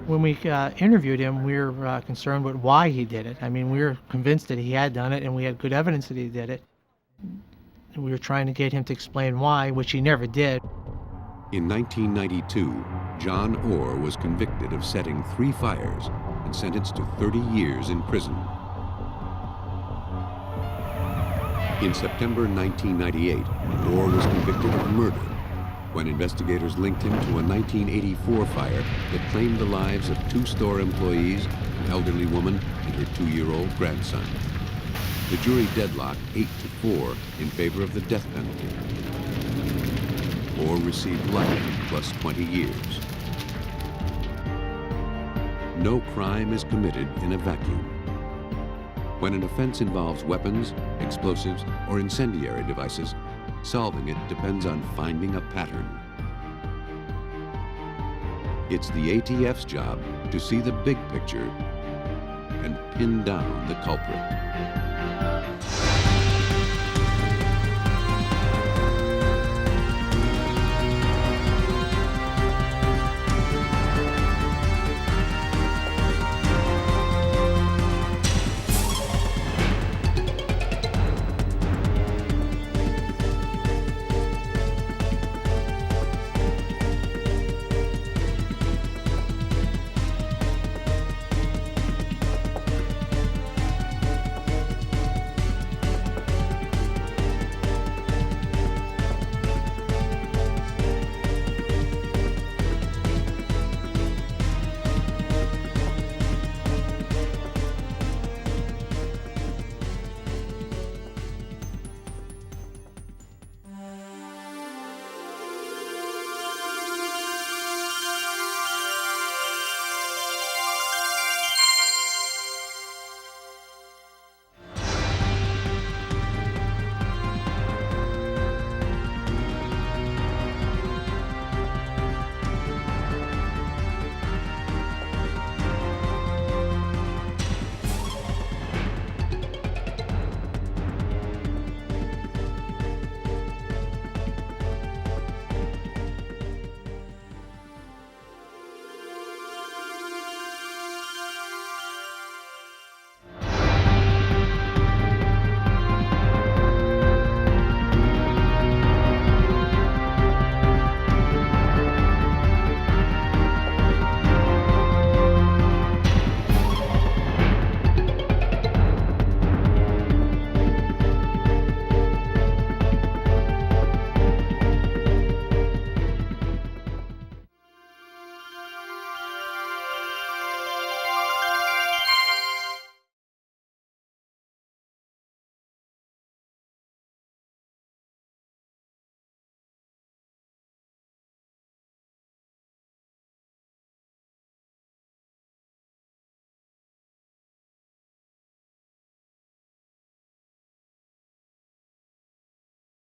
When we interviewed him, we were concerned with why he did it. I mean, we were convinced that he had done it, and we had good evidence that he did it. We were trying to get him to explain why, which he never did. In 1992, John Orr was convicted of setting 3 fires and sentenced to 30 years in prison. In September 1998, Orr was convicted of murder when investigators linked him to a 1984 fire that claimed the lives of 2 store employees, an elderly woman, and her 2-year-old grandson. The jury deadlocked 8-4 in favor of the death penalty. Orr received life plus 20 years. No crime is committed in a vacuum. When an offense involves weapons, explosives, or incendiary devices, solving it depends on finding a pattern. It's the ATF's job to see the big picture and pin down the culprit.